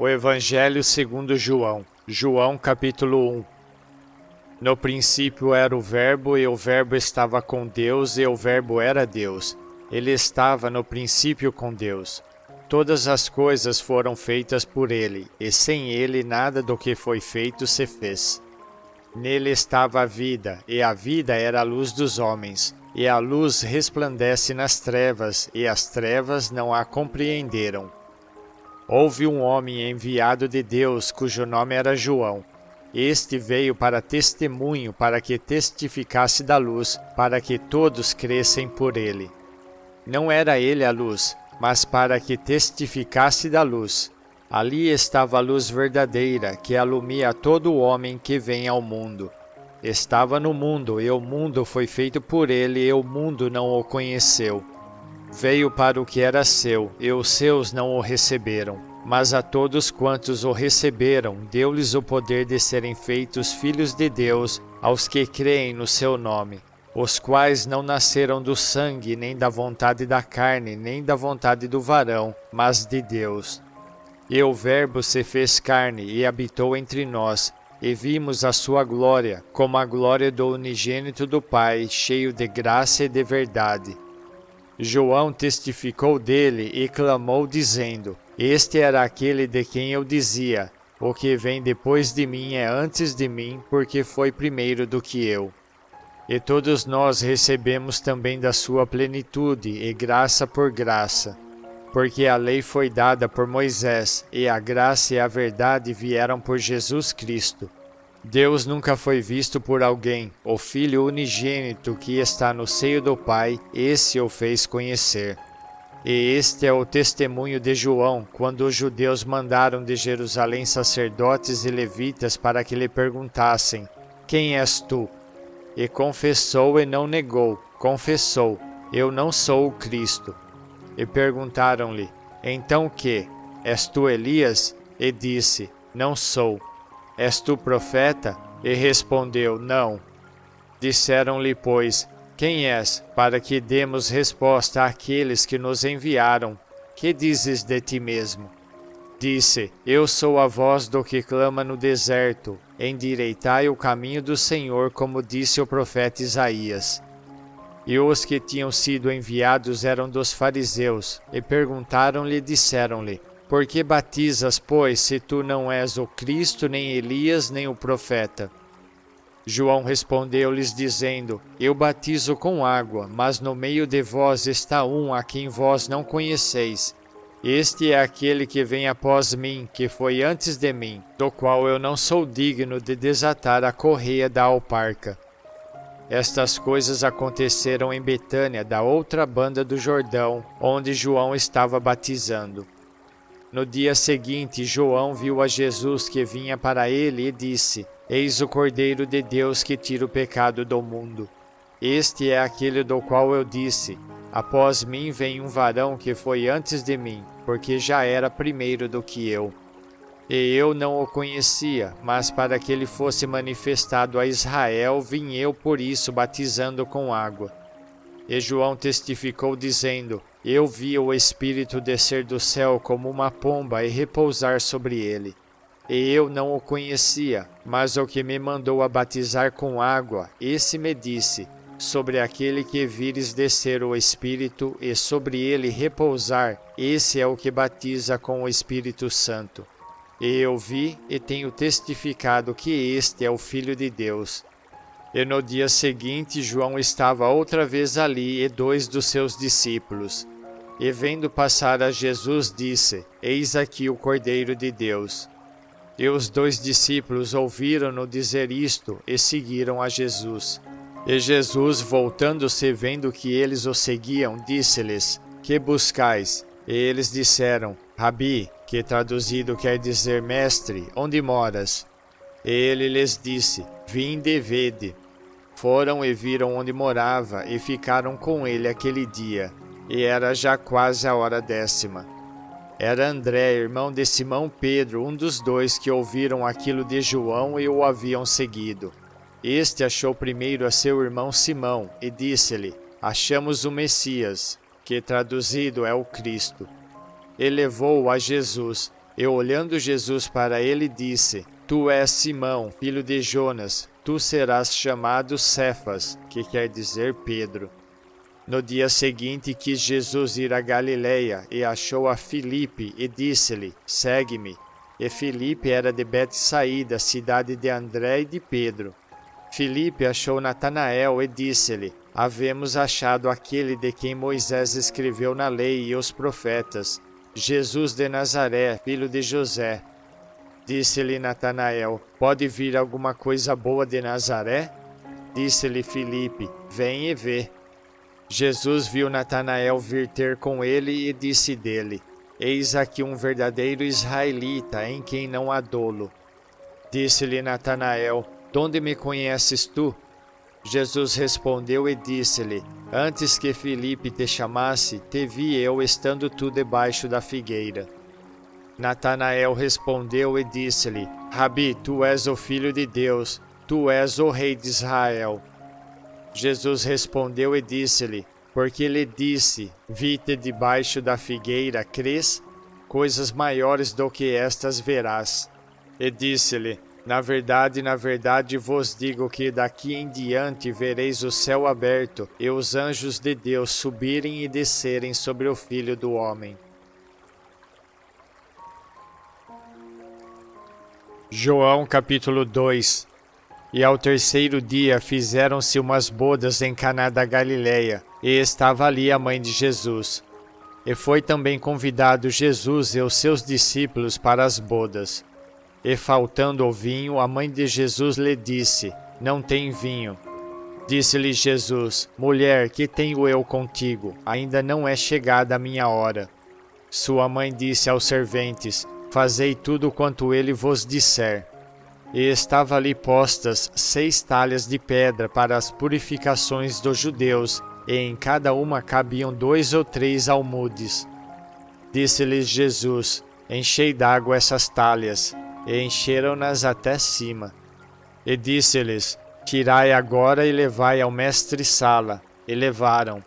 O Evangelho segundo João. João capítulo 1. No princípio era o Verbo, e o Verbo estava com Deus, e o Verbo era Deus. Ele estava no princípio com Deus. Todas as coisas foram feitas por ele, e sem ele nada do que foi feito se fez. Nele estava a vida, e a vida era a luz dos homens. E a luz resplandece nas trevas, e as trevas não a compreenderam. Houve um homem enviado de Deus, cujo nome era João. Este veio para testemunho, para que testificasse da luz, para que todos crescem por ele. Não era ele a luz, mas para que testificasse da luz. Ali estava a luz verdadeira, que alumia todo homem que vem ao mundo. Estava no mundo, e o mundo foi feito por ele, e o mundo não o conheceu. Veio para o que era seu, e os seus não o receberam. Mas a todos quantos o receberam, deu-lhes o poder de serem feitos filhos de Deus, aos que creem no seu nome, os quais não nasceram do sangue, nem da vontade da carne, nem da vontade do varão, mas de Deus. E o Verbo se fez carne e habitou entre nós, e vimos a sua glória, como a glória do unigênito do Pai, cheio de graça e de verdade. João testificou dele e clamou dizendo: Este era aquele de quem eu dizia: O que vem depois de mim é antes de mim, porque foi primeiro do que eu. E todos nós recebemos também da sua plenitude, e graça por graça. Porque a lei foi dada por Moisés, e a graça e a verdade vieram por Jesus Cristo. Deus nunca foi visto por alguém. O Filho unigênito que está no seio do Pai, esse o fez conhecer. E este é o testemunho de João, quando os judeus mandaram de Jerusalém sacerdotes e levitas para que lhe perguntassem: Quem és tu? E confessou e não negou, confessou: Eu não sou o Cristo. E perguntaram-lhe: Então que? És tu Elias? E disse: Não sou. És tu profeta? E respondeu: Não. Disseram-lhe, pois: Quem és, para que demos resposta àqueles que nos enviaram? Que dizes de ti mesmo? Disse: Eu sou a voz do que clama no deserto, endireitai o caminho do Senhor, como disse o profeta Isaías. E os que tinham sido enviados eram dos fariseus, e perguntaram-lhe e disseram-lhe: Por que batizas, pois, se tu não és o Cristo, nem Elias, nem o profeta? João respondeu-lhes dizendo: Eu batizo com água, mas no meio de vós está um a quem vós não conheceis. Este é aquele que vem após mim, que foi antes de mim, do qual eu não sou digno de desatar a correia da alparca. Estas coisas aconteceram em Betânia, da outra banda do Jordão, onde João estava batizando. No dia seguinte, João viu a Jesus que vinha para ele e disse: Eis o Cordeiro de Deus que tira o pecado do mundo. Este é aquele do qual eu disse: Após mim vem um varão que foi antes de mim, porque já era primeiro do que eu. E eu não o conhecia, mas para que ele fosse manifestado a Israel, vim eu por isso batizando com água. E João testificou dizendo: Eu vi o Espírito descer do céu como uma pomba e repousar sobre ele. E eu não o conhecia, mas o que me mandou a batizar com água, esse me disse: Sobre aquele que vires descer o Espírito e sobre ele repousar, esse é o que batiza com o Espírito Santo. E eu vi e tenho testificado que este é o Filho de Deus. E no dia seguinte João estava outra vez ali e 2 dos seus discípulos. E vendo passar a Jesus disse: Eis aqui o Cordeiro de Deus. E os 2 discípulos ouviram-no dizer isto e seguiram a Jesus. E Jesus, voltando-se vendo que eles o seguiam, disse-lhes: Que buscais? E eles disseram: Rabi, que traduzido quer dizer mestre, onde moras? E ele lhes disse: Vinde e vede. Foram e viram onde morava, e ficaram com ele aquele dia. E era já quase a hora 10ª. Era André, irmão de Simão Pedro, um dos 2 que ouviram aquilo de João e o haviam seguido. Este achou primeiro a seu irmão Simão, e disse-lhe: Achamos o Messias, que traduzido é o Cristo. E levou-o a Jesus. E olhando Jesus para ele, disse: Tu és Simão, filho de Jonas, tu serás chamado Cefas, que quer dizer Pedro. No dia seguinte quis Jesus ir a Galiléia e achou a Filipe e disse-lhe: Segue-me. E Filipe era de Betsaída, cidade de André e de Pedro. Filipe achou Natanael e disse-lhe: Havemos achado aquele de quem Moisés escreveu na lei e os profetas, Jesus de Nazaré, filho de José. Disse-lhe Natanael: Pode vir alguma coisa boa de Nazaré? Disse-lhe Filipe: Vem e vê. Jesus viu Natanael vir ter com ele e disse dele: Eis aqui um verdadeiro israelita, em quem não há dolo. Disse-lhe Natanael: Donde me conheces tu? Jesus respondeu e disse-lhe: Antes que Filipe te chamasse, te vi eu estando tu debaixo da figueira. Natanael respondeu e disse-lhe: Rabi, tu és o Filho de Deus, tu és o Rei de Israel. Jesus respondeu e disse-lhe: Porque lhe disse: Vi-te debaixo da figueira, crês? Coisas maiores do que estas verás. E disse-lhe: na verdade vos digo que daqui em diante vereis o céu aberto e os anjos de Deus subirem e descerem sobre o Filho do Homem. João capítulo 2. E ao terceiro dia fizeram-se umas bodas em Caná da Galileia, e estava ali a mãe de Jesus. E foi também convidado Jesus e os seus discípulos para as bodas. E faltando o vinho, a mãe de Jesus lhe disse: Não tem vinho. Disse-lhe Jesus: Mulher, que tenho eu contigo? Ainda não é chegada a minha hora. Sua mãe disse aos serventes: Fazei tudo quanto ele vos disser. E estava ali postas 6 talhas de pedra para as purificações dos judeus, e em cada uma cabiam 2 ou 3 almudes. Disse-lhes Jesus: Enchei d'água essas talhas. E encheram-nas até cima. E disse-lhes: Tirai agora e levai ao mestre-sala. E levaram.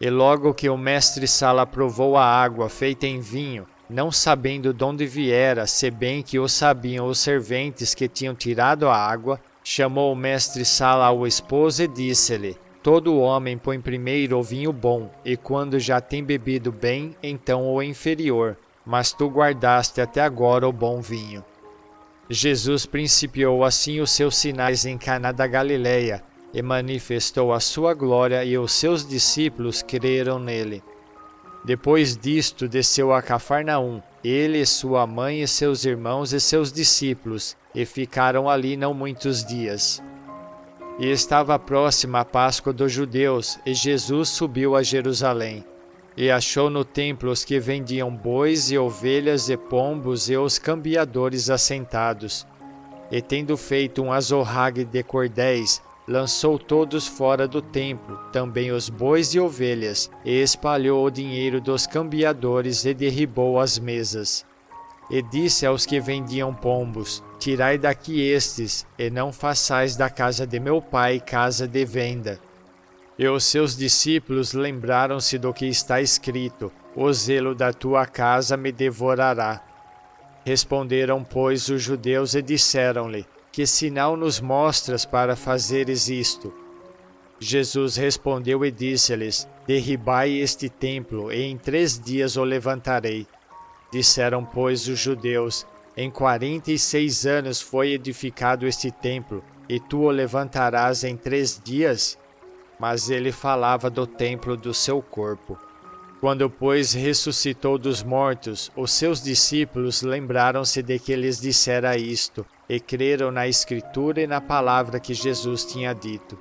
E logo que o mestre-sala provou a água feita em vinho, não sabendo de onde viera, se bem que o sabiam os serventes que tinham tirado a água, chamou o mestre-sala ao esposo e disse-lhe: Todo homem põe primeiro o vinho bom, e quando já tem bebido bem, então o inferior. Mas tu guardaste até agora o bom vinho. Jesus principiou assim os seus sinais em Caná da Galileia, e manifestou a sua glória, e os seus discípulos creram nele. Depois disto desceu a Cafarnaum, ele, sua mãe e seus irmãos e seus discípulos, e ficaram ali não muitos dias. E estava próxima a Páscoa dos judeus, e Jesus subiu a Jerusalém. E achou no templo os que vendiam bois e ovelhas e pombos e os cambiadores assentados. E tendo feito um azorrague de cordéis, lançou todos fora do templo, também os bois e ovelhas, e espalhou o dinheiro dos cambiadores e derribou as mesas. E disse aos que vendiam pombos: Tirai daqui estes, e não façais da casa de meu pai casa de venda. E os seus discípulos lembraram-se do que está escrito: O zelo da tua casa me devorará. Responderam, pois, os judeus e disseram-lhe: Que sinal nos mostras para fazeres isto? Jesus respondeu e disse-lhes: Derribai este templo, e em 3 dias o levantarei. Disseram, pois, os judeus: Em 46 anos foi edificado este templo, e tu o levantarás em 3 dias? Mas ele falava do templo do seu corpo. Quando, pois, ressuscitou dos mortos, os seus discípulos lembraram-se de que lhes dissera isto, e creram na Escritura e na palavra que Jesus tinha dito.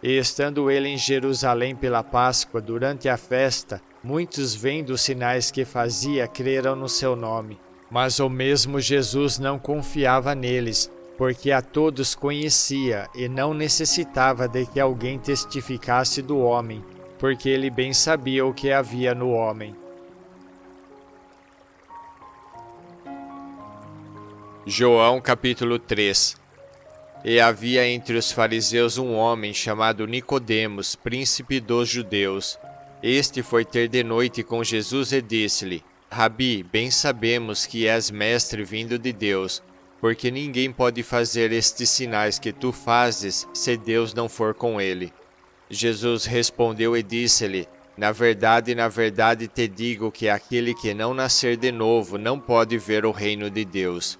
E estando ele em Jerusalém pela Páscoa, durante a festa, muitos, vendo os sinais que fazia, creram no seu nome. Mas o mesmo Jesus não confiava neles, porque a todos conhecia e não necessitava de que alguém testificasse do homem, porque ele bem sabia o que havia no homem. João capítulo 3. E havia entre os fariseus um homem chamado Nicodemos, príncipe dos judeus. Este foi ter de noite com Jesus e disse-lhe: Rabi, bem sabemos que és mestre vindo de Deus, porque ninguém pode fazer estes sinais que tu fazes se Deus não for com ele. Jesus respondeu e disse-lhe: na verdade te digo que aquele que não nascer de novo não pode ver o reino de Deus.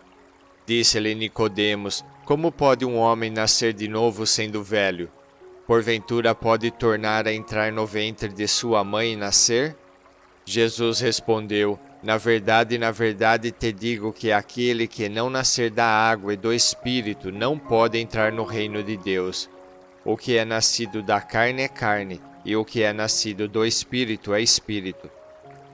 Disse-lhe Nicodemos: como pode um homem nascer de novo sendo velho? Porventura pode tornar a entrar no ventre de sua mãe e nascer? Jesus respondeu: na verdade te digo que aquele que não nascer da água e do Espírito não pode entrar no reino de Deus. O que é nascido da carne é carne, e o que é nascido do Espírito é Espírito.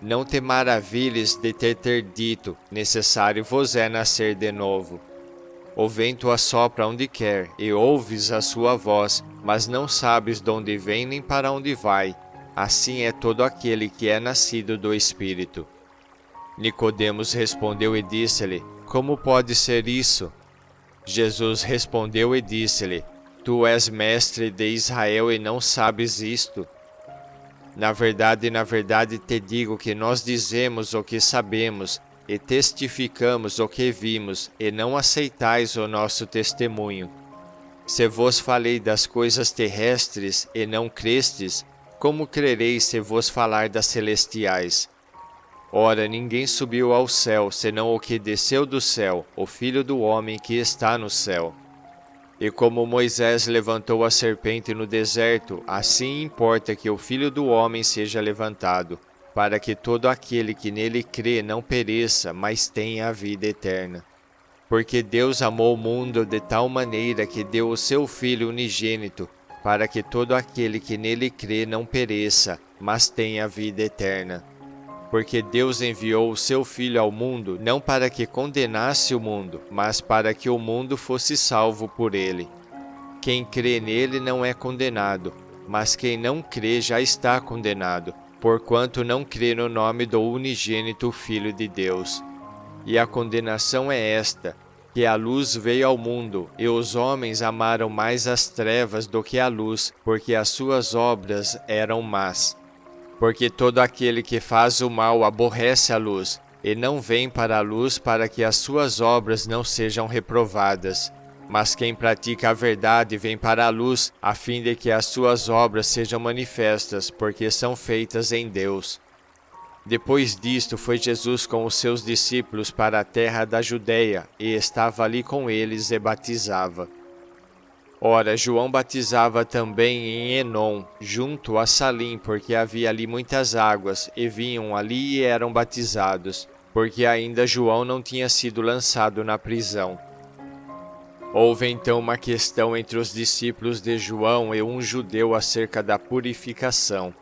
Não te maravilhes de ter dito: necessário vos é nascer de novo. O vento assopra onde quer, e ouves a sua voz, mas não sabes de onde vem nem para onde vai. Assim é todo aquele que é nascido do Espírito. Nicodemos respondeu e disse-lhe: como pode ser isso? Jesus respondeu e disse-lhe: tu és mestre de Israel e não sabes isto? Na verdade te digo que nós dizemos o que sabemos e testificamos o que vimos, e não aceitais o nosso testemunho. Se vos falei das coisas terrestres e não crestes, como crereis se vos falar das celestiais? Ora, ninguém subiu ao céu, senão o que desceu do céu, o Filho do homem que está no céu. E como Moisés levantou a serpente no deserto, assim importa que o Filho do homem seja levantado, para que todo aquele que nele crê não pereça, mas tenha a vida eterna. Porque Deus amou o mundo de tal maneira que deu o seu Filho unigênito, para que todo aquele que nele crê não pereça, mas tenha a vida eterna. Porque Deus enviou o seu Filho ao mundo, não para que condenasse o mundo, mas para que o mundo fosse salvo por ele. Quem crê nele não é condenado, mas quem não crê já está condenado, porquanto não crê no nome do unigênito Filho de Deus. E a condenação é esta, que a luz veio ao mundo, e os homens amaram mais as trevas do que a luz, porque as suas obras eram más. Porque todo aquele que faz o mal aborrece a luz, e não vem para a luz para que as suas obras não sejam reprovadas. Mas quem pratica a verdade vem para a luz, a fim de que as suas obras sejam manifestas, porque são feitas em Deus. Depois disto foi Jesus com os seus discípulos para a terra da Judeia, e estava ali com eles e batizava. Ora, João batizava também em Enom, junto a Salim, porque havia ali muitas águas, e vinham ali e eram batizados, porque ainda João não tinha sido lançado na prisão. Houve então uma questão entre os discípulos de João e um judeu acerca da purificação.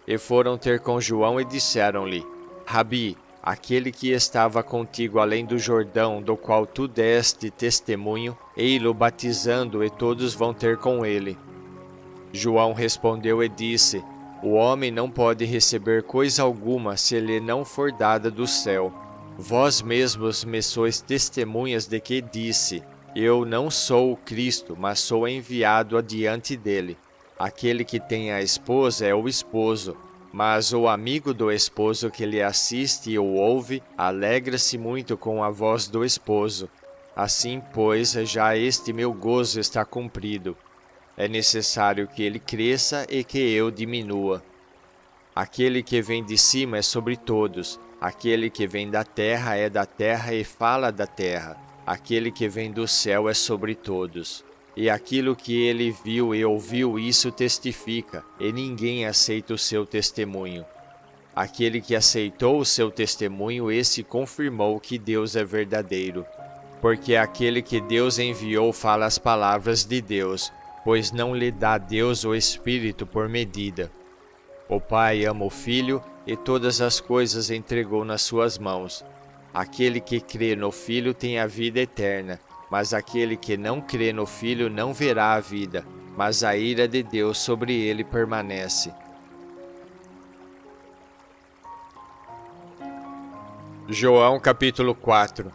E foram ter com João e disseram-lhe: Rabi, aquele que estava contigo além do Jordão, do qual tu deste testemunho, ei-lo batizando, e todos vão ter com ele. João respondeu e disse: o homem não pode receber coisa alguma se lhe não for dada do céu. Vós mesmos me sois testemunhas de que disse: eu não sou o Cristo, mas sou enviado adiante dele. Aquele que tem a esposa é o esposo, mas o amigo do esposo que lhe assiste e o ouve, alegra-se muito com a voz do esposo. Assim, pois, já este meu gozo está cumprido. É necessário que ele cresça e que eu diminua. Aquele que vem de cima é sobre todos, aquele que vem da terra é da terra e fala da terra, aquele que vem do céu é sobre todos. E aquilo que ele viu e ouviu, isso testifica, e ninguém aceita o seu testemunho. Aquele que aceitou o seu testemunho, esse confirmou que Deus é verdadeiro. Porque aquele que Deus enviou fala as palavras de Deus, pois não lhe dá Deus o Espírito por medida. O Pai ama o Filho e todas as coisas entregou nas suas mãos. Aquele que crê no Filho tem a vida eterna, mas aquele que não crê no Filho não verá a vida, mas a ira de Deus sobre ele permanece. João capítulo 4.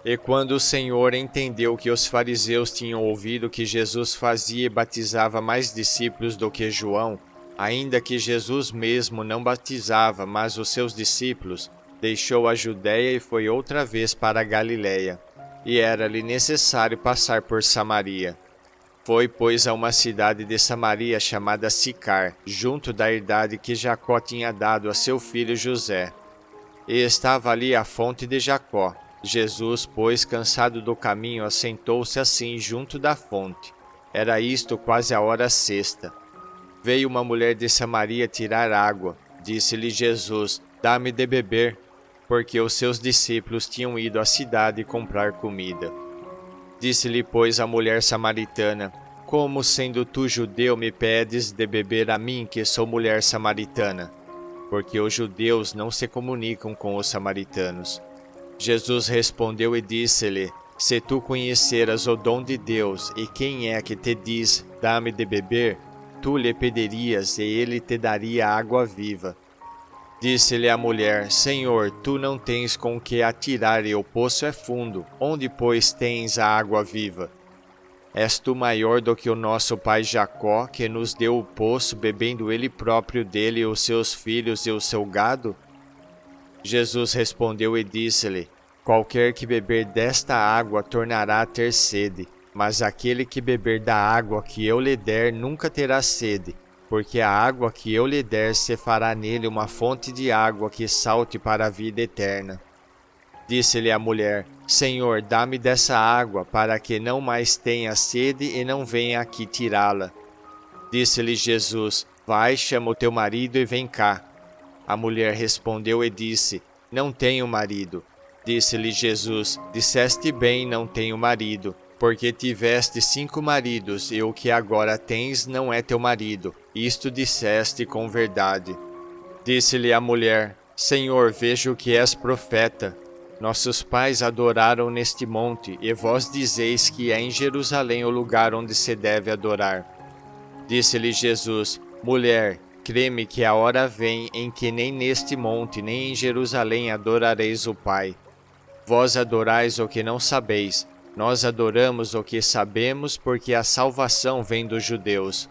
E quando o Senhor entendeu que os fariseus tinham ouvido que Jesus fazia e batizava mais discípulos do que João, ainda que Jesus mesmo não batizava, mas os seus discípulos, Deixou a Judéia e foi outra vez para a Galiléia, e era-lhe necessário passar por Samaria. Foi, pois, a uma cidade de Samaria chamada Sicar, junto da herdade que Jacó tinha dado a seu filho José. E estava ali a fonte de Jacó. Jesus, pois, cansado do caminho, assentou-se assim junto da fonte. Era isto quase a hora sexta. Veio uma mulher de Samaria tirar água. Disse-lhe Jesus: Dá-me de beber, porque os seus discípulos tinham ido à cidade comprar comida. Disse-lhe, pois, a mulher samaritana: Como, sendo tu judeu, me pedes de beber a mim, que sou mulher samaritana? Porque os judeus não se comunicam com os samaritanos. Jesus respondeu e disse-lhe: Se tu conheceras o dom de Deus e quem é que te diz: Dá-me de beber, tu lhe pedirias e ele te daria água viva. Disse-lhe a mulher: Senhor, tu não tens com que atirar e o poço é fundo. Onde, pois, tens a água viva? És tu maior do que o nosso pai Jacó, que nos deu o poço, bebendo ele próprio dele, os seus filhos e o seu gado? Jesus respondeu e disse-lhe: Qualquer que beber desta água tornará a ter sede, mas aquele que beber da água que eu lhe der nunca terá sede, porque a água que eu lhe der se fará nele uma fonte de água que salte para a vida eterna. Disse-lhe a mulher: Senhor, dá-me dessa água, para que não mais tenha sede e não venha aqui tirá-la. Disse-lhe Jesus: Vai, chama o teu marido e vem cá. A mulher respondeu e disse: Não tenho marido. Disse-lhe Jesus: Disseste bem, não tenho marido, porque tiveste 5 maridos, e o que agora tens não é teu marido. Isto disseste com verdade. Disse-lhe a mulher: Senhor, vejo que és profeta. Nossos pais adoraram neste monte, e vós dizeis que é em Jerusalém o lugar onde se deve adorar. Disse-lhe Jesus: Mulher, crê-me que a hora vem em que nem neste monte, nem em Jerusalém adorareis o Pai. Vós adorais o que não sabeis, nós adoramos o que sabemos, porque a salvação vem dos judeus.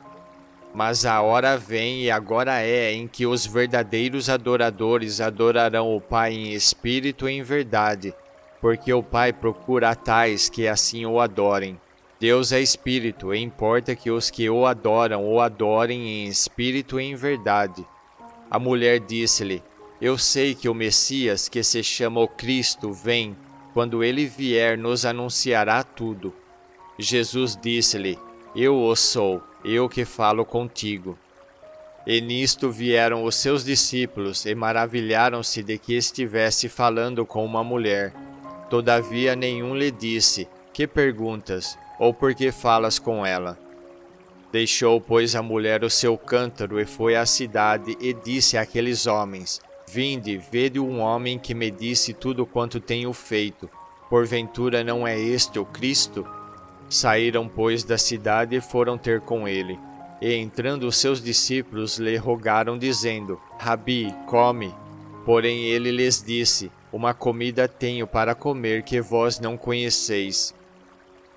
Mas a hora vem e agora é em que os verdadeiros adoradores adorarão o Pai em espírito e em verdade, porque o Pai procura tais que assim o adorem. Deus é espírito, e importa que os que o adorem em espírito e em verdade. A mulher disse-lhe: Eu sei que o Messias, que se chama o Cristo, vem. Quando ele vier, nos anunciará tudo. Jesus disse-lhe: Eu o sou, eu que falo contigo. E nisto vieram os seus discípulos e maravilharam-se de que estivesse falando com uma mulher. Todavia nenhum lhe disse: Que perguntas? Ou por que falas com ela? Deixou, pois, a mulher o seu cântaro e foi à cidade e disse àqueles homens: Vinde, vede um homem que me disse tudo quanto tenho feito. Porventura não é este o Cristo? Saíram, pois, da cidade e foram ter com ele. E entrando os seus discípulos lhe rogaram, dizendo: Rabi, come. Porém ele lhes disse: Uma comida tenho para comer que vós não conheceis.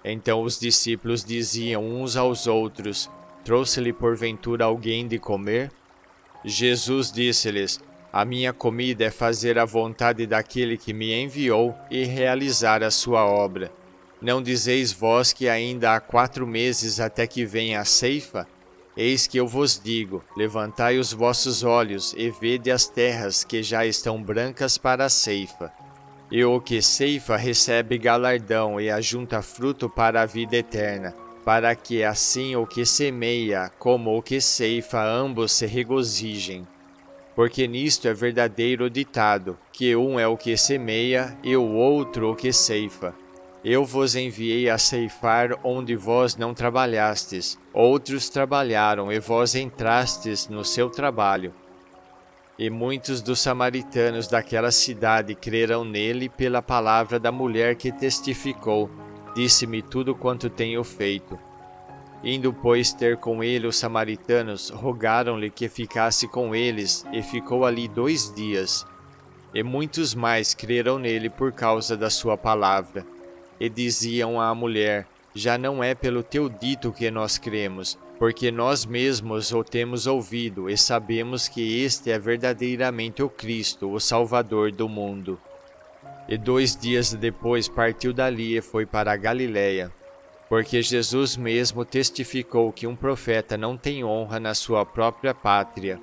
Então os discípulos diziam uns aos outros: Trouxe-lhe porventura alguém de comer? Jesus disse-lhes: A minha comida é fazer a vontade daquele que me enviou e realizar a sua obra. Não dizeis vós que ainda há 4 meses até que venha a ceifa? Eis que eu vos digo: levantai os vossos olhos e vede as terras que já estão brancas para a ceifa. E o que ceifa recebe galardão e ajunta fruto para a vida eterna, para que assim o que semeia como o que ceifa ambos se regozijem. Porque nisto é verdadeiro o ditado, que um é o que semeia e o outro o que ceifa. Eu vos enviei a ceifar onde vós não trabalhastes, outros trabalharam e vós entrastes no seu trabalho. E muitos dos samaritanos daquela cidade creram nele pela palavra da mulher que testificou: Disse-me tudo quanto tenho feito. Indo, pois, ter com ele os samaritanos, rogaram-lhe que ficasse com eles, e ficou ali 2 dias. E muitos mais creram nele por causa da sua palavra. E diziam à mulher: Já não é pelo teu dito que nós cremos, porque nós mesmos o temos ouvido e sabemos que este é verdadeiramente o Cristo, o Salvador do mundo. E 2 dias depois partiu dali e foi para a Galiléia, porque Jesus mesmo testificou que um profeta não tem honra na sua própria pátria.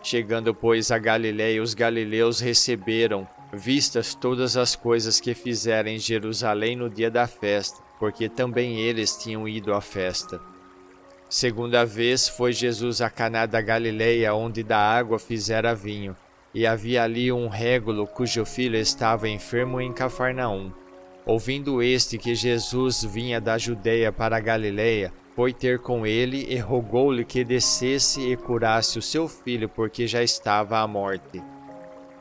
Chegando, pois, a Galiléia, os galileus receberam, vistas todas as coisas que fizeram em Jerusalém no dia da festa, porque também eles tinham ido à festa. Segunda vez foi Jesus a Caná da Galileia, onde da água fizera vinho, e havia ali um régulo cujo filho estava enfermo em Cafarnaum. Ouvindo este que Jesus vinha da Judeia para a Galileia, foi ter com ele e rogou-lhe que descesse e curasse o seu filho, porque já estava à morte.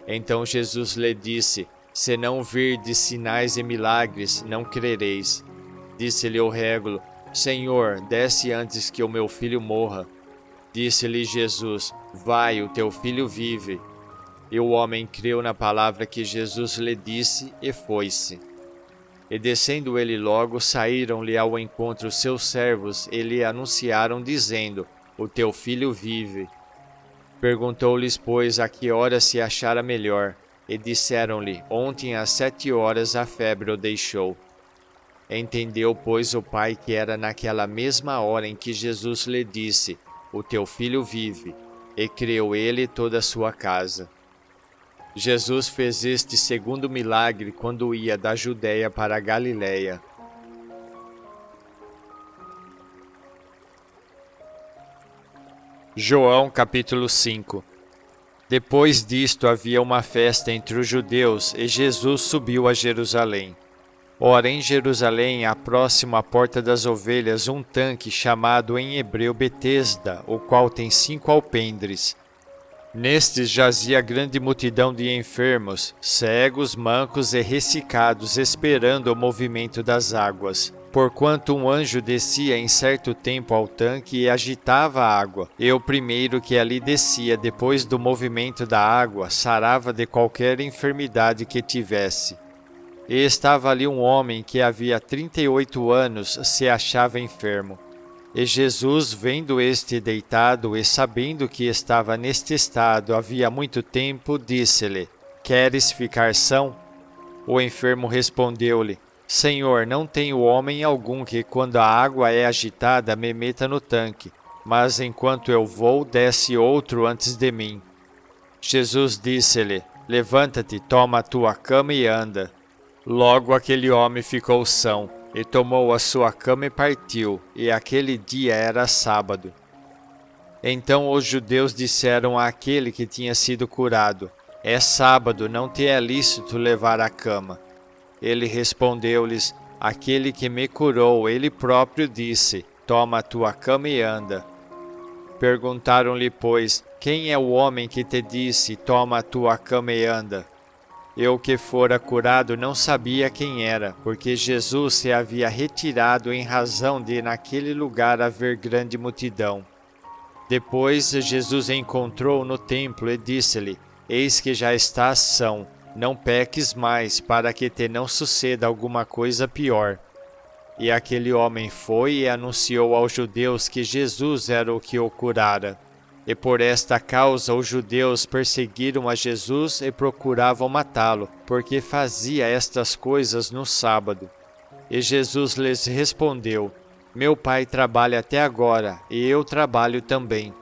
Então Jesus lhe disse: Se não virdes sinais e milagres, não crereis. Disse-lhe o régulo: Senhor, desce antes que o meu filho morra. Disse-lhe Jesus: Vai, o teu filho vive. E o homem creu na palavra que Jesus lhe disse e foi-se. E descendo ele logo, saíram-lhe ao encontro seus servos e lhe anunciaram, dizendo: O teu filho vive. Perguntou-lhes, pois, a que hora se achara melhor, e disseram-lhe: Ontem às 7 horas a febre o deixou. Entendeu, pois, o pai que era naquela mesma hora em que Jesus lhe disse: O teu filho vive, e creu ele e toda a sua casa. Jesus fez este segundo milagre quando ia da Judéia para a Galiléia. João capítulo 5. Depois disto havia uma festa entre os judeus e Jesus subiu a Jerusalém. Ora, em Jerusalém, próximo à porta das ovelhas, um tanque chamado em hebreu Betesda, o qual tem 5 alpendres. Nestes jazia grande multidão de enfermos, cegos, mancos e ressecados, esperando o movimento das águas. Porquanto um anjo descia em certo tempo ao tanque e agitava a água, e o primeiro que ali descia depois do movimento da água, sarava de qualquer enfermidade que tivesse. E estava ali um homem que havia 38 anos se achava enfermo. E Jesus, vendo este deitado e sabendo que estava neste estado havia muito tempo, disse-lhe: Queres ficar são? O enfermo respondeu-lhe: Senhor, não tenho homem algum que, quando a água é agitada, me meta no tanque, mas enquanto eu vou, desce outro antes de mim. Jesus disse-lhe: Levanta-te, toma a tua cama e anda. Logo aquele homem ficou são, e tomou a sua cama e partiu, e aquele dia era sábado. Então os judeus disseram àquele que tinha sido curado: É sábado, não te é lícito levar a cama. Ele respondeu-lhes: Aquele que me curou, ele próprio disse: Toma a tua cama e anda. Perguntaram-lhe, pois: Quem é o homem que te disse: Toma a tua cama e anda? Eu que fora curado não sabia quem era, porque Jesus se havia retirado em razão de naquele lugar haver grande multidão. Depois Jesus encontrou no templo e disse-lhe: Eis que já estás são, não peques mais, para que te não suceda alguma coisa pior. E aquele homem foi e anunciou aos judeus que Jesus era o que o curara. E por esta causa os judeus perseguiram a Jesus e procuravam matá-lo, porque fazia estas coisas no sábado. E Jesus lhes respondeu: Meu Pai trabalha até agora, e eu trabalho também.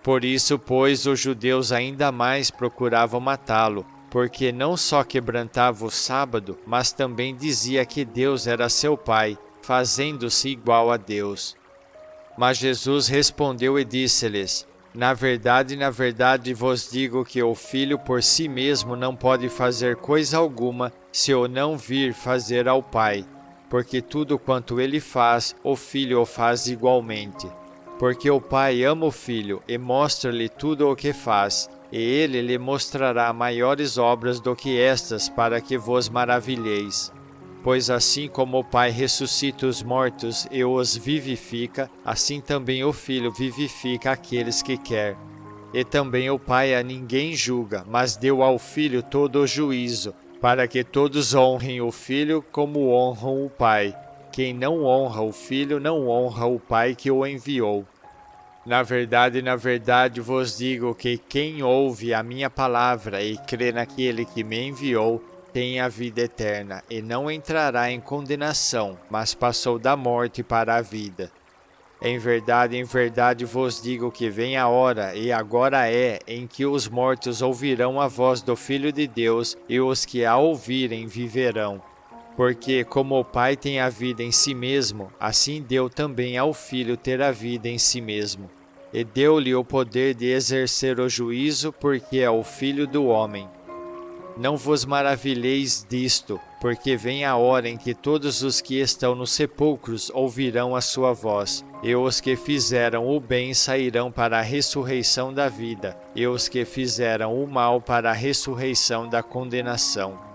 Por isso, pois, os judeus ainda mais procuravam matá-lo, porque não só quebrantava o sábado, mas também dizia que Deus era seu Pai, fazendo-se igual a Deus. Mas Jesus respondeu e disse-lhes: na verdade vos digo que o Filho por si mesmo não pode fazer coisa alguma se o não vir fazer ao Pai, porque tudo quanto ele faz, o Filho o faz igualmente. Porque o Pai ama o Filho e mostra-lhe tudo o que faz, e ele lhe mostrará maiores obras do que estas, para que vos maravilheis. Pois assim como o Pai ressuscita os mortos e os vivifica, assim também o Filho vivifica aqueles que quer. E também o Pai a ninguém julga, mas deu ao Filho todo o juízo, para que todos honrem o Filho como honram o Pai. Quem não honra o Filho não honra o Pai que o enviou. Na verdade vos digo que quem ouve a minha palavra e crê naquele que me enviou, tem a vida eterna, e não entrará em condenação, mas passou da morte para a vida. Em verdade vos digo que vem a hora, e agora é, em que os mortos ouvirão a voz do Filho de Deus, e os que a ouvirem viverão. Porque, como o Pai tem a vida em si mesmo, assim deu também ao Filho ter a vida em si mesmo. E deu-lhe o poder de exercer o juízo, porque é o Filho do homem. Não vos maravilheis disto, porque vem a hora em que todos os que estão nos sepulcros ouvirão a sua voz, e os que fizeram o bem sairão para a ressurreição da vida, e os que fizeram o mal para a ressurreição da condenação.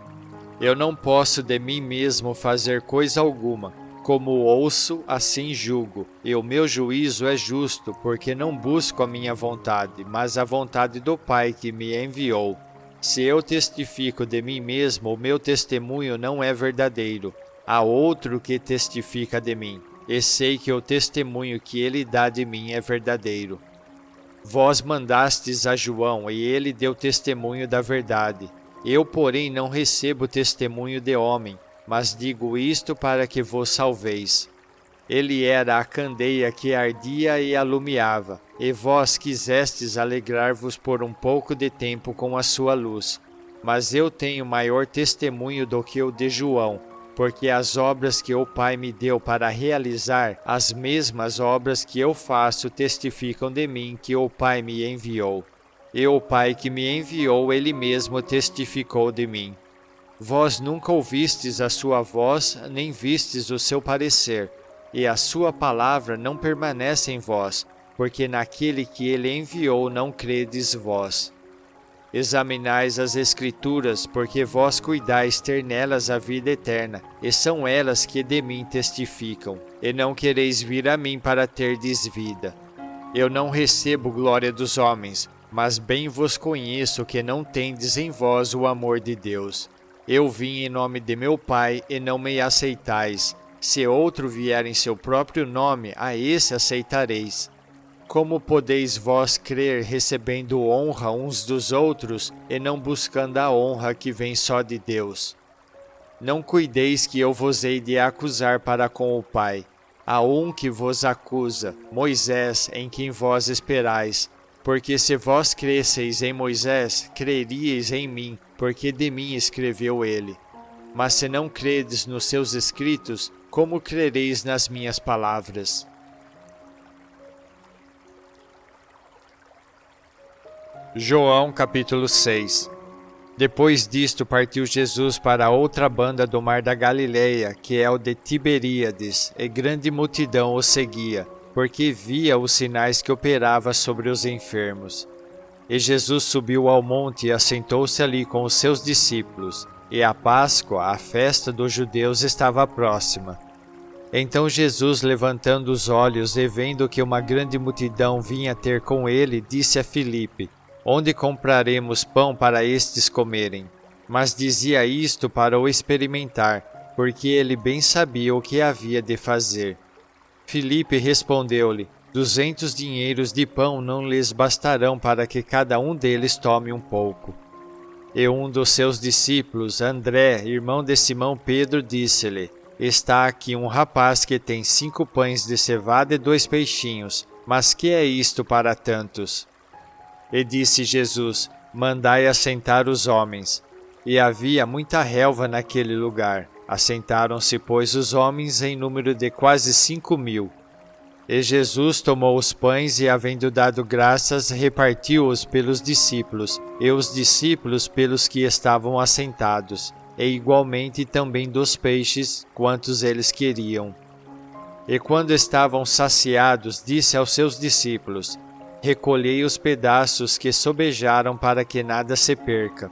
Eu não posso de mim mesmo fazer coisa alguma. Como ouço, assim julgo, e o meu juízo é justo, porque não busco a minha vontade, mas a vontade do Pai que me enviou. Se eu testifico de mim mesmo, o meu testemunho não é verdadeiro. Há outro que testifica de mim, e sei que o testemunho que ele dá de mim é verdadeiro. Vós mandastes a João, e ele deu testemunho da verdade. Eu, porém, não recebo testemunho de homem, mas digo isto para que vos salveis. Ele era a candeia que ardia e alumiava, e vós quisestes alegrar-vos por um pouco de tempo com a sua luz. Mas eu tenho maior testemunho do que o de João, porque as obras que o Pai me deu para realizar, as mesmas obras que eu faço testificam de mim que o Pai me enviou. E o Pai que me enviou, ele mesmo testificou de mim. Vós nunca ouvistes a sua voz, nem vistes o seu parecer, e a sua palavra não permanece em vós, porque naquele que ele enviou não credes vós. Examinais as Escrituras, porque vós cuidais ter nelas a vida eterna, e são elas que de mim testificam, e não quereis vir a mim para terdes vida. Eu não recebo glória dos homens, mas bem vos conheço que não tendes em vós o amor de Deus. Eu vim em nome de meu Pai, e não me aceitais. Se outro vier em seu próprio nome, a esse aceitareis. Como podeis vós crer recebendo honra uns dos outros, e não buscando a honra que vem só de Deus? Não cuideis que eu vos hei de acusar para com o Pai. Há um que vos acusa, Moisés, em quem vós esperais. Porque se vós cresseis em Moisés, creríeis em mim, porque de mim escreveu ele. Mas se não credes nos seus escritos, como crereis nas minhas palavras? João capítulo 6. Depois disto partiu Jesus para a outra banda do mar da Galileia, que é o de Tiberíades, e grande multidão o seguia, porque via os sinais que operava sobre os enfermos. E Jesus subiu ao monte e assentou-se ali com os seus discípulos, e a Páscoa, a festa dos judeus, estava próxima. Então Jesus, levantando os olhos e vendo que uma grande multidão vinha ter com ele, disse a Filipe: Onde compraremos pão para estes comerem? Mas dizia isto para o experimentar, porque ele bem sabia o que havia de fazer. Filipe respondeu-lhe: 200 dinheiros de pão não lhes bastarão para que cada um deles tome um pouco. E um dos seus discípulos, André, irmão de Simão Pedro, disse-lhe: Está aqui um rapaz que tem 5 pães de cevada e 2 peixinhos, mas que é isto para tantos? E disse Jesus: Mandai assentar os homens. E havia muita relva naquele lugar. Assentaram-se, pois, os homens em número de quase 5.000. E Jesus tomou os pães e, havendo dado graças, repartiu-os pelos discípulos, e os discípulos pelos que estavam assentados, e igualmente também dos peixes, quantos eles queriam. E quando estavam saciados, disse aos seus discípulos: Recolhei os pedaços que sobejaram para que nada se perca.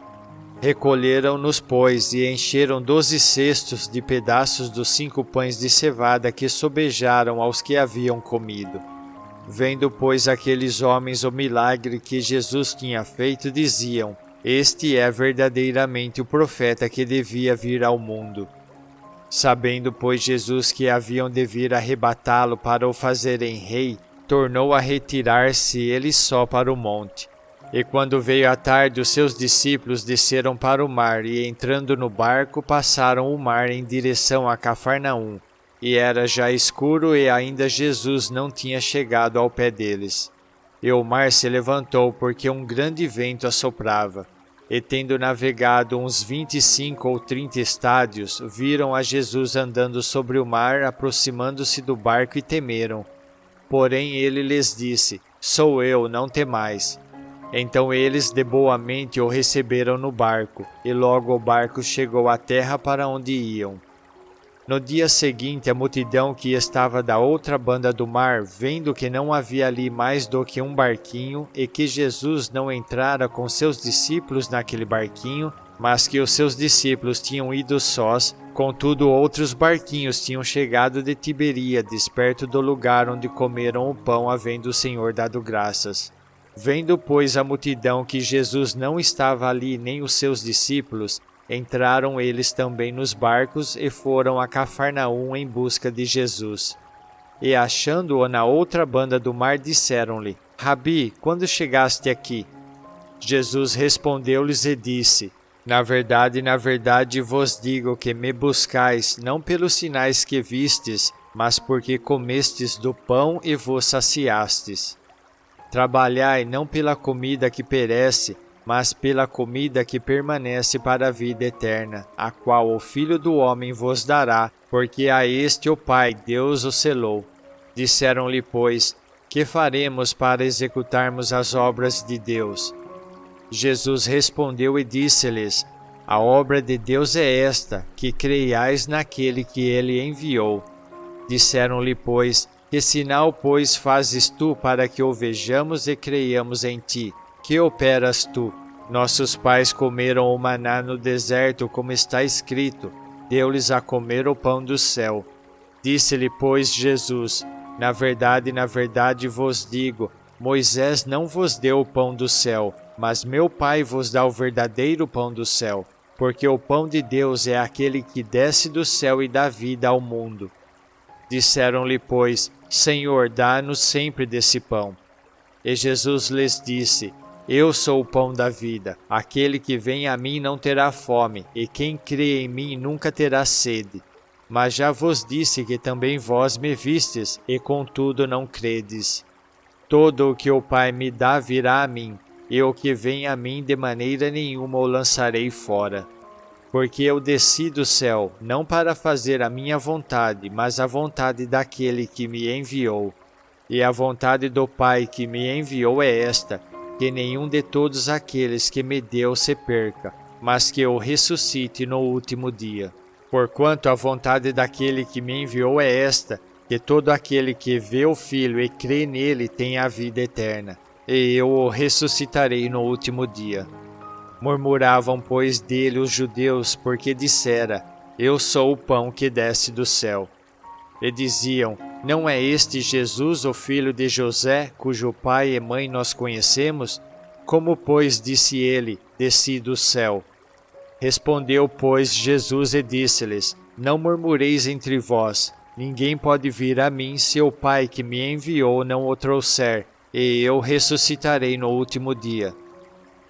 Recolheram-nos, pois, e encheram 12 cestos de pedaços dos 5 pães de cevada que sobejaram aos que haviam comido. Vendo, pois, aqueles homens o milagre que Jesus tinha feito, diziam: Este é verdadeiramente o profeta que devia vir ao mundo. Sabendo, pois, Jesus que haviam de vir arrebatá-lo para o fazerem rei, tornou a retirar-se ele só para o monte. E quando veio a tarde, os seus discípulos desceram para o mar e, entrando no barco, passaram o mar em direção a Cafarnaum. E era já escuro e ainda Jesus não tinha chegado ao pé deles. E o mar se levantou porque um grande vento assoprava. E tendo navegado uns 25 ou 30 estádios, viram a Jesus andando sobre o mar, aproximando-se do barco e temeram. Porém ele lhes disse: Sou eu, não temais. Então eles de boa mente o receberam no barco, e logo o barco chegou à terra para onde iam. No dia seguinte, a multidão que estava da outra banda do mar, vendo que não havia ali mais do que um barquinho, e que Jesus não entrara com seus discípulos naquele barquinho, mas que os seus discípulos tinham ido sós, contudo outros barquinhos tinham chegado de Tiberíades, perto do lugar onde comeram o pão, havendo o Senhor dado graças. Vendo, pois, a multidão que Jesus não estava ali nem os seus discípulos, entraram eles também nos barcos e foram a Cafarnaum em busca de Jesus. E achando-o na outra banda do mar, disseram-lhe: Rabi, quando chegaste aqui? Jesus respondeu-lhes e disse: na verdade vos digo que me buscais, não pelos sinais que vistes, mas porque comestes do pão e vos saciastes. Trabalhai não pela comida que perece, mas pela comida que permanece para a vida eterna, a qual o Filho do Homem vos dará, porque a este o Pai, Deus, o selou. Disseram-lhe, pois, que faremos para executarmos as obras de Deus? Jesus respondeu e disse-lhes: a obra de Deus é esta, que creiais naquele que ele enviou. Disseram-lhe, pois, que sinal, pois, fazes tu para que o vejamos e creiamos em ti? Que operas tu? Nossos pais comeram o maná no deserto, como está escrito: deu-lhes a comer o pão do céu. Disse-lhe, pois, Jesus: na verdade vos digo, Moisés não vos deu o pão do céu, mas meu Pai vos dá o verdadeiro pão do céu, porque o pão de Deus é aquele que desce do céu e dá vida ao mundo. Disseram-lhe, pois, Senhor, dá-nos sempre desse pão. E Jesus lhes disse: eu sou o pão da vida. Aquele que vem a mim não terá fome, e quem crê em mim nunca terá sede. Mas já vos disse que também vós me vistes, e contudo não credes. Todo o que o Pai me dá virá a mim, e o que vem a mim de maneira nenhuma o lançarei fora. Porque eu desci do céu, não para fazer a minha vontade, mas a vontade daquele que me enviou. E a vontade do Pai que me enviou é esta: que nenhum de todos aqueles que me deu se perca, mas que eu ressuscite no último dia. Porquanto a vontade daquele que me enviou é esta: que todo aquele que vê o Filho e crê nele tenha a vida eterna, e eu o ressuscitarei no último dia. Murmuravam, pois, dele os judeus, porque dissera: eu sou o pão que desce do céu. E diziam: não é este Jesus, o filho de José, cujo pai e mãe nós conhecemos? Como, pois, disse ele: desci do céu? Respondeu, pois, Jesus e disse-lhes: não murmureis entre vós. Ninguém pode vir a mim se o Pai que me enviou não o trouxer, e eu ressuscitarei no último dia.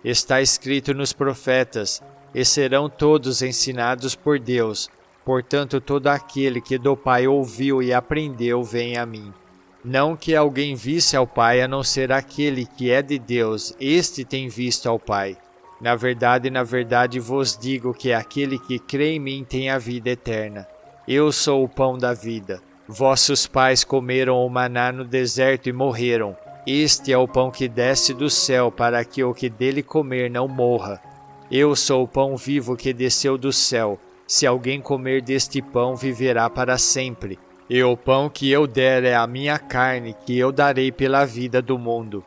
Está escrito nos profetas: e serão todos ensinados por Deus. Portanto, todo aquele que do Pai ouviu e aprendeu vem a mim. Não que alguém visse ao Pai, a não ser aquele que é de Deus, este tem visto ao Pai. Na verdade vos digo que aquele que crê em mim tem a vida eterna. Eu sou o pão da vida. Vossos pais comeram o maná no deserto e morreram. Este é o pão que desce do céu, para que o que dele comer não morra. Eu sou o pão vivo que desceu do céu. Se alguém comer deste pão, viverá para sempre. E o pão que eu der é a minha carne, que eu darei pela vida do mundo.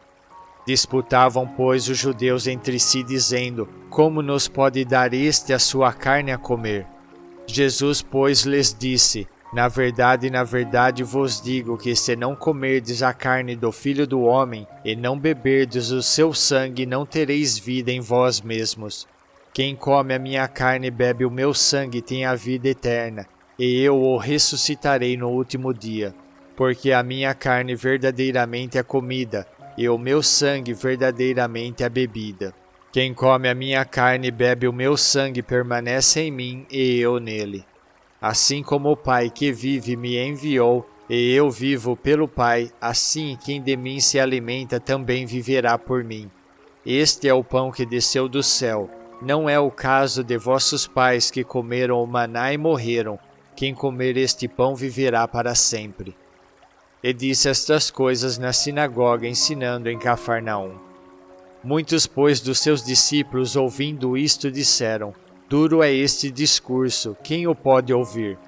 Disputavam, pois, os judeus entre si, dizendo: como nos pode dar este a sua carne a comer? Jesus, pois, lhes disse: na verdade vos digo que se não comerdes a carne do Filho do Homem, e não beberdes o seu sangue, não tereis vida em vós mesmos. Quem come a minha carne e bebe o meu sangue tem a vida eterna, e eu o ressuscitarei no último dia, porque a minha carne verdadeiramente é comida, e o meu sangue verdadeiramente é bebida. Quem come a minha carne e bebe o meu sangue permanece em mim e eu nele. Assim como o Pai que vive me enviou, e eu vivo pelo Pai, assim quem de mim se alimenta também viverá por mim. Este é o pão que desceu do céu. Não é o caso de vossos pais que comeram o maná e morreram. Quem comer este pão viverá para sempre. E disse estas coisas na sinagoga, ensinando em Cafarnaum. Muitos, pois, dos seus discípulos, ouvindo isto, disseram: Duro é este discurso, quem o pode ouvir?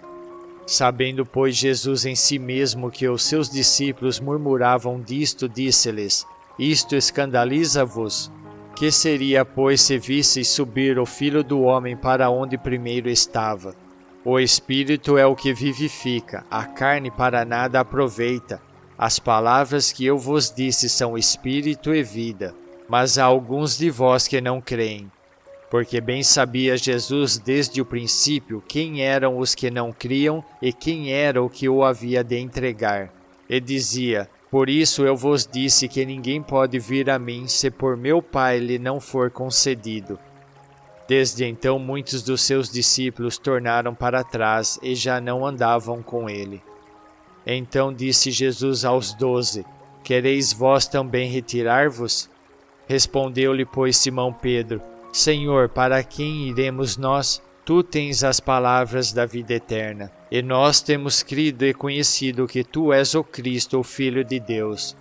Sabendo, pois, Jesus em si mesmo que os seus discípulos murmuravam disto, disse-lhes: Isto escandaliza-vos? Que seria, pois, se visseis subir o Filho do Homem para onde primeiro estava? O Espírito é o que vivifica, a carne para nada aproveita. As palavras que eu vos disse são Espírito e vida. Mas há alguns de vós que não creem. Porque bem sabia Jesus desde o princípio quem eram os que não criam e quem era o que o havia de entregar. E dizia: Por isso eu vos disse que ninguém pode vir a mim se por meu Pai lhe não for concedido. Desde então muitos dos seus discípulos tornaram para trás e já não andavam com ele. Então disse Jesus aos 12: Quereis vós também retirar-vos? Respondeu-lhe, pois, Simão Pedro: Senhor, para quem iremos nós? Tu tens as palavras da vida eterna, e nós temos crido e conhecido que tu és o Cristo, o Filho de Deus.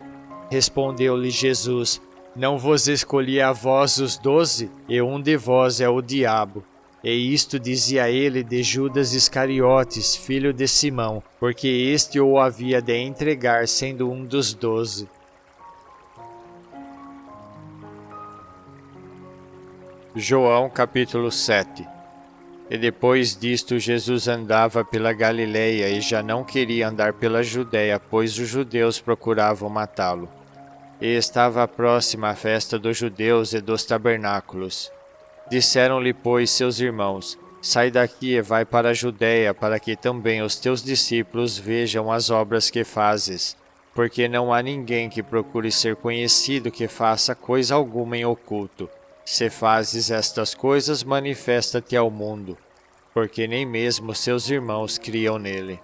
Respondeu-lhe Jesus: Não vos escolhi a vós os 12, e um de vós é o diabo. E isto dizia ele de Judas Iscariotes, filho de Simão, porque este o havia de entregar, sendo um dos 12. João capítulo 7. E depois disto Jesus andava pela Galileia e já não queria andar pela Judéia, pois os judeus procuravam matá-lo. E estava próxima a festa dos judeus e dos tabernáculos. Disseram-lhe, pois, seus irmãos: Sai daqui e vai para a Judéia, para que também os teus discípulos vejam as obras que fazes. Porque não há ninguém que procure ser conhecido que faça coisa alguma em oculto. Se fazes estas coisas, manifesta-te ao mundo, porque nem mesmo seus irmãos criam nele.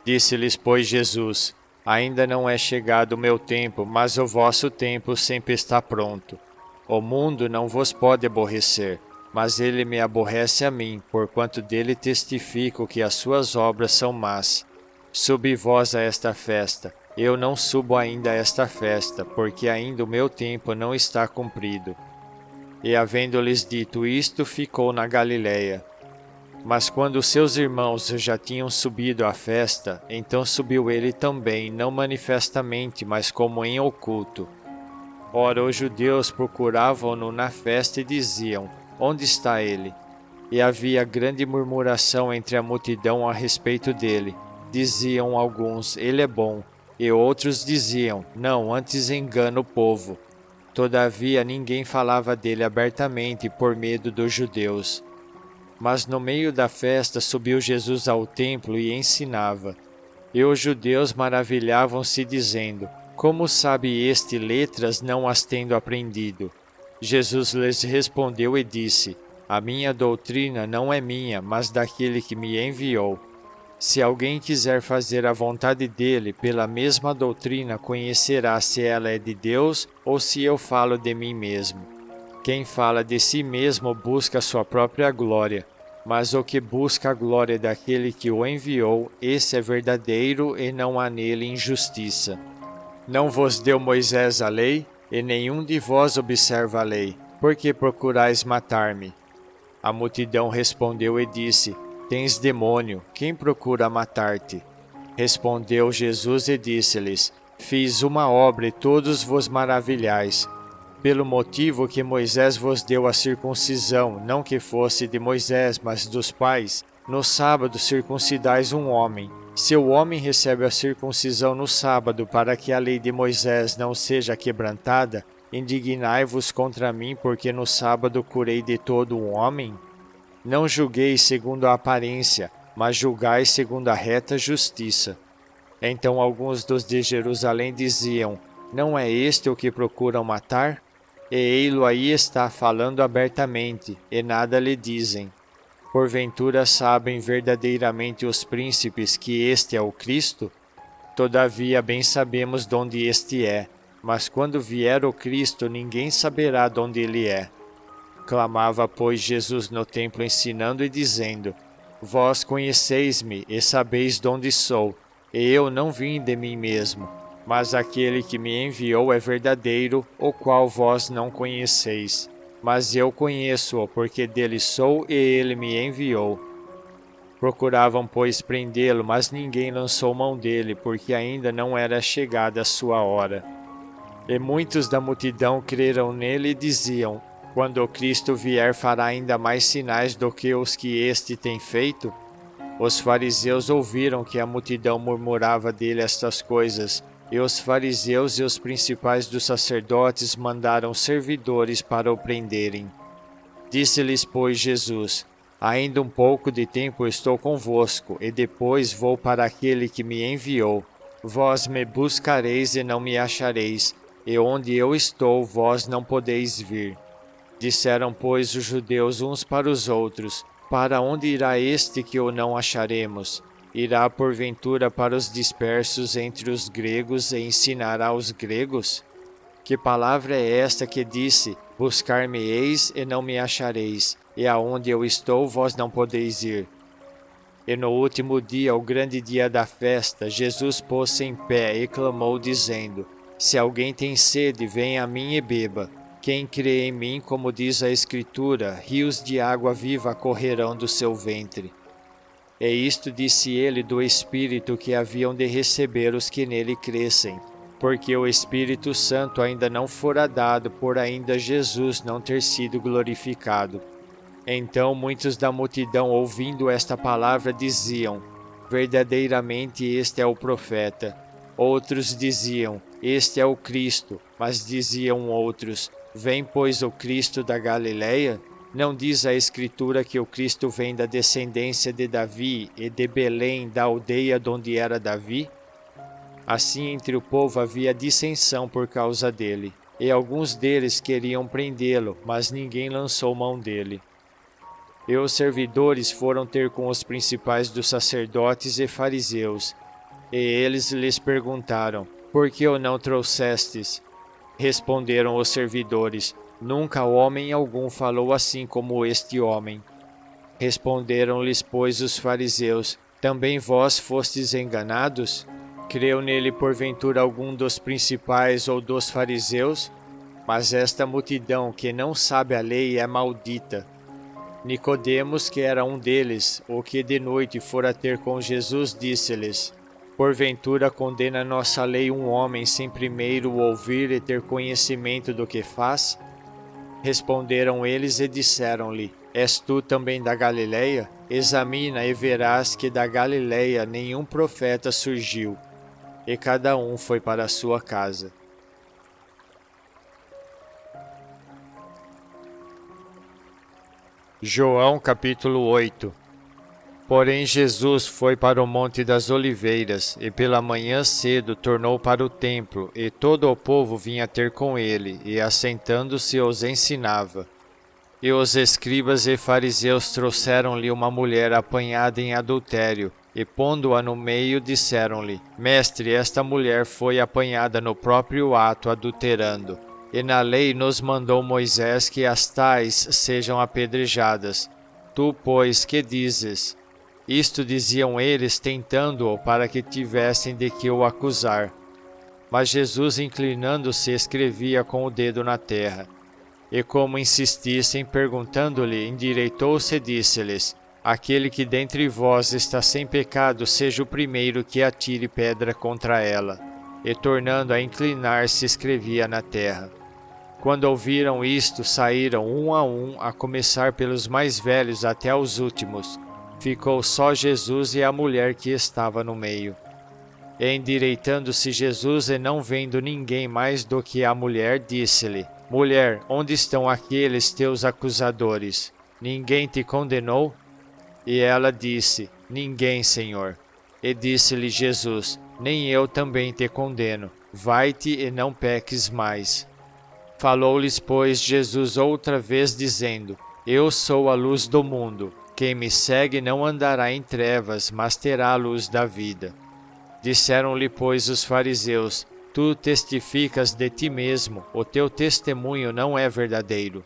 Disse-lhes, pois, Jesus: Ainda não é chegado o meu tempo, mas o vosso tempo sempre está pronto. O mundo não vos pode aborrecer, mas ele me aborrece a mim, porquanto dele testifico que as suas obras são más. Subi vós a esta festa. Eu não subo ainda a esta festa, porque ainda o meu tempo não está cumprido. E havendo-lhes dito isto, ficou na Galileia. Mas quando seus irmãos já tinham subido à festa, então subiu ele também, não manifestamente, mas como em oculto. Ora, os judeus procuravam-no na festa e diziam: Onde está ele? E havia grande murmuração entre a multidão a respeito dele. Diziam alguns: Ele é bom, e outros diziam: Não, antes engana o povo. Todavia ninguém falava dele abertamente por medo dos judeus. Mas no meio da festa subiu Jesus ao templo e ensinava. E os judeus maravilhavam-se dizendo: Como sabe este letras, não as tendo aprendido? Jesus lhes respondeu e disse: A minha doutrina não é minha, mas daquele que me enviou. Se alguém quiser fazer a vontade dele, pela mesma doutrina conhecerá se ela é de Deus ou se eu falo de mim mesmo. Quem fala de si mesmo busca sua própria glória, mas o que busca a glória daquele que o enviou, esse é verdadeiro e não há nele injustiça. Não vos deu Moisés a lei, e nenhum de vós observa a lei. Por que procurais matar-me? A multidão respondeu e disse: Tens demônio, quem procura matar-te? Respondeu Jesus e disse-lhes: Fiz uma obra e todos vos maravilhais. Pelo motivo que Moisés vos deu a circuncisão, não que fosse de Moisés, mas dos pais, no sábado circuncidais um homem. Se o homem recebe a circuncisão no sábado para que a lei de Moisés não seja quebrantada, indignai-vos contra mim, porque no sábado curei de todo um homem? Não julgueis segundo a aparência, mas julgai segundo a reta justiça. Então alguns dos de Jerusalém diziam: Não é este o que procuram matar? E ei-lo aí está falando abertamente, e nada lhe dizem. Porventura sabem verdadeiramente os príncipes que este é o Cristo? Todavia bem sabemos donde este é, mas quando vier o Cristo ninguém saberá donde ele é. Clamava, pois, Jesus no templo ensinando e dizendo: Vós conheceis-me e sabeis donde sou, e eu não vim de mim mesmo, mas aquele que me enviou é verdadeiro, o qual vós não conheceis. Mas eu conheço-o, porque dele sou e ele me enviou. Procuravam, pois, prendê-lo, mas ninguém lançou mão dele, porque ainda não era chegada a sua hora. E muitos da multidão creram nele e diziam: Quando o Cristo vier, fará ainda mais sinais do que os que este tem feito? Os fariseus ouviram que a multidão murmurava dele estas coisas, e os fariseus e os principais dos sacerdotes mandaram servidores para o prenderem. Disse-lhes, pois, Jesus: Ainda um pouco de tempo estou convosco, e depois vou para aquele que me enviou. Vós me buscareis e não me achareis, e onde eu estou, vós não podeis vir. Disseram, pois, os judeus uns para os outros: Para onde irá este que o não acharemos? Irá porventura para os dispersos entre os gregos e ensinará os gregos? Que palavra é esta que disse: Buscar-me-eis e não me achareis, e aonde eu estou vós não podeis ir? E no último dia, o grande dia da festa, Jesus pôs-se em pé e clamou, dizendo: Se alguém tem sede, venha a mim e beba. Quem crê em mim, como diz a Escritura, rios de água viva correrão do seu ventre. E isto disse ele do Espírito que haviam de receber os que nele crescem, porque o Espírito Santo ainda não fora dado, por ainda Jesus não ter sido glorificado. Então muitos da multidão, ouvindo esta palavra, diziam: Verdadeiramente este é o profeta. Outros diziam: Este é o Cristo. Mas diziam outros: Vem, pois, o Cristo da Galileia? Não diz a Escritura que o Cristo vem da descendência de Davi e de Belém, da aldeia donde era Davi? Assim entre o povo havia dissensão por causa dele, e alguns deles queriam prendê-lo, mas ninguém lançou mão dele. E os servidores foram ter com os principais dos sacerdotes e fariseus, e eles lhes perguntaram: Por que o não trouxestes? Responderam os servidores: Nunca homem algum falou assim como este homem. Responderam-lhes, pois, os fariseus: Também vós fostes enganados? Creu nele porventura algum dos principais ou dos fariseus? Mas esta multidão que não sabe a lei é maldita. Nicodemos, que era um deles, o que de noite fora ter com Jesus, disse-lhes: Porventura condena nossa lei um homem sem primeiro o ouvir e ter conhecimento do que faz? Responderam eles e disseram-lhe: És tu também da Galileia? Examina e verás que da Galileia nenhum profeta surgiu. E cada um foi para a sua casa. João capítulo 8. Porém Jesus foi para o Monte das Oliveiras, e pela manhã cedo tornou para o templo, e todo o povo vinha ter com ele, e assentando-se os ensinava. E os escribas e fariseus trouxeram-lhe uma mulher apanhada em adultério, e pondo-a no meio, disseram-lhe: Mestre, esta mulher foi apanhada no próprio ato adulterando. E na lei nos mandou Moisés que as tais sejam apedrejadas. Tu, pois, que dizes? Isto diziam eles, tentando-o, para que tivessem de que o acusar. Mas Jesus, inclinando-se, escrevia com o dedo na terra. E como insistissem, perguntando-lhe, endireitou-se e disse-lhes: Aquele que dentre vós está sem pecado, seja o primeiro que atire pedra contra ela. E tornando a inclinar-se, escrevia na terra. Quando ouviram isto, saíram um, a começar pelos mais velhos até os últimos. Ficou só Jesus e a mulher que estava no meio. E endireitando-se Jesus e não vendo ninguém mais do que a mulher, disse-lhe: Mulher, onde estão aqueles teus acusadores? Ninguém te condenou? E ela disse: Ninguém, Senhor. E disse-lhe Jesus: Nem eu também te condeno. Vai-te e não peques mais. Falou-lhes, pois, Jesus outra vez, dizendo: Eu sou a luz do mundo. Quem me segue não andará em trevas, mas terá a luz da vida. Disseram-lhe, pois, os fariseus: Tu testificas de ti mesmo, o teu testemunho não é verdadeiro.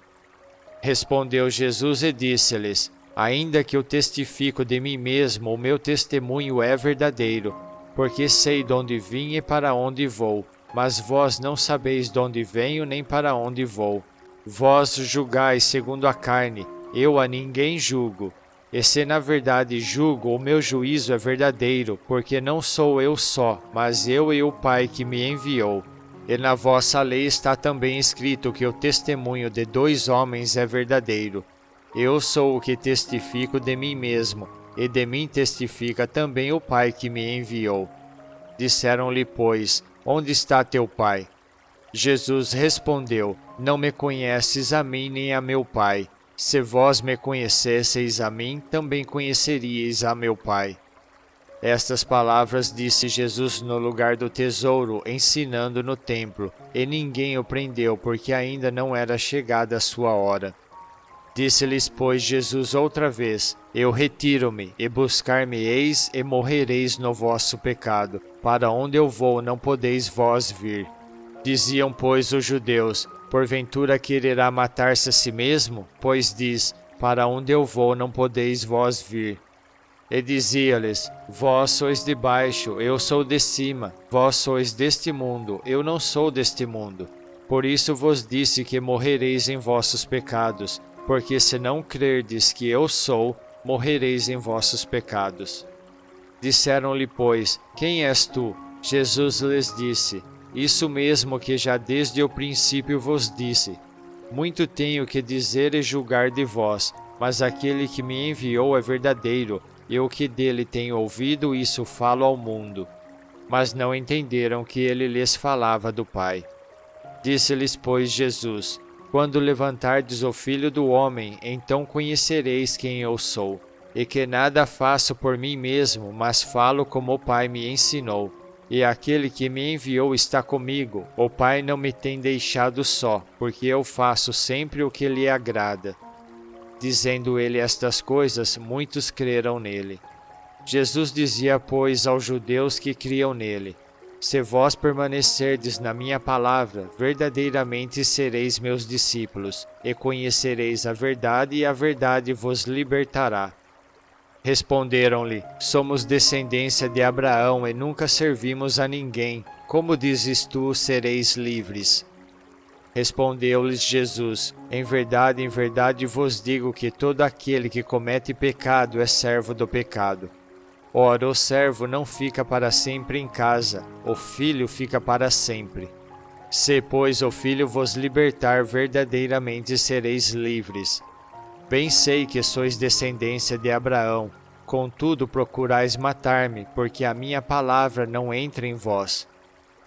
Respondeu Jesus e disse-lhes: Ainda que eu testifico de mim mesmo, o meu testemunho é verdadeiro, porque sei de onde vim e para onde vou, mas vós não sabeis de onde venho nem para onde vou. Vós julgais segundo a carne, eu a ninguém julgo. E se na verdade julgo, o meu juízo é verdadeiro, porque não sou eu só, mas eu e o Pai que me enviou. E na vossa lei está também escrito que o testemunho de 2 homens é verdadeiro. Eu sou o que testifico de mim mesmo, e de mim testifica também o Pai que me enviou. Disseram-lhe, pois: Onde está teu Pai? Jesus respondeu: Não me conheces a mim nem a meu Pai. Se vós me conhecesseis a mim, também conheceríeis a meu Pai. Estas palavras disse Jesus no lugar do tesouro, ensinando no templo, e ninguém o prendeu, porque ainda não era chegada a sua hora. Disse-lhes, pois, Jesus outra vez: Eu retiro-me, e buscar-me-eis, e morrereis no vosso pecado. Para onde eu vou, não podeis vós vir. Diziam, pois, os judeus: Porventura quererá matar-se a si mesmo? Pois diz: Para onde eu vou, não podeis vós vir. E dizia-lhes: Vós sois de baixo, eu sou de cima. Vós sois deste mundo, eu não sou deste mundo. Por isso vos disse que morrereis em vossos pecados, porque se não crerdes que eu sou, morrereis em vossos pecados. Disseram-lhe, pois: Quem és tu? Jesus lhes disse: Isso mesmo que já desde o princípio vos disse. Muito tenho que dizer e julgar de vós, mas aquele que me enviou é verdadeiro, e o que dele tenho ouvido, isso falo ao mundo. Mas não entenderam que ele lhes falava do Pai. Disse-lhes, pois, Jesus: Quando levantardes o Filho do Homem, então conhecereis quem eu sou, e que nada faço por mim mesmo, mas falo como o Pai me ensinou. E aquele que me enviou está comigo. O Pai não me tem deixado só, porque eu faço sempre o que lhe agrada. Dizendo ele estas coisas, muitos creram nele. Jesus dizia, pois, aos judeus que criam nele: Se vós permanecerdes na minha palavra, verdadeiramente sereis meus discípulos, e conhecereis a verdade, e a verdade vos libertará. Responderam-lhe: Somos descendência de Abraão e nunca servimos a ninguém. Como dizes tu, sereis livres? Respondeu-lhes Jesus: em verdade vos digo que todo aquele que comete pecado é servo do pecado. Ora, o servo não fica para sempre em casa, o filho fica para sempre. Se, pois, o Filho vos libertar, verdadeiramente sereis livres. Bem sei que sois descendência de Abraão, contudo procurais matar-me, porque a minha palavra não entra em vós.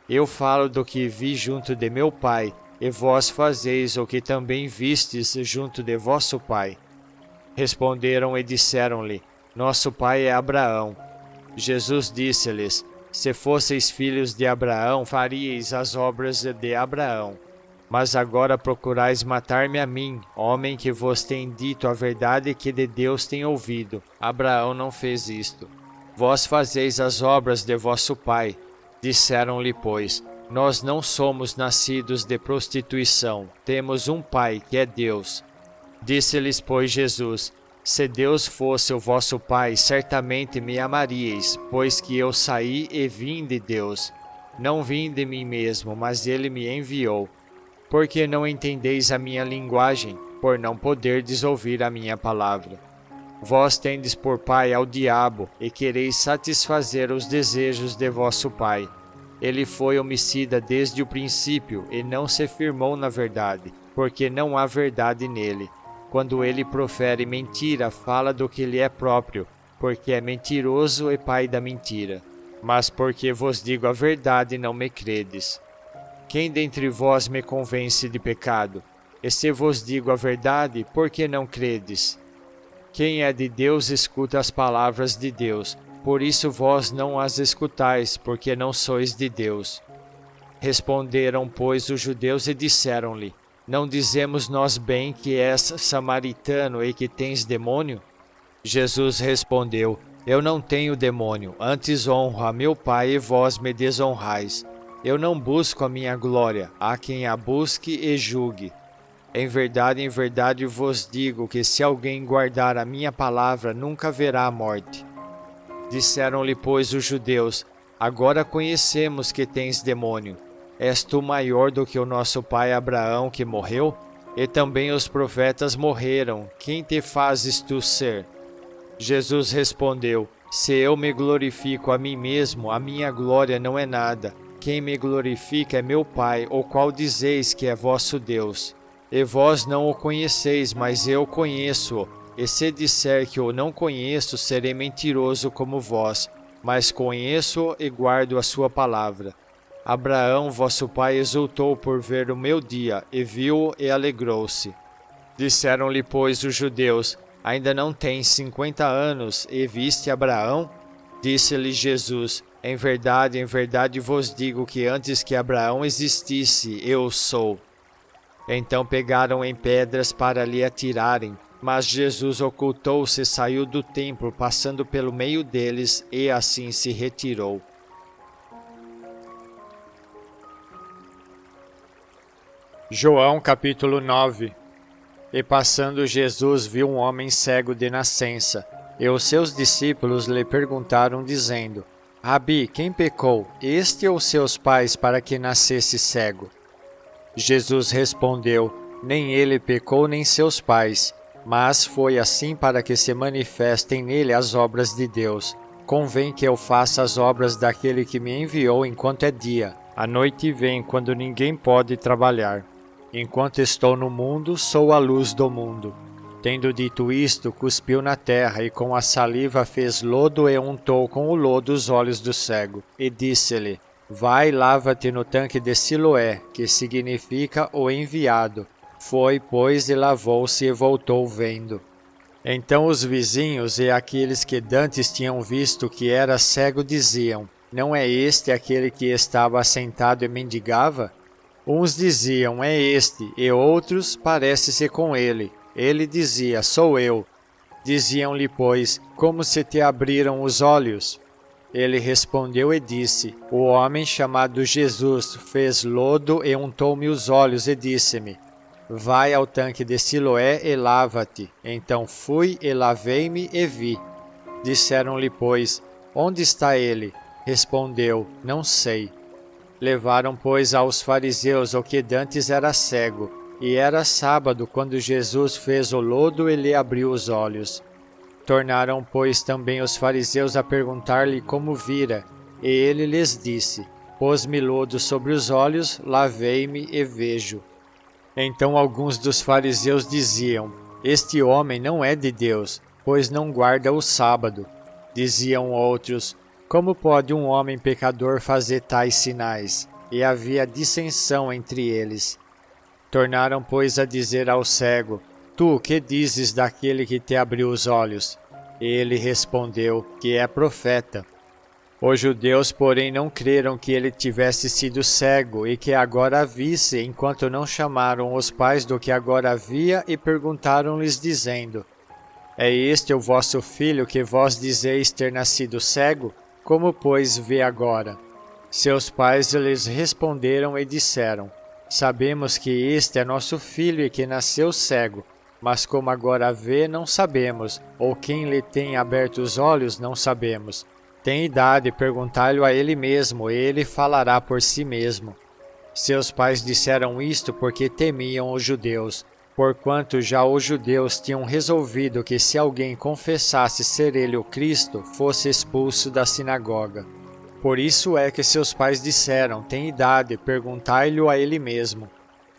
Eu falo do que vi junto de meu Pai, e vós fazeis o que também vistes junto de vosso pai. Responderam e disseram-lhe: Nosso pai é Abraão. Jesus disse-lhes: Se fosseis filhos de Abraão, faríeis as obras de Abraão. Mas agora procurais matar-me a mim, homem que vos tem dito a verdade que de Deus tem ouvido. Abraão não fez isto. Vós fazeis as obras de vosso pai. Disseram-lhe, pois: Nós não somos nascidos de prostituição, temos um Pai, que é Deus. Disse-lhes, pois, Jesus: Se Deus fosse o vosso Pai, certamente me amaríeis, pois que eu saí e vim de Deus. Não vim de mim mesmo, mas Ele me enviou. Porque não entendeis a minha linguagem, por não poderdes ouvir a minha palavra. Vós tendes por pai ao diabo, e quereis satisfazer os desejos de vosso pai. Ele foi homicida desde o princípio, e não se firmou na verdade, porque não há verdade nele. Quando ele profere mentira, fala do que lhe é próprio, porque é mentiroso e pai da mentira. Mas porque vos digo a verdade, não me credes. Quem dentre vós me convence de pecado? E se vos digo a verdade, por que não credes? Quem é de Deus escuta as palavras de Deus. Por isso vós não as escutais, porque não sois de Deus. Responderam, pois, os judeus e disseram-lhe: Não dizemos nós bem que és samaritano e que tens demônio? Jesus respondeu: Eu não tenho demônio, antes honro a meu Pai e vós me desonrais. Eu não busco a minha glória, há quem a busque e julgue. Em verdade vos digo que se alguém guardar a minha palavra, nunca verá a morte. Disseram-lhe, pois, os judeus: Agora conhecemos que tens demônio. És tu maior do que o nosso pai Abraão, que morreu? E também os profetas morreram. Quem te fazes tu ser? Jesus respondeu: Se eu me glorifico a mim mesmo, a minha glória não é nada. Quem me glorifica é meu Pai, o qual dizeis que é vosso Deus. E vós não o conheceis, mas eu conheço-o. E se disser que o não conheço, serei mentiroso como vós, mas conheço-o e guardo a sua palavra. Abraão, vosso pai, exultou por ver o meu dia, e viu-o e alegrou-se. Disseram-lhe, pois, os judeus: Ainda não tens 50 anos, e viste Abraão? Disse-lhe Jesus: em verdade vos digo que antes que Abraão existisse, eu sou. Então pegaram em pedras para lhe atirarem, mas Jesus ocultou-se e saiu do templo, passando pelo meio deles, e assim se retirou. João capítulo 9. E passando Jesus viu um homem cego de nascença, e os seus discípulos lhe perguntaram, dizendo: Rabi, quem pecou, este ou seus pais, para que nascesse cego? Jesus respondeu: Nem ele pecou, nem seus pais, mas foi assim para que se manifestem nele as obras de Deus. Convém que eu faça as obras daquele que me enviou enquanto é dia. A noite vem, quando ninguém pode trabalhar. Enquanto estou no mundo, sou a luz do mundo. Tendo dito isto, cuspiu na terra, e com a saliva fez lodo e untou com o lodo os olhos do cego. E disse-lhe: Vai, lava-te no tanque de Siloé, que significa o enviado. Foi, pois, e lavou-se e voltou vendo. Então os vizinhos e aqueles que dantes tinham visto que era cego diziam: Não é este aquele que estava assentado e mendigava? Uns diziam: É este, e outros: Parece-se com ele. Ele dizia: Sou eu. Diziam-lhe, pois: Como se te abriram os olhos? Ele respondeu e disse: O homem chamado Jesus fez lodo e untou-me os olhos e disse-me: Vai ao tanque de Siloé e lava-te. Então fui e lavei-me e vi. Disseram-lhe, pois: Onde está ele? Respondeu: Não sei. Levaram, pois, aos fariseus o que dantes era cego, e era sábado quando Jesus fez o lodo e lhe abriu os olhos. Tornaram, pois, também os fariseus a perguntar-lhe como vira, e ele lhes disse: Pôs-me lodo sobre os olhos, lavei-me e vejo. Então alguns dos fariseus diziam: Este homem não é de Deus, pois não guarda o sábado. Diziam outros: Como pode um homem pecador fazer tais sinais? E havia dissensão entre eles. Tornaram, pois, a dizer ao cego: Tu, que dizes daquele que te abriu os olhos? Ele respondeu: Que é profeta. Os judeus, porém, não creram que ele tivesse sido cego e que agora visse, enquanto não chamaram os pais do que agora via e perguntaram-lhes, dizendo: É este o vosso filho que vós dizeis ter nascido cego? Como, pois, vê agora? Seus pais lhes responderam e disseram: Sabemos que este é nosso filho e que nasceu cego, mas como agora vê, não sabemos, ou quem lhe tem aberto os olhos, não sabemos. Tem idade, perguntai-lhe a ele mesmo, e ele falará por si mesmo. Seus pais disseram isto porque temiam os judeus, porquanto já os judeus tinham resolvido que se alguém confessasse ser ele o Cristo, fosse expulso da sinagoga. Por isso é que seus pais disseram: Tem idade, perguntai-lhe a ele mesmo.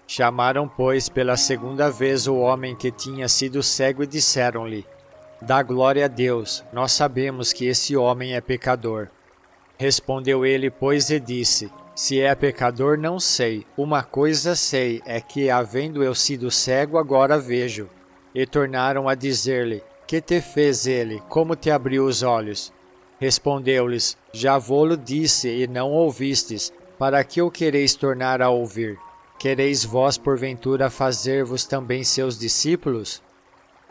Chamaram, pois, pela segunda vez o homem que tinha sido cego e disseram-lhe: Dá glória a Deus, nós sabemos que esse homem é pecador. Respondeu ele, pois, e disse: Se é pecador, não sei. Uma coisa sei, é que, havendo eu sido cego, agora vejo. E tornaram a dizer-lhe: Que te fez ele? Como te abriu os olhos? Respondeu-lhes: Já vô-lo disse e não ouvistes. Para que o quereis tornar a ouvir? Quereis vós porventura fazer-vos também seus discípulos?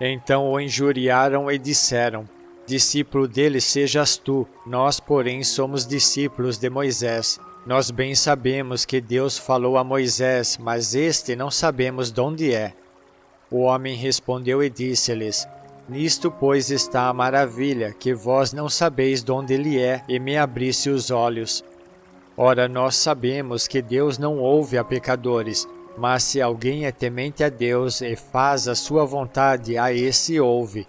Então o injuriaram e disseram: Discípulo dele sejas tu, nós, porém, somos discípulos de Moisés. Nós bem sabemos que Deus falou a Moisés, mas este não sabemos de onde é. O homem respondeu e disse-lhes: Nisto, pois, está a maravilha, que vós não sabeis de onde ele é, e me abrisse os olhos. Ora, nós sabemos que Deus não ouve a pecadores, mas se alguém é temente a Deus e faz a sua vontade, a esse ouve.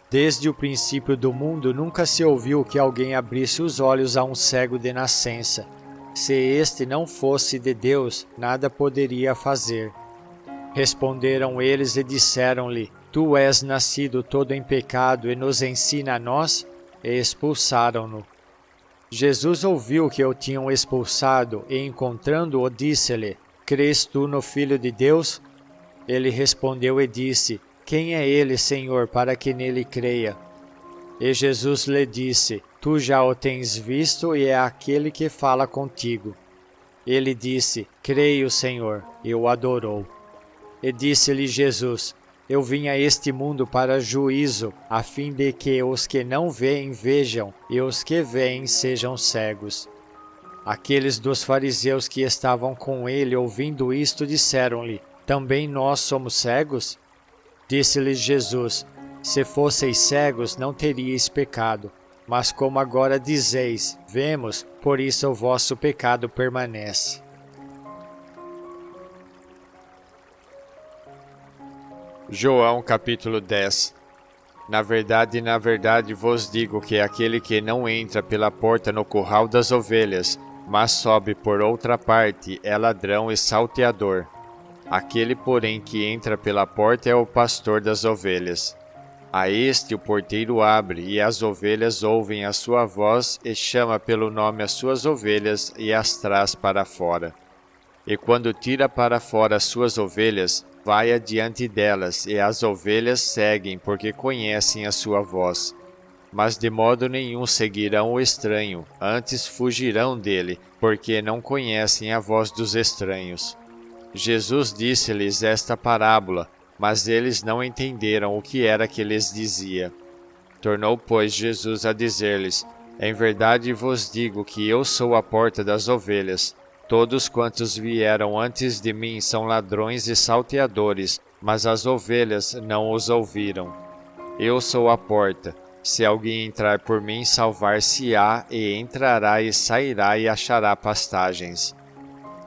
Desde o princípio do mundo nunca se ouviu que alguém abrisse os olhos a um cego de nascença. Se este não fosse de Deus, nada poderia fazer. Responderam eles e disseram-lhe: Tu és nascido todo em pecado e nos ensina a nós? E expulsaram-no. Jesus ouviu que o tinham expulsado e, encontrando-o, disse-lhe: Crês tu no Filho de Deus? Ele respondeu e disse: Quem é ele, Senhor, para que nele creia? E Jesus lhe disse: Tu já o tens visto e é aquele que fala contigo. Ele disse: Creio, Senhor, e o adorou. E disse-lhe Jesus: Eu vim a este mundo para juízo, a fim de que os que não veem vejam, e os que veem sejam cegos. Aqueles dos fariseus que estavam com ele, ouvindo isto, disseram-lhe: Também nós somos cegos? Disse-lhes Jesus: Se fosseis cegos, não teríeis pecado. Mas como agora dizeis: Vemos, por isso o vosso pecado permanece. João capítulo 10. Na verdade vos digo que aquele que não entra pela porta no curral das ovelhas, mas sobe por outra parte, é ladrão e salteador. Aquele, porém, que entra pela porta é o pastor das ovelhas. A este o porteiro abre, e as ovelhas ouvem a sua voz, e chama pelo nome as suas ovelhas, e as traz para fora. E quando tira para fora as suas ovelhas, vai adiante delas, e as ovelhas seguem, porque conhecem a sua voz. Mas de modo nenhum seguirão o estranho, antes fugirão dele, porque não conhecem a voz dos estranhos. Jesus disse-lhes esta parábola, mas eles não entenderam o que era que lhes dizia. Tornou, pois, Jesus a dizer-lhes: Em verdade vos digo que eu sou a porta das ovelhas. Todos quantos vieram antes de mim são ladrões e salteadores, mas as ovelhas não os ouviram. Eu sou a porta. Se alguém entrar por mim, salvar-se-á, e entrará e sairá e achará pastagens.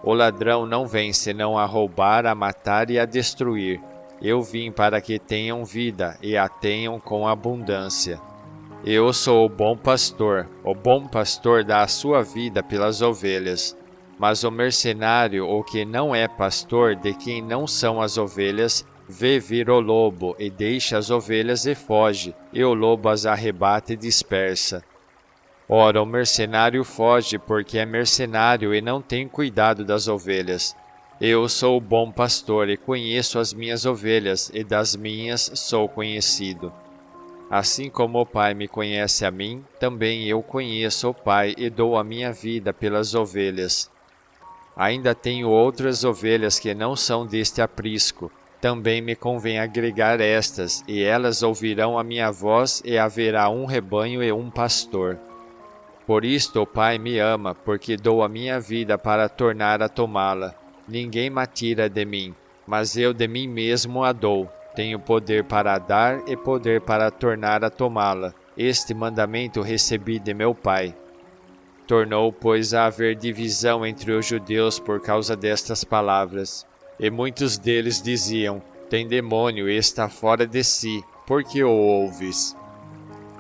O ladrão não vem senão a roubar, a matar e a destruir. Eu vim para que tenham vida e a tenham com abundância. Eu sou o bom pastor dá a sua vida pelas ovelhas. Mas o mercenário, ou que não é pastor, de quem não são as ovelhas, vê vir o lobo, e deixa as ovelhas e foge, e o lobo as arrebata e dispersa. Ora, o mercenário foge porque é mercenário e não tem cuidado das ovelhas. Eu sou o bom pastor e conheço as minhas ovelhas, e das minhas sou conhecido. Assim como o Pai me conhece a mim, também eu conheço o Pai e dou a minha vida pelas ovelhas. Ainda tenho outras ovelhas que não são deste aprisco. Também me convém agregar estas, e elas ouvirão a minha voz, e haverá um rebanho e um pastor. Por isto o Pai me ama, porque dou a minha vida para tornar a tomá-la. Ninguém me tira de mim, mas eu de mim mesmo a dou. Tenho poder para a dar e poder para tornar a tomá-la. Este mandamento recebi de meu Pai. Tornou, pois, a haver divisão entre os judeus por causa destas palavras. E muitos deles diziam: Tem demônio e está fora de si, por que o ouves?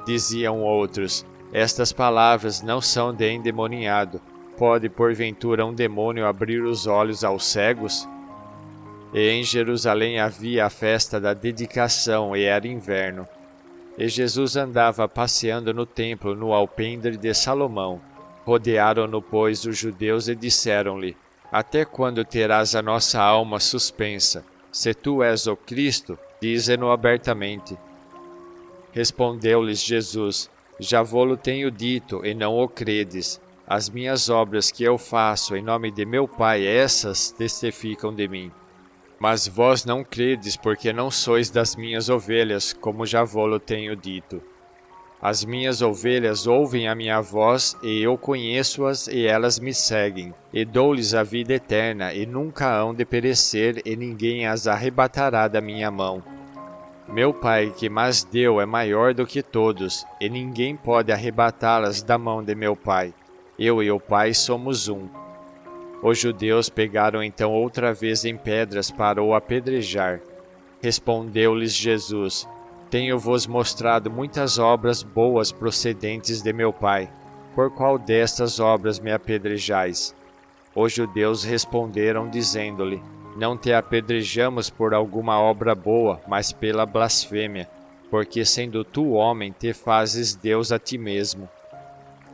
Diziam outros: Estas palavras não são de endemoniado. Pode, porventura, um demônio abrir os olhos aos cegos? E em Jerusalém havia a festa da dedicação, e era inverno. E Jesus andava passeando no templo, no alpendre de Salomão. Rodearam-no, pois, os judeus e disseram-lhe: Até quando terás a nossa alma suspensa? Se tu és o Cristo, dize-no abertamente. Respondeu-lhes Jesus: Já vô-lo tenho dito, e não o credes. As minhas obras que eu faço em nome de meu Pai, essas testificam de mim. Mas vós não credes, porque não sois das minhas ovelhas, como já vô-lo tenho dito. As minhas ovelhas ouvem a minha voz, e eu conheço-as, e elas me seguem. E dou-lhes a vida eterna, e nunca hão de perecer, e ninguém as arrebatará da minha mão. Meu Pai que mas deu é maior do que todos, e ninguém pode arrebatá-las da mão de meu Pai. Eu e o Pai somos um. Os judeus pegaram então outra vez em pedras para o apedrejar. Respondeu-lhes Jesus: Tenho-vos mostrado muitas obras boas procedentes de meu Pai. Por qual destas obras me apedrejais? Os judeus responderam, dizendo-lhe: Não te apedrejamos por alguma obra boa, mas pela blasfêmia, porque sendo tu homem, te fazes Deus a ti mesmo.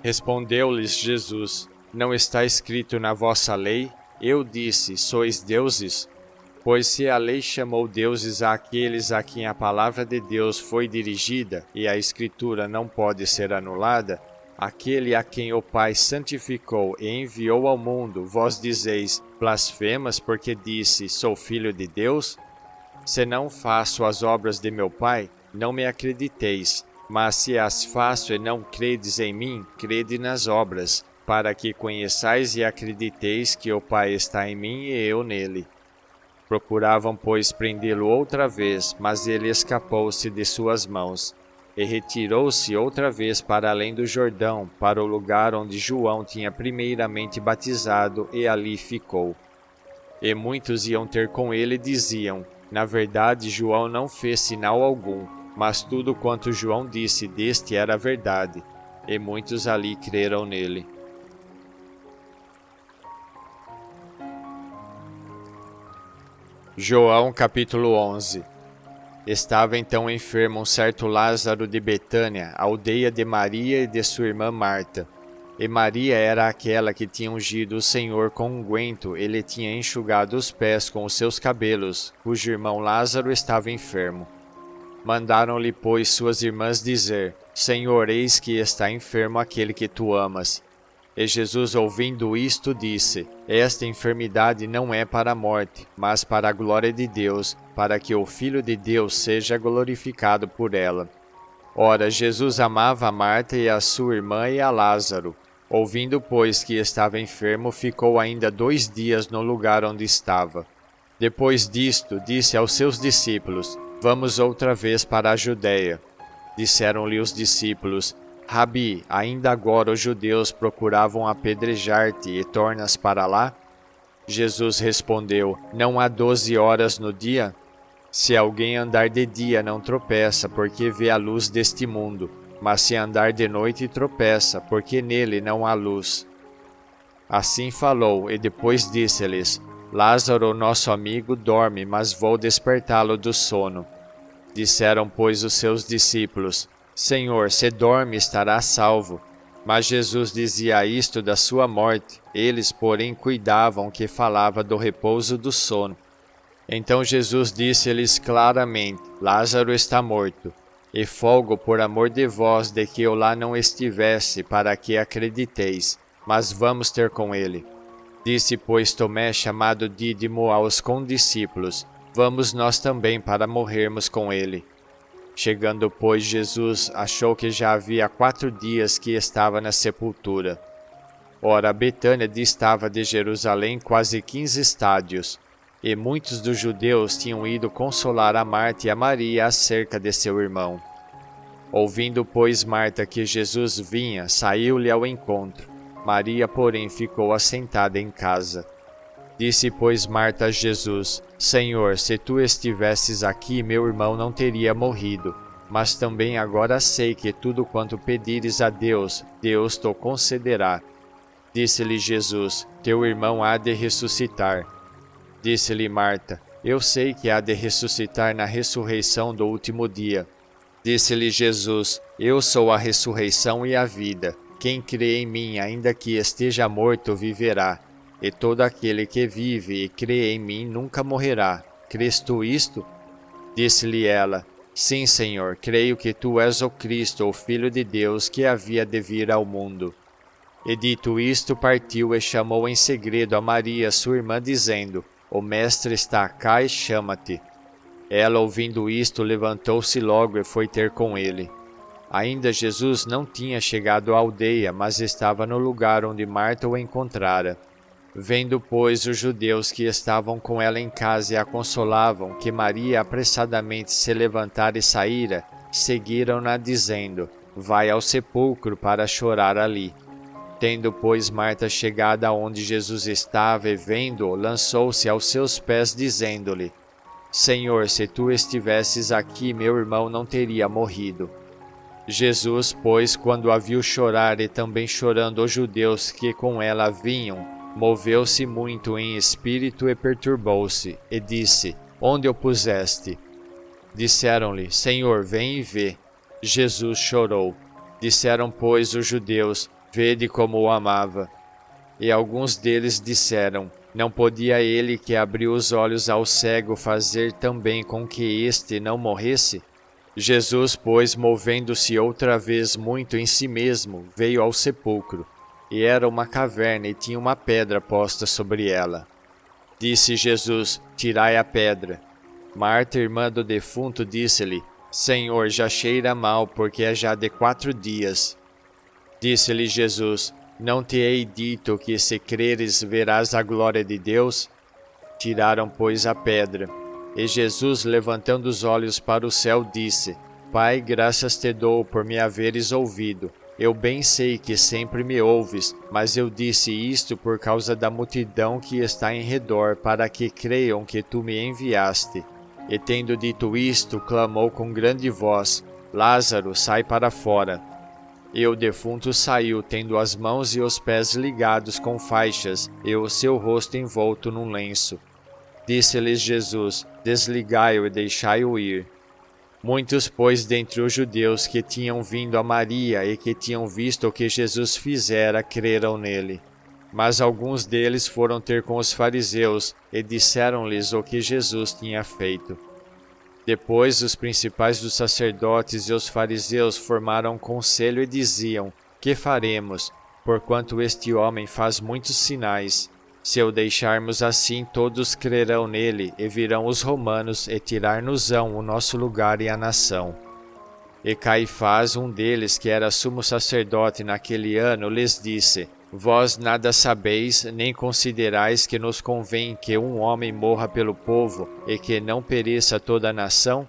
Respondeu-lhes Jesus: Não está escrito na vossa lei? Eu disse: Sois deuses? Pois se a lei chamou deuses àqueles a quem a palavra de Deus foi dirigida, e a Escritura não pode ser anulada, aquele a quem o Pai santificou e enviou ao mundo, vós dizeis: blasfemas, porque disse: Sou filho de Deus? Se não faço as obras de meu Pai, não me acrediteis. Mas se as faço e não credes em mim, crede nas obras, para que conheçais e acrediteis que o Pai está em mim e eu nele. Procuravam, pois, prendê-lo outra vez, mas ele escapou-se de suas mãos, e retirou-se outra vez para além do Jordão, para o lugar onde João tinha primeiramente batizado, e ali ficou. E muitos iam ter com ele e diziam: Na verdade, João não fez sinal algum, mas tudo quanto João disse deste era verdade, e muitos ali creram nele. João capítulo 11. Estava então enfermo um certo Lázaro de Betânia, aldeia de Maria e de sua irmã Marta. E Maria era aquela que tinha ungido o Senhor com unguento e lhe tinha enxugado os pés com os seus cabelos, cujo irmão Lázaro estava enfermo. Mandaram-lhe, pois, suas irmãs dizer: Senhor, eis que está enfermo aquele que tu amas. E Jesus, ouvindo isto, disse: Esta enfermidade não é para a morte, mas para a glória de Deus, para que o Filho de Deus seja glorificado por ela. Ora, Jesus amava a Marta e a sua irmã e a Lázaro. Ouvindo, pois, que estava enfermo, ficou ainda 2 dias no lugar onde estava. Depois disto, disse aos seus discípulos: Vamos outra vez para a Judéia. Disseram-lhe os discípulos: Rabi, ainda agora os judeus procuravam apedrejar-te e tornas para lá? Jesus respondeu: Não há 12 horas no dia? Se alguém andar de dia não tropeça, porque vê a luz deste mundo, mas se andar de noite tropeça, porque nele não há luz. Assim falou, e depois disse-lhes: Lázaro, nosso amigo, dorme, mas vou despertá-lo do sono. Disseram, pois, os seus discípulos: Senhor, se dorme, estará salvo. Mas Jesus dizia isto da sua morte. Eles, porém, cuidavam que falava do repouso do sono. Então Jesus disse-lhes claramente: Lázaro está morto, e folgo por amor de vós de que eu lá não estivesse, para que acrediteis, mas vamos ter com ele. Disse, pois, Tomé, chamado Dídimo, aos condiscípulos: Vamos nós também para morrermos com ele. Chegando, pois, Jesus achou que já havia 4 dias que estava na sepultura. Ora, Betânia distava de Jerusalém quase 15 estádios, e muitos dos judeus tinham ido consolar a Marta e a Maria acerca de seu irmão. Ouvindo, pois, Marta que Jesus vinha, saiu-lhe ao encontro. Maria, porém, ficou assentada em casa. Disse, pois, Marta a Jesus: Senhor, se tu estivesses aqui, meu irmão não teria morrido. Mas também agora sei que tudo quanto pedires a Deus, Deus te concederá. Disse-lhe Jesus: Teu irmão há de ressuscitar. Disse-lhe Marta: Eu sei que há de ressuscitar na ressurreição do último dia. Disse-lhe Jesus: Eu sou a ressurreição e a vida. Quem crê em mim, ainda que esteja morto, viverá. E todo aquele que vive e crê em mim nunca morrerá. Crês tu isto? Disse-lhe ela: Sim, Senhor, creio que tu és o Cristo, o Filho de Deus, que havia de vir ao mundo. E dito isto, partiu e chamou em segredo a Maria, sua irmã, dizendo: O Mestre está cá e chama-te. Ela, ouvindo isto, levantou-se logo e foi ter com ele. Ainda Jesus não tinha chegado à aldeia, mas estava no lugar onde Marta o encontrara. Vendo, pois, os judeus que estavam com ela em casa e a consolavam, que Maria apressadamente se levantara e saíra, seguiram-na dizendo: Vai ao sepulcro para chorar ali. Tendo, pois, Marta chegado aonde Jesus estava e vendo-o, lançou-se aos seus pés, dizendo-lhe: Senhor, se tu estivesses aqui, meu irmão não teria morrido. Jesus, pois, quando a viu chorar e também chorando os judeus que com ela vinham, moveu-se muito em espírito e perturbou-se, e disse: Onde o puseste? Disseram-lhe: Senhor, vem e vê. Jesus chorou. Disseram, pois, os judeus: Vede como o amava. E alguns deles disseram: Não podia ele que abriu os olhos ao cego fazer também com que este não morresse? Jesus, pois, movendo-se outra vez muito em si mesmo, veio ao sepulcro. E era uma caverna e tinha uma pedra posta sobre ela. Disse Jesus: Tirai a pedra. Marta, irmã do defunto, disse-lhe: Senhor, já cheira mal, porque é já de 4 dias. Disse-lhe Jesus: Não te hei dito que, se creres, verás a glória de Deus? Tiraram, pois, a pedra. E Jesus, levantando os olhos para o céu, disse: Pai, graças te dou por me haveres ouvido. Eu bem sei que sempre me ouves, mas eu disse isto por causa da multidão que está em redor, para que creiam que tu me enviaste. E tendo dito isto, clamou com grande voz: Lázaro, sai para fora. E o defunto saiu, tendo as mãos e os pés ligados com faixas, e o seu rosto envolto num lenço. Disse-lhes Jesus: Desligai-o e deixai-o ir. Muitos, pois, dentre os judeus que tinham vindo a Maria e que tinham visto o que Jesus fizera, creram nele. Mas alguns deles foram ter com os fariseus e disseram-lhes o que Jesus tinha feito. Depois, os principais dos sacerdotes e os fariseus formaram um conselho e diziam: Que faremos, porquanto este homem faz muitos sinais? Se o deixarmos assim, todos crerão nele, e virão os romanos e tirar-nos-ão o nosso lugar e a nação. E Caifás, um deles, que era sumo sacerdote naquele ano, lhes disse: Vós nada sabeis, nem considerais que nos convém que um homem morra pelo povo, e que não pereça toda a nação?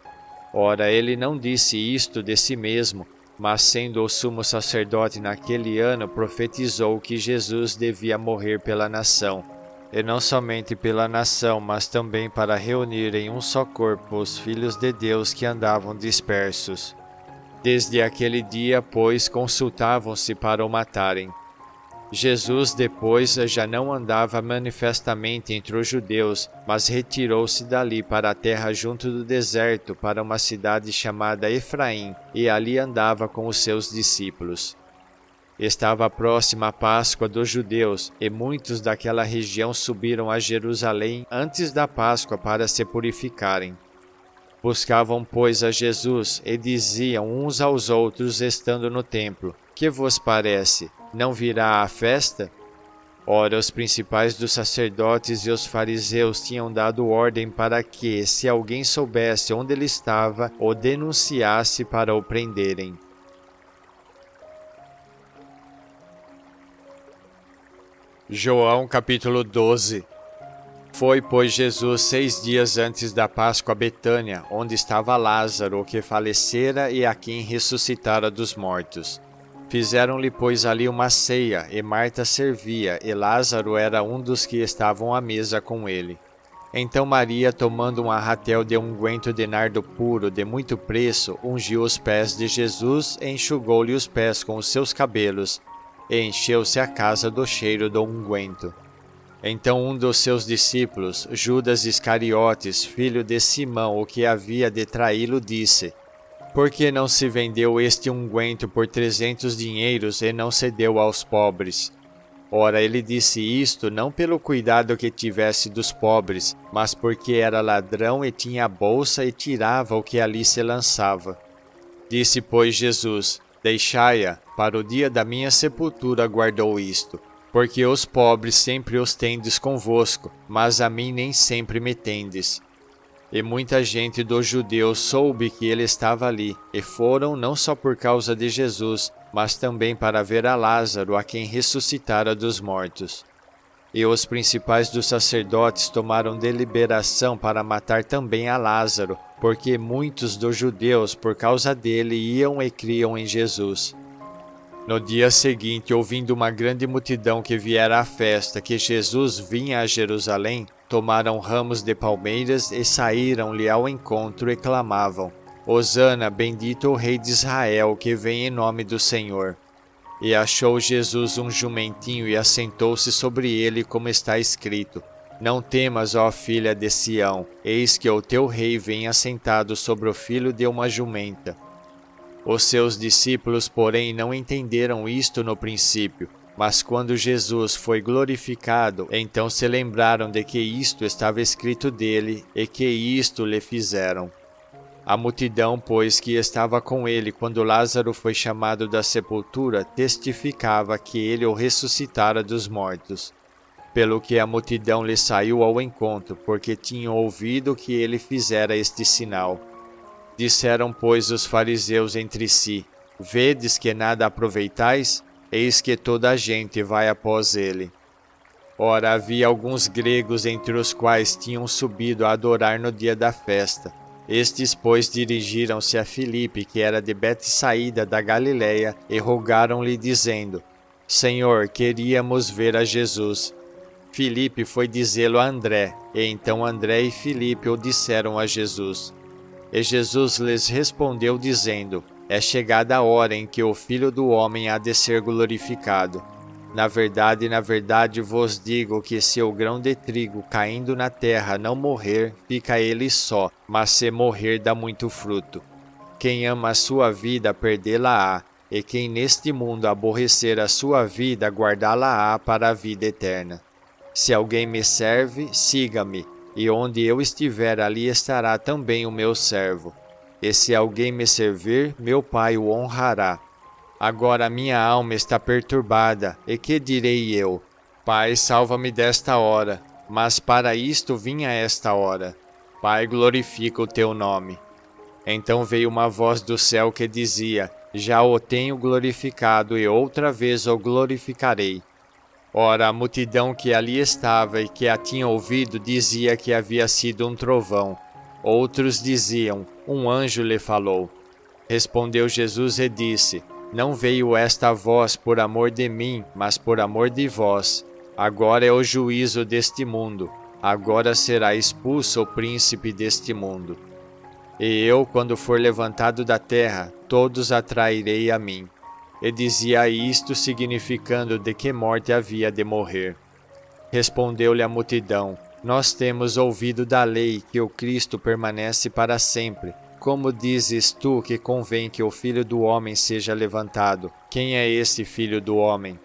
Ora, ele não disse isto de si mesmo, mas sendo o sumo sacerdote naquele ano, profetizou que Jesus devia morrer pela nação, e não somente pela nação, mas também para reunir em um só corpo os filhos de Deus que andavam dispersos. Desde aquele dia, pois, consultavam-se para o matarem. Jesus, depois, já não andava manifestamente entre os judeus, mas retirou-se dali para a terra junto do deserto, para uma cidade chamada Efraim, e ali andava com os seus discípulos. Estava próxima a Páscoa dos judeus, e muitos daquela região subiram a Jerusalém antes da Páscoa para se purificarem. Buscavam, pois, a Jesus, e diziam uns aos outros, estando no templo: Que vos parece? Não virá a festa? Ora, os principais dos sacerdotes e os fariseus tinham dado ordem para que, se alguém soubesse onde ele estava, o denunciasse para o prenderem. João capítulo 12. Foi, pois, Jesus 6 dias antes da Páscoa a Betânia, onde estava Lázaro, o que falecera e a quem ressuscitara dos mortos. Fizeram-lhe, pois, ali uma ceia, e Marta servia, e Lázaro era um dos que estavam à mesa com ele. Então Maria, tomando um arratel de unguento de nardo puro, de muito preço, ungiu os pés de Jesus e enxugou-lhe os pés com os seus cabelos, e encheu-se a casa do cheiro do unguento. Então um dos seus discípulos, Judas Iscariotes, filho de Simão, o que havia de traí-lo, disse: Por que não se vendeu este unguento por 300 dinheiros e não se deu aos pobres? Ora, ele disse isto não pelo cuidado que tivesse dos pobres, mas porque era ladrão e tinha a bolsa e tirava o que ali se lançava. Disse, pois, Jesus: Deixai-a, para o dia da minha sepultura guardou isto. Porque os pobres sempre os tendes convosco, mas a mim nem sempre me tendes. E muita gente dos judeus soube que ele estava ali, e foram não só por causa de Jesus, mas também para ver a Lázaro, a quem ressuscitara dos mortos. E os principais dos sacerdotes tomaram deliberação para matar também a Lázaro, porque muitos dos judeus, por causa dele, iam e criam em Jesus. No dia seguinte, ouvindo uma grande multidão que viera à festa, que Jesus vinha a Jerusalém, tomaram ramos de palmeiras e saíram-lhe ao encontro e clamavam: Hosana, bendito o Rei de Israel, que vem em nome do Senhor. E achou Jesus um jumentinho e assentou-se sobre ele, como está escrito: Não temas, ó filha de Sião, eis que o teu rei vem assentado sobre o filho de uma jumenta. Os seus discípulos, porém, não entenderam isto no princípio, mas quando Jesus foi glorificado, então se lembraram de que isto estava escrito dele e que isto lhe fizeram. A multidão, pois, que estava com ele quando Lázaro foi chamado da sepultura, testificava que ele o ressuscitara dos mortos. Pelo que a multidão lhe saiu ao encontro, porque tinham ouvido que ele fizera este sinal. Disseram, pois, os fariseus entre si: Vedes que nada aproveitais? Eis que toda a gente vai após ele. Ora, havia alguns gregos entre os quais tinham subido a adorar no dia da festa. Estes, pois, dirigiram-se a Filipe, que era de Betsaída da Galileia, e rogaram-lhe, dizendo: Senhor, queríamos ver a Jesus. Filipe foi dizê-lo a André, e então André e Filipe o disseram a Jesus. E Jesus lhes respondeu, dizendo: É chegada a hora em que o Filho do Homem há de ser glorificado. Na verdade vos digo que se o grão de trigo caindo na terra não morrer, fica ele só, mas se morrer dá muito fruto. Quem ama a sua vida, perdê-la-á, e quem neste mundo aborrecer a sua vida, guardá-la-á para a vida eterna. Se alguém me serve, siga-me, e onde eu estiver, ali estará também o meu servo. E se alguém me servir, meu Pai o honrará. Agora minha alma está perturbada, e que direi eu? Pai, salva-me desta hora, mas para isto vim a esta hora. Pai, glorifica o teu nome. Então veio uma voz do céu que dizia: Já o tenho glorificado, e outra vez o glorificarei. Ora, a multidão que ali estava e que a tinha ouvido dizia que havia sido um trovão. Outros diziam: Um anjo lhe falou. Respondeu Jesus e disse: Não veio esta voz por amor de mim, mas por amor de vós. Agora é o juízo deste mundo. Agora será expulso o príncipe deste mundo. E eu, quando for levantado da terra, todos atrairei a mim. E dizia isto significando de que morte havia de morrer. Respondeu-lhe a multidão: Nós temos ouvido da lei que o Cristo permanece para sempre. Como dizes tu que convém que o Filho do Homem seja levantado? Quem é esse Filho do Homem?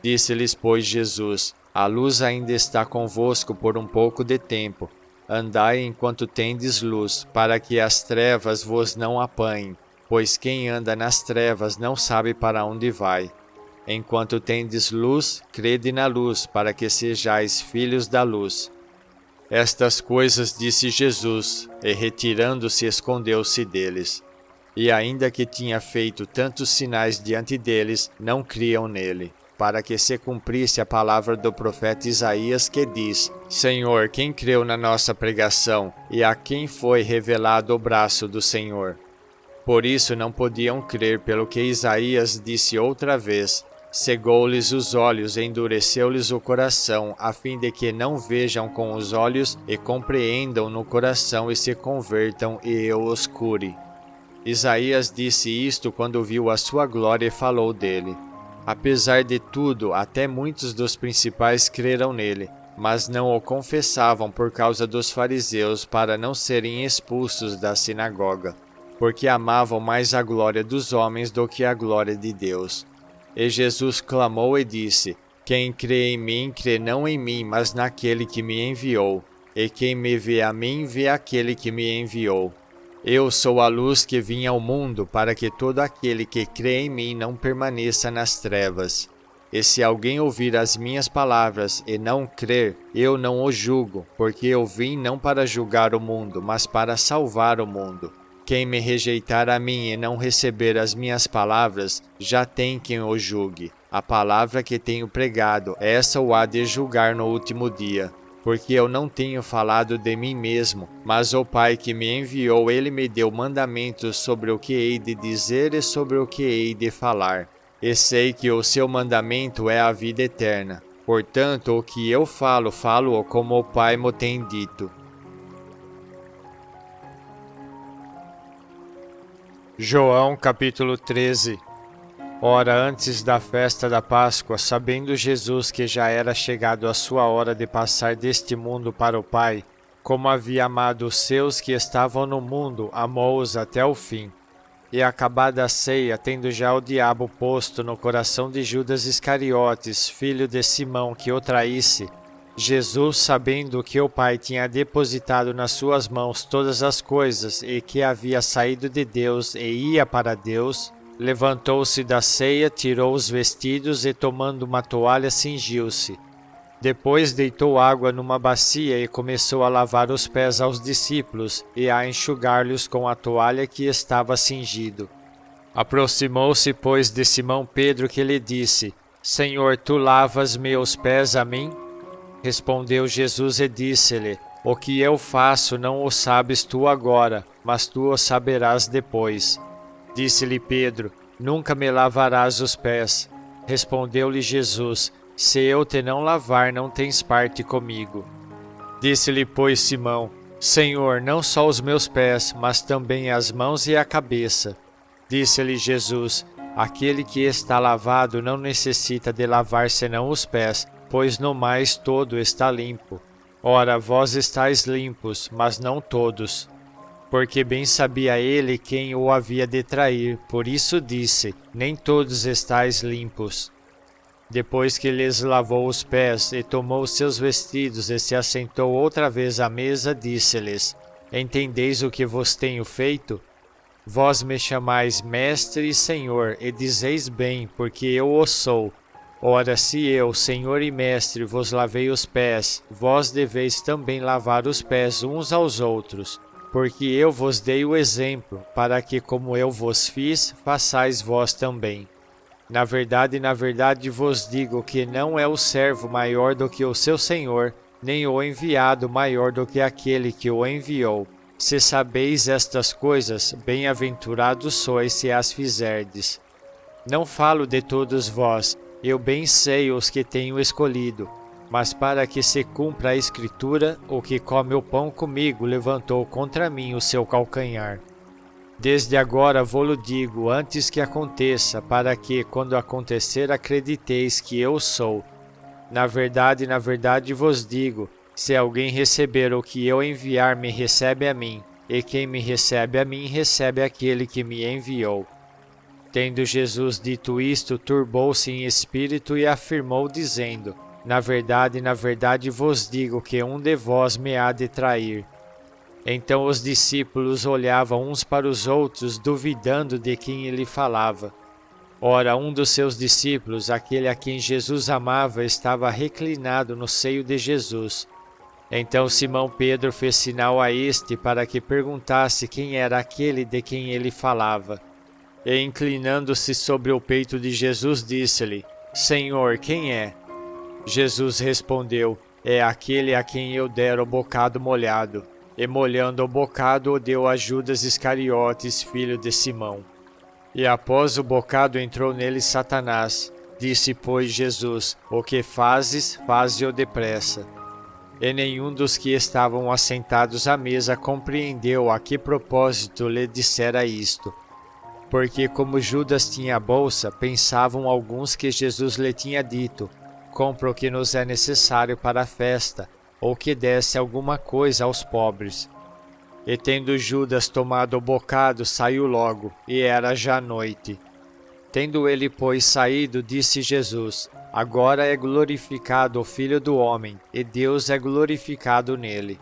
Disse-lhes, pois, Jesus: A luz ainda está convosco por um pouco de tempo. Andai enquanto tendes luz, para que as trevas vos não apanhem, pois quem anda nas trevas não sabe para onde vai. Enquanto tendes luz, crede na luz, para que sejais filhos da luz. Estas coisas disse Jesus, e retirando-se escondeu-se deles. E ainda que tinha feito tantos sinais diante deles, não criam nele, para que se cumprisse a palavra do profeta Isaías que diz: Senhor, quem creu na nossa pregação, e a quem foi revelado o braço do Senhor? Por isso não podiam crer, pelo que Isaías disse outra vez: Cegou-lhes os olhos e endureceu-lhes o coração, a fim de que não vejam com os olhos e compreendam no coração e se convertam e eu os cure. Isaías disse isto quando viu a sua glória e falou dele. Apesar de tudo, até muitos dos principais creram nele, mas não o confessavam por causa dos fariseus, para não serem expulsos da sinagoga, porque amavam mais a glória dos homens do que a glória de Deus. E Jesus clamou e disse: Quem crê em mim, crê não em mim, mas naquele que me enviou. E quem me vê a mim, vê aquele que me enviou. Eu sou a luz que vim ao mundo, para que todo aquele que crê em mim não permaneça nas trevas. E se alguém ouvir as minhas palavras e não crer, eu não o julgo, porque eu vim não para julgar o mundo, mas para salvar o mundo. Quem me rejeitar a mim e não receber as minhas palavras, já tem quem o julgue. A palavra que tenho pregado, essa o há de julgar no último dia. Porque eu não tenho falado de mim mesmo, mas o Pai que me enviou, ele me deu mandamentos sobre o que hei de dizer e sobre o que hei de falar. E sei que o seu mandamento é a vida eterna. Portanto, o que eu falo, falo-o como o Pai me tem dito. João capítulo 13. Ora, antes da festa da Páscoa, sabendo Jesus que já era chegado a sua hora de passar deste mundo para o Pai, como havia amado os seus que estavam no mundo, amou-os até o fim. E acabada a ceia, tendo já o diabo posto no coração de Judas Iscariotes, filho de Simão, que o traísse, Jesus, sabendo que o Pai tinha depositado nas suas mãos todas as coisas e que havia saído de Deus e ia para Deus, levantou-se da ceia, tirou os vestidos e, tomando uma toalha, cingiu-se. Depois deitou água numa bacia e começou a lavar os pés aos discípulos e a enxugar-lhes com a toalha que estava cingido. Aproximou-se, pois, de Simão Pedro, que lhe disse: Senhor, tu lavas meus pés a mim? Respondeu Jesus e disse-lhe: O que eu faço não o sabes tu agora, mas tu o saberás depois. Disse-lhe Pedro: Nunca me lavarás os pés. Respondeu-lhe Jesus: Se eu te não lavar, não tens parte comigo. Disse-lhe, pois, Simão: Senhor, não só os meus pés, mas também as mãos e a cabeça. Disse-lhe Jesus: Aquele que está lavado não necessita de lavar senão os pés, pois no mais todo está limpo. Ora, vós estáis limpos, mas não todos. Porque bem sabia ele quem o havia de trair, por isso disse: Nem todos estáis limpos. Depois que lhes lavou os pés e tomou seus vestidos e se assentou outra vez à mesa, disse-lhes: Entendeis o que vos tenho feito? Vós me chamais Mestre e Senhor, e dizeis bem, porque eu o sou. Ora, se eu, Senhor e Mestre, vos lavei os pés, vós deveis também lavar os pés uns aos outros, porque eu vos dei o exemplo, para que, como eu vos fiz, façais vós também. Na verdade vos digo que não é o servo maior do que o seu senhor, nem o enviado maior do que aquele que o enviou. Se sabeis estas coisas, bem-aventurados sois se as fizerdes. Não falo de todos vós, eu bem sei os que tenho escolhido, mas para que se cumpra a Escritura, o que come o pão comigo levantou contra mim o seu calcanhar. Desde agora vô-lo digo, antes que aconteça, para que, quando acontecer, acrediteis que eu sou. Na verdade vos digo, se alguém receber o que eu enviar, me recebe a mim, e quem me recebe a mim, recebe aquele que me enviou. Tendo Jesus dito isto, turbou-se em espírito e afirmou, dizendo: Na verdade vos digo que um de vós me há de trair. Então os discípulos olhavam uns para os outros, duvidando de quem ele falava. Ora, um dos seus discípulos, aquele a quem Jesus amava, estava reclinado no seio de Jesus. Então Simão Pedro fez sinal a este para que perguntasse quem era aquele de quem ele falava. E inclinando-se sobre o peito de Jesus, disse-lhe: Senhor, quem é? Jesus respondeu: É aquele a quem eu der o bocado molhado. E molhando o bocado, o deu a Judas Iscariotes, filho de Simão. E após o bocado entrou nele Satanás. Disse, pois, Jesus: O que fazes, faze-o depressa. E nenhum dos que estavam assentados à mesa compreendeu a que propósito lhe dissera isto. Porque como Judas tinha a bolsa, pensavam alguns que Jesus lhe tinha dito: Compra o que nos é necessário para a festa, ou que desse alguma coisa aos pobres. E tendo Judas tomado o bocado, saiu logo, e era já noite. Tendo ele, pois, saído, disse Jesus: Agora é glorificado o Filho do Homem, e Deus é glorificado nele.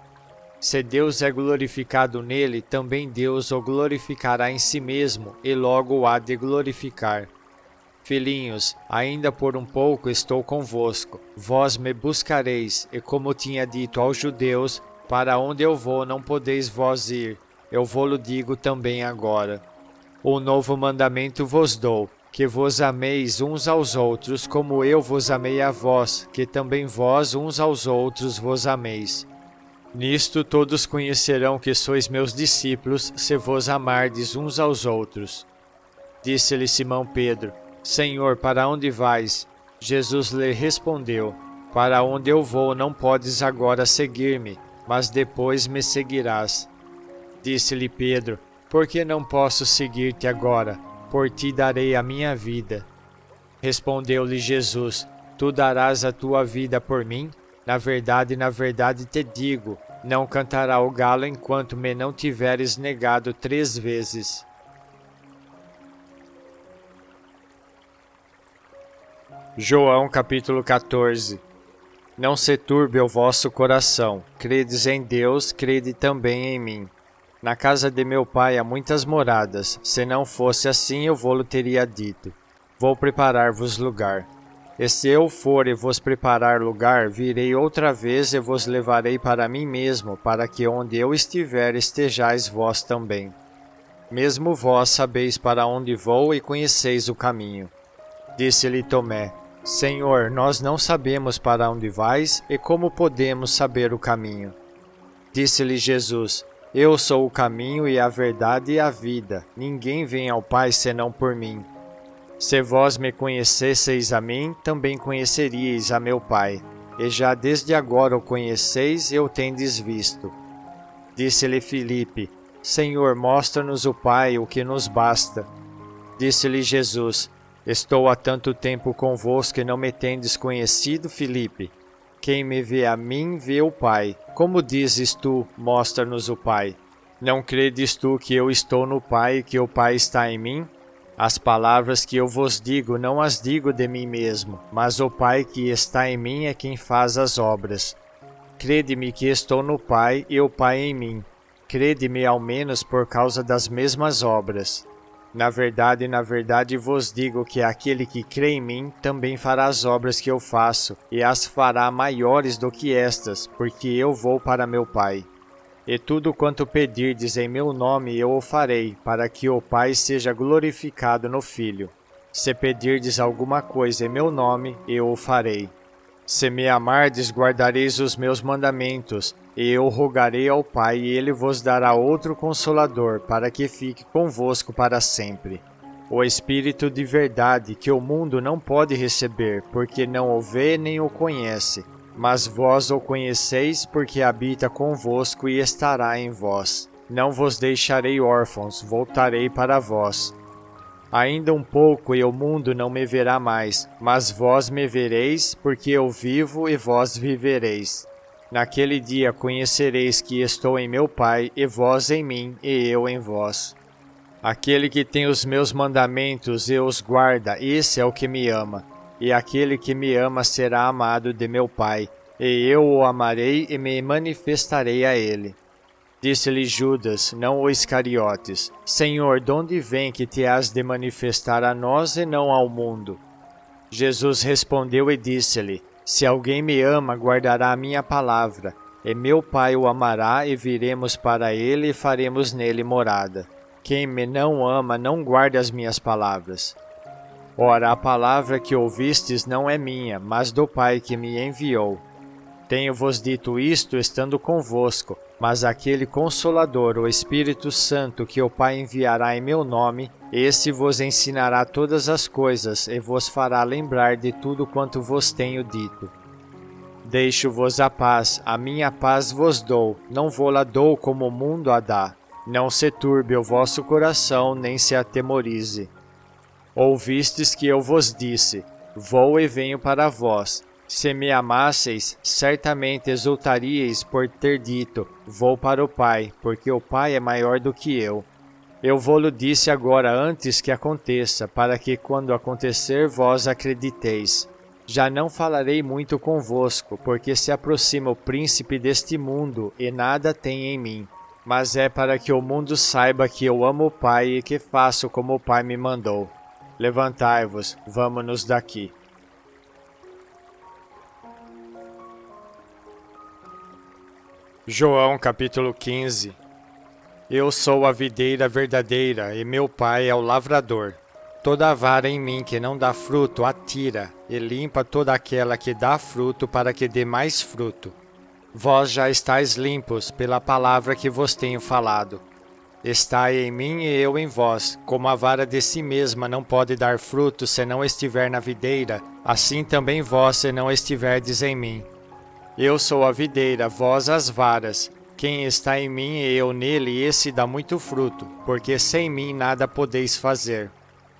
Se Deus é glorificado nele, também Deus o glorificará em si mesmo, e logo o há de glorificar. Filhinhos, ainda por um pouco estou convosco. Vós me buscareis, e como tinha dito aos judeus, para onde eu vou não podeis vós ir. Eu vou-lo digo também agora. Um novo mandamento vos dou, que vos ameis uns aos outros, como eu vos amei a vós, que também vós uns aos outros vos ameis. Nisto todos conhecerão que sois meus discípulos, se vos amardes uns aos outros. Disse-lhe Simão Pedro: Senhor, para onde vais? Jesus lhe respondeu: Para onde eu vou não podes agora seguir-me, mas depois me seguirás. Disse-lhe Pedro: Por que não posso seguir-te agora? Por ti darei a minha vida. Respondeu-lhe Jesus: Tu darás a tua vida por mim? Na verdade te digo, não cantará o galo enquanto me não tiveres negado 3 vezes. João capítulo 14. Não se turbe o vosso coração, credes em Deus, crede também em mim. Na casa de meu pai há muitas moradas, se não fosse assim eu vou-lo teria dito. Vou preparar-vos lugar. E se eu for e vos preparar lugar, virei outra vez e vos levarei para mim mesmo, para que onde eu estiver estejais vós também. Mesmo vós sabeis para onde vou e conheceis o caminho. Disse-lhe Tomé: Senhor, nós não sabemos para onde vais, e como podemos saber o caminho? Disse-lhe Jesus: Eu sou o caminho e a verdade e a vida. Ninguém vem ao Pai senão por mim. Se vós me conhecesseis a mim, também conheceríeis a meu Pai. E já desde agora o conheceis e o tendes visto. Disse-lhe Filipe: Senhor, mostra-nos o Pai, o que nos basta. Disse-lhe Jesus: Estou há tanto tempo convosco e não me tendes conhecido, Filipe? Quem me vê a mim, vê o Pai. Como dizes tu, mostra-nos o Pai? Não credes tu que eu estou no Pai e que o Pai está em mim? As palavras que eu vos digo, não as digo de mim mesmo, mas o Pai que está em mim é quem faz as obras. Crede-me que estou no Pai e o Pai em mim. Crede-me ao menos por causa das mesmas obras. Na verdade vos digo que aquele que crê em mim também fará as obras que eu faço, e as fará maiores do que estas, porque eu vou para meu Pai. E tudo quanto pedirdes em meu nome eu o farei, para que o Pai seja glorificado no Filho. Se pedirdes alguma coisa em meu nome, eu o farei. Se me amardes, guardareis os meus mandamentos, e eu rogarei ao Pai, e ele vos dará outro Consolador, para que fique convosco para sempre. O Espírito de verdade, que o mundo não pode receber, porque não o vê nem o conhece, mas vós o conheceis, porque habita convosco e estará em vós. Não vos deixarei órfãos, voltarei para vós. Ainda um pouco e o mundo não me verá mais, mas vós me vereis, porque eu vivo e vós vivereis. Naquele dia conhecereis que estou em meu Pai, e vós em mim, e eu em vós. Aquele que tem os meus mandamentos e os guarda, esse é o que me ama. E aquele que me ama será amado de meu Pai, e eu o amarei e me manifestarei a ele. Disse-lhe Judas, não o Iscariotes: Senhor, de onde vem que te has de manifestar a nós e não ao mundo? Jesus respondeu e disse-lhe: Se alguém me ama, guardará a minha palavra, e meu Pai o amará, e viremos para ele e faremos nele morada. Quem me não ama, não guarda as minhas palavras. Ora, a palavra que ouvistes não é minha, mas do Pai que me enviou. Tenho-vos dito isto estando convosco, mas aquele Consolador, o Espírito Santo, que o Pai enviará em meu nome, esse vos ensinará todas as coisas e vos fará lembrar de tudo quanto vos tenho dito. Deixo-vos a minha paz vos dou, não vô-la dou como o mundo a dá. Não se turbe o vosso coração, nem se atemorize. Ouvistes que eu vos disse: Vou e venho para vós. Se me amasseis, certamente exultaríeis por ter dito: Vou para o Pai, porque o Pai é maior do que eu. Eu vô-lo disse agora antes que aconteça, para que quando acontecer vós acrediteis. Já não falarei muito convosco, porque se aproxima o príncipe deste mundo e nada tem em mim. Mas é para que o mundo saiba que eu amo o Pai e que faço como o Pai me mandou. Levantai-vos, vamo-nos daqui. João capítulo 15. Eu sou a videira verdadeira e meu Pai é o lavrador. Toda vara em mim que não dá fruto, atira, e limpa toda aquela que dá fruto para que dê mais fruto. Vós já estáis limpos pela palavra que vos tenho falado. Estai em mim e eu em vós, como a vara de si mesma não pode dar fruto se não estiver na videira, assim também vós se não estiverdes em mim. Eu sou a videira, vós as varas. Quem está em mim e eu nele, esse dá muito fruto, porque sem mim nada podeis fazer.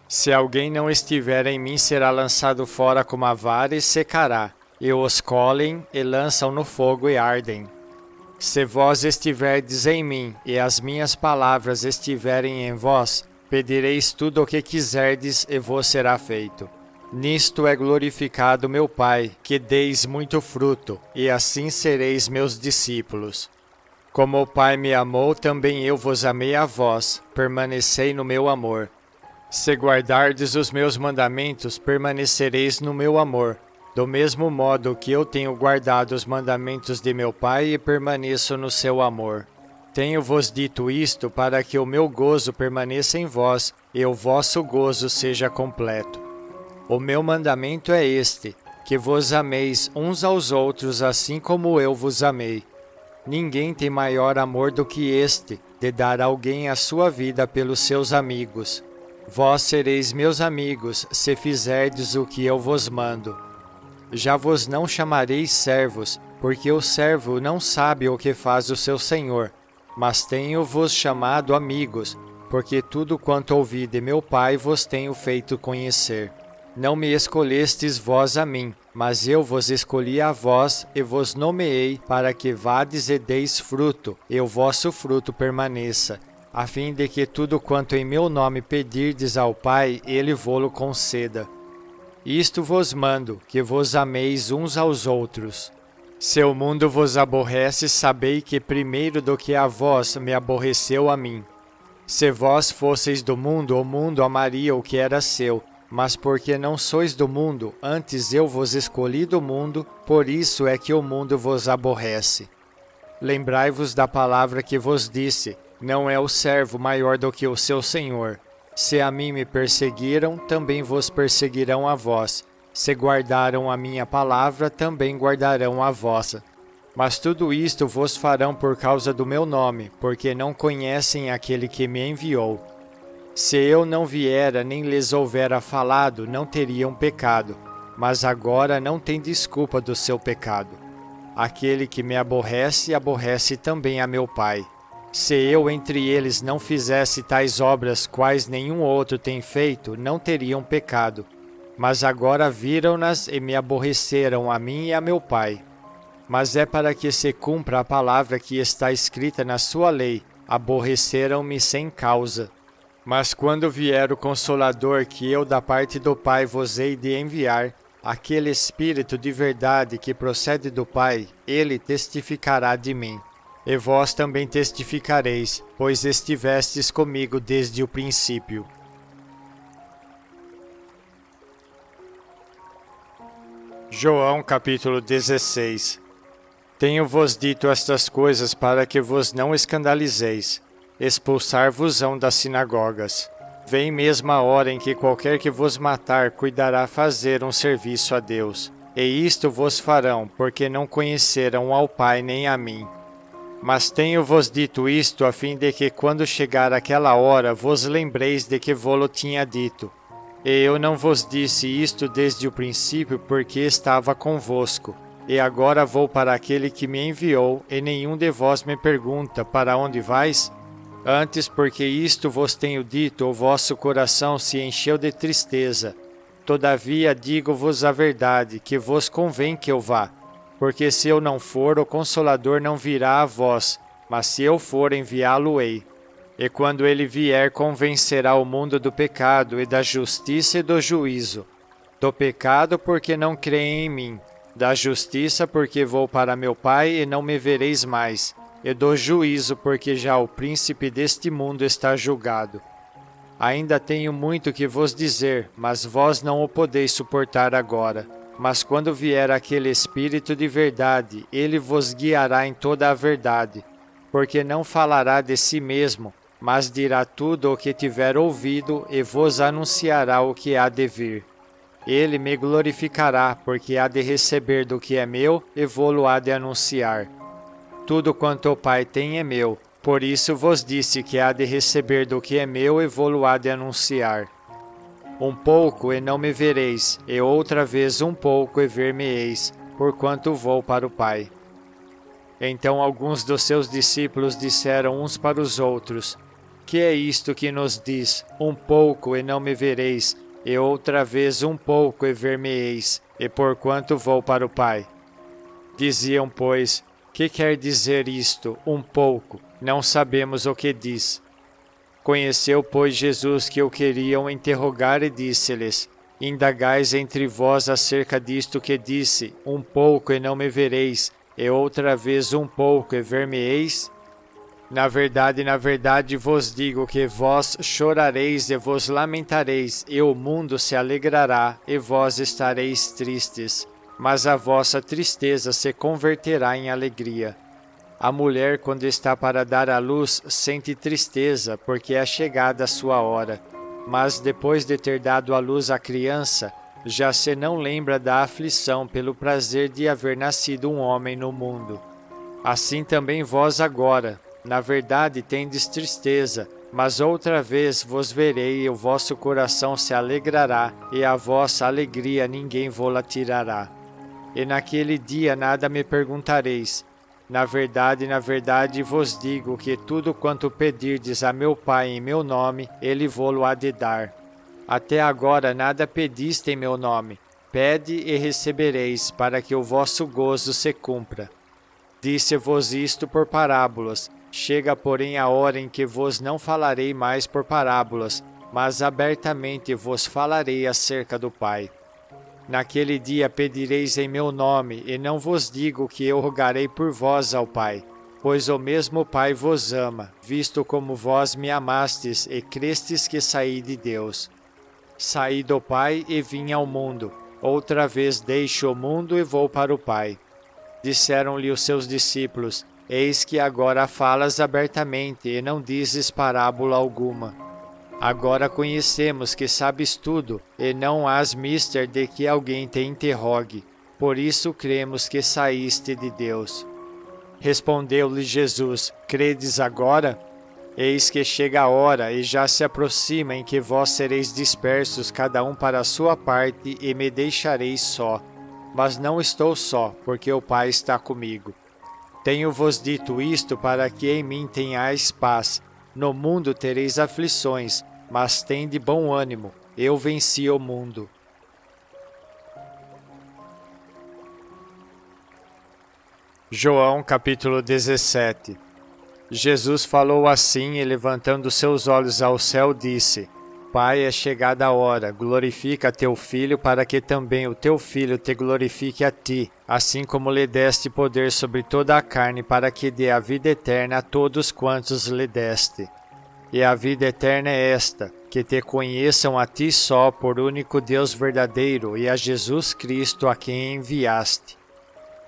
Se alguém não estiver em mim, será lançado fora como a vara e secará, e os colhem e lançam no fogo e ardem. Se vós estiverdes em mim, e as minhas palavras estiverem em vós, pedireis tudo o que quiserdes e vos será feito. Nisto é glorificado meu Pai, que deis muito fruto, e assim sereis meus discípulos. Como o Pai me amou, também eu vos amei a vós, permanecei no meu amor. Se guardardes os meus mandamentos, permanecereis no meu amor, do mesmo modo que eu tenho guardado os mandamentos de meu Pai e permaneço no seu amor. Tenho-vos dito isto para que o meu gozo permaneça em vós e o vosso gozo seja completo. O meu mandamento é este, que vos ameis uns aos outros assim como eu vos amei. Ninguém tem maior amor do que este, de dar a alguém a sua vida pelos seus amigos. Vós sereis meus amigos, se fizerdes o que eu vos mando. Já vos não chamareis servos, porque o servo não sabe o que faz o seu senhor, mas tenho-vos chamado amigos, porque tudo quanto ouvi de meu Pai vos tenho feito conhecer. Não me escolhestes vós a mim, mas eu vos escolhi a vós e vos nomeei para que vades e deis fruto, e o vosso fruto permaneça, a fim de que tudo quanto em meu nome pedirdes ao Pai, ele vô-lo conceda. Isto vos mando, que vos ameis uns aos outros. Se o mundo vos aborrece, sabei que primeiro do que a vós me aborreceu a mim. Se vós fosseis do mundo, o mundo amaria o que era seu, mas porque não sois do mundo, antes eu vos escolhi do mundo, por isso é que o mundo vos aborrece. Lembrai-vos da palavra que vos disse, não é o servo maior do que o seu senhor. Se a mim me perseguiram, também vos perseguirão a vós. Se guardaram a minha palavra, também guardarão a vossa. Mas tudo isto vos farão por causa do meu nome, porque não conhecem aquele que me enviou. Se eu não viera nem lhes houvera falado, não teriam pecado, mas agora não tem desculpa do seu pecado. Aquele que me aborrece, aborrece também a meu Pai. Se eu entre eles não fizesse tais obras quais nenhum outro tem feito, não teriam pecado. Mas agora viram-nas e me aborreceram a mim e a meu Pai. Mas é para que se cumpra a palavra que está escrita na sua lei, aborreceram-me sem causa. Mas quando vier o Consolador que eu da parte do Pai vos hei de enviar, aquele Espírito de verdade que procede do Pai, ele testificará de mim. E vós também testificareis, pois estivestes comigo desde o princípio. João capítulo 16. Tenho-vos dito estas coisas para que vos não escandalizeis. Expulsar-vos-ão das sinagogas. Vem mesmo a hora em que qualquer que vos matar cuidará fazer um serviço a Deus. E isto vos farão, porque não conheceram ao Pai nem a mim. Mas tenho-vos dito isto a fim de que quando chegar aquela hora vos lembreis de que vô-lo tinha dito. E eu não vos disse isto desde o princípio porque estava convosco. E agora vou para aquele que me enviou, e nenhum de vós me pergunta, para onde vais? Antes porque isto vos tenho dito, o vosso coração se encheu de tristeza. Todavia digo-vos a verdade, que vos convém que eu vá. Porque se eu não for, o Consolador não virá a vós, mas se eu for, enviá-lo-ei. E quando ele vier, convencerá o mundo do pecado e da justiça e do juízo. Do pecado, porque não creem em mim. Da justiça, porque vou para meu Pai e não me vereis mais. E do juízo, porque já o príncipe deste mundo está julgado. Ainda tenho muito que vos dizer, mas vós não o podeis suportar agora. Mas quando vier aquele Espírito de verdade, ele vos guiará em toda a verdade, porque não falará de si mesmo, mas dirá tudo o que tiver ouvido e vos anunciará o que há de vir. Ele me glorificará, porque há de receber do que é meu e vô-lo há de anunciar. Tudo quanto o Pai tem é meu, por isso vos disse que há de receber do que é meu e vô-lo há de anunciar. Um pouco e não me vereis, e outra vez um pouco e ver-me-eis, porquanto vou para o Pai. Então alguns dos seus discípulos disseram uns para os outros: Que é isto que nos diz, um pouco e não me vereis, e outra vez um pouco e ver-me-eis, e porquanto vou para o Pai? Diziam, pois, que quer dizer isto, um pouco? Não sabemos o que diz. Conheceu, pois, Jesus que o queriam interrogar e disse-lhes: Indagais entre vós acerca disto que disse, um pouco e não me vereis, e outra vez um pouco e ver-me-eis? Na verdade vos digo que vós chorareis e vos lamentareis, e o mundo se alegrará, e vós estareis tristes, mas a vossa tristeza se converterá em alegria. A mulher, quando está para dar à luz, sente tristeza, porque é chegada a sua hora. Mas depois de ter dado à luz a criança, já se não lembra da aflição pelo prazer de haver nascido um homem no mundo. Assim também vós agora, na verdade tendes tristeza, mas outra vez vos verei e o vosso coração se alegrará, e a vossa alegria ninguém vô-la tirará. E naquele dia nada me perguntareis. Na verdade vos digo que tudo quanto pedirdes a meu Pai em meu nome, ele vô-lo há de dar. Até agora nada pediste em meu nome. Pede e recebereis, para que o vosso gozo se cumpra. Disse-vos isto por parábolas. Chega, porém, a hora em que vos não falarei mais por parábolas, mas abertamente vos falarei acerca do Pai. Naquele dia pedireis em meu nome, e não vos digo que eu rogarei por vós ao Pai, pois o mesmo Pai vos ama, visto como vós me amastes e crestes que saí de Deus. Saí do Pai e vim ao mundo, outra vez deixo o mundo e vou para o Pai. Disseram-lhe os seus discípulos: Eis que agora falas abertamente e não dizes parábola alguma. Agora conhecemos que sabes tudo, e não has mister de que alguém te interrogue. Por isso cremos que saíste de Deus. Respondeu-lhe Jesus: Credes agora? Eis que chega a hora, e já se aproxima, em que vós sereis dispersos, cada um para a sua parte, e me deixareis só. Mas não estou só, porque o Pai está comigo. Tenho-vos dito isto para que em mim tenhais paz. No mundo tereis aflições, mas tende bom ânimo, eu venci o mundo. João capítulo 17. Jesus falou assim e, levantando seus olhos ao céu, disse: Pai, é chegada a hora, glorifica teu Filho, para que também o teu Filho te glorifique a ti, assim como lhe deste poder sobre toda a carne, para que dê a vida eterna a todos quantos lhe deste. E a vida eterna é esta, que te conheçam a ti só, por único Deus verdadeiro, e a Jesus Cristo, a quem enviaste.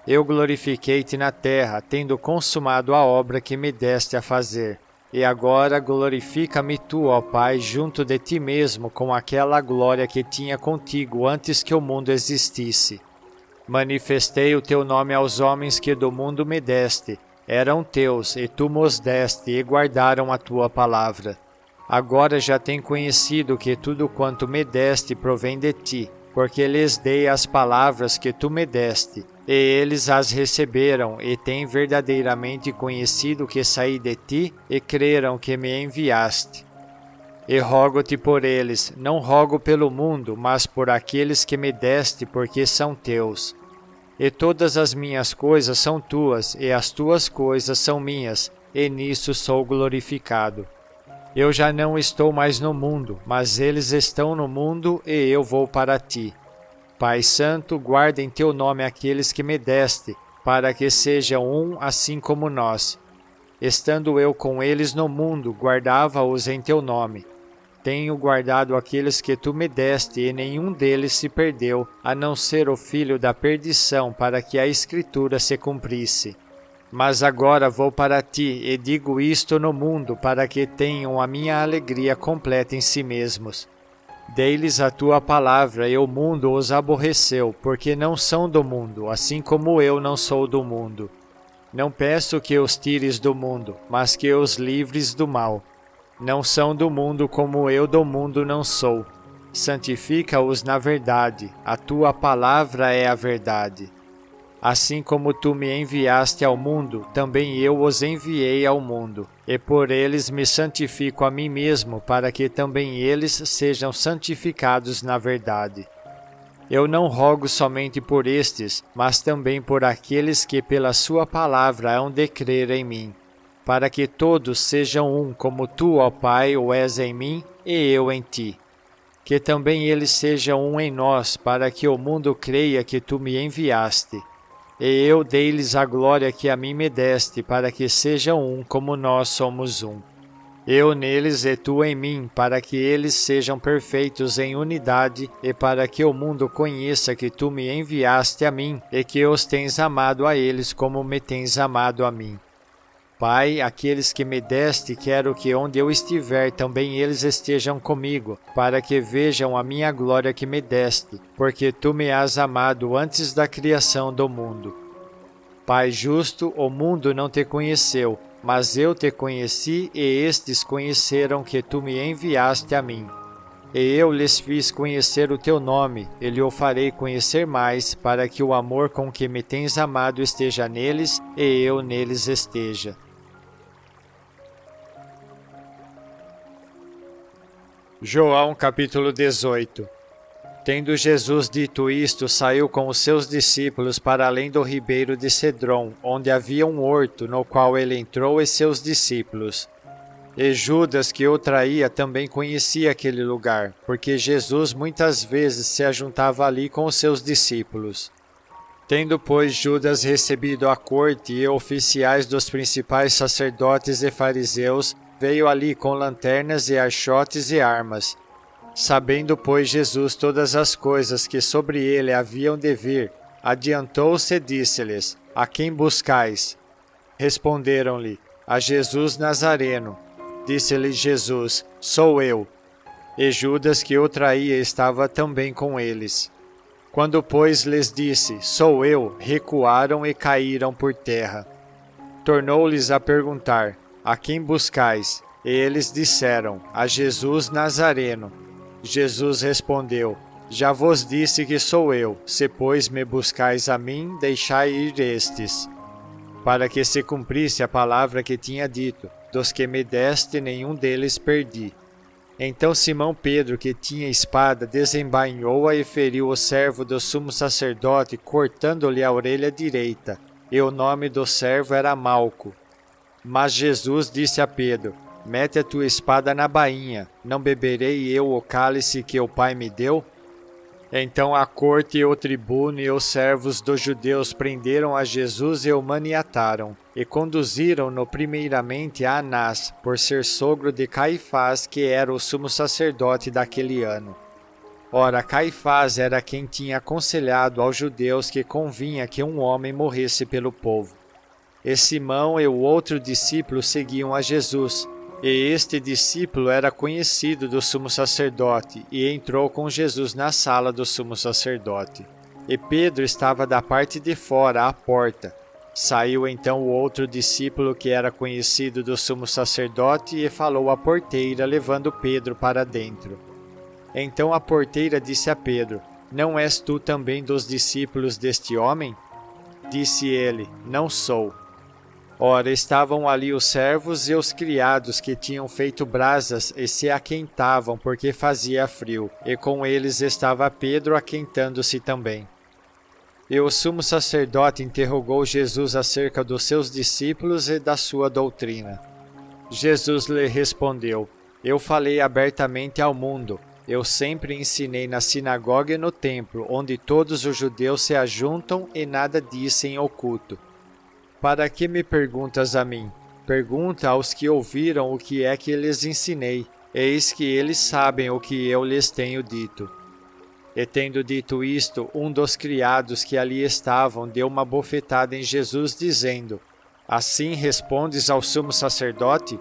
Eu glorifiquei-te na terra, tendo consumado a obra que me deste a fazer. E agora glorifica-me tu, ó Pai, junto de ti mesmo, com aquela glória que tinha contigo antes que o mundo existisse. Manifestei o teu nome aos homens que do mundo me deste. Eram teus, e tu mos deste, e guardaram a tua palavra. Agora já têm conhecido que tudo quanto me deste provém de ti, porque lhes dei as palavras que tu me deste, e eles as receberam, e têm verdadeiramente conhecido que saí de ti, e creram que me enviaste. E rogo-te por eles, não rogo pelo mundo, mas por aqueles que me deste, porque são teus. E todas as minhas coisas são tuas, e as tuas coisas são minhas, e nisso sou glorificado. Eu já não estou mais no mundo, mas eles estão no mundo, e eu vou para ti. Pai Santo, guarda em teu nome aqueles que me deste, para que sejam um assim como nós. Estando eu com eles no mundo, guardava-os em teu nome. Tenho guardado aqueles que tu me deste, e nenhum deles se perdeu, a não ser o filho da perdição, para que a Escritura se cumprisse. Mas agora vou para ti, e digo isto no mundo, para que tenham a minha alegria completa em si mesmos. Dei-lhes a tua palavra, e o mundo os aborreceu, porque não são do mundo, assim como eu não sou do mundo. Não peço que os tires do mundo, mas que os livres do mal. Não são do mundo como eu do mundo não sou. Santifica-os na verdade, a tua palavra é a verdade. Assim como tu me enviaste ao mundo, também eu os enviei ao mundo, e por eles me santifico a mim mesmo, para que também eles sejam santificados na verdade. Eu não rogo somente por estes, mas também por aqueles que pela sua palavra hão de crer em mim, para que todos sejam um, como tu, ó Pai, o és em mim e eu em ti. Que também eles sejam um em nós, para que o mundo creia que tu me enviaste. E eu dei-lhes a glória que a mim me deste, para que sejam um como nós somos um. Eu neles e tu em mim, para que eles sejam perfeitos em unidade, e para que o mundo conheça que tu me enviaste a mim, e que os tens amado a eles como me tens amado a mim. Pai, aqueles que me deste, quero que onde eu estiver também eles estejam comigo, para que vejam a minha glória que me deste, porque tu me has amado antes da criação do mundo. Pai justo, o mundo não te conheceu, mas eu te conheci e estes conheceram que tu me enviaste a mim. E eu lhes fiz conhecer o teu nome, e lhe o farei conhecer mais, para que o amor com que me tens amado esteja neles e eu neles esteja. João capítulo 18. Tendo Jesus dito isto, saiu com os seus discípulos para além do ribeiro de Cedron, onde havia um horto, no qual ele entrou e seus discípulos. E Judas, que o traía, também conhecia aquele lugar, porque Jesus muitas vezes se ajuntava ali com os seus discípulos. Tendo, pois, Judas recebido a corte e oficiais dos principais sacerdotes e fariseus, veio ali com lanternas e archotes e armas. Sabendo, pois, Jesus todas as coisas que sobre ele haviam de vir, adiantou-se e disse-lhes: A quem buscais? Responderam-lhe: A Jesus Nazareno. Disse-lhe Jesus: Sou eu. E Judas, que o traía, estava também com eles. Quando, pois, lhes disse: Sou eu, recuaram e caíram por terra. Tornou-lhes a perguntar: A quem buscais? E eles disseram: A Jesus Nazareno. Jesus respondeu: Já vos disse que sou eu. Se, pois, me buscais a mim, deixai ir estes. Para que se cumprisse a palavra que tinha dito: Dos que me deste, nenhum deles perdi. Então Simão Pedro, que tinha espada, desembainhou-a e feriu o servo do sumo sacerdote, cortando-lhe a orelha direita. E o nome do servo era Malco. Mas Jesus disse a Pedro: Mete a tua espada na bainha, não beberei eu o cálice que o Pai me deu? Então a corte e o tribuno e os servos dos judeus prenderam a Jesus e o maniataram, e conduziram-no primeiramente a Anás, por ser sogro de Caifás, que era o sumo sacerdote daquele ano. Ora, Caifás era quem tinha aconselhado aos judeus que convinha que um homem morresse pelo povo. E Simão e o outro discípulo seguiam a Jesus. E este discípulo era conhecido do sumo sacerdote, e entrou com Jesus na sala do sumo sacerdote. E Pedro estava da parte de fora, à porta. Saiu então o outro discípulo que era conhecido do sumo sacerdote e falou à porteira, levando Pedro para dentro. Então a porteira disse a Pedro: Não és tu também dos discípulos deste homem? Disse ele: Não sou. Ora, estavam ali os servos e os criados que tinham feito brasas e se aquentavam porque fazia frio, e com eles estava Pedro aquentando-se também. E o sumo sacerdote interrogou Jesus acerca dos seus discípulos e da sua doutrina. Jesus lhe respondeu: Eu falei abertamente ao mundo. Eu sempre ensinei na sinagoga e no templo, onde todos os judeus se ajuntam e nada disse em oculto. Para que me perguntas a mim? Pergunta aos que ouviram o que é que lhes ensinei. Eis que eles sabem o que eu lhes tenho dito. E tendo dito isto, um dos criados que ali estavam deu uma bofetada em Jesus, dizendo: Assim respondes ao sumo sacerdote?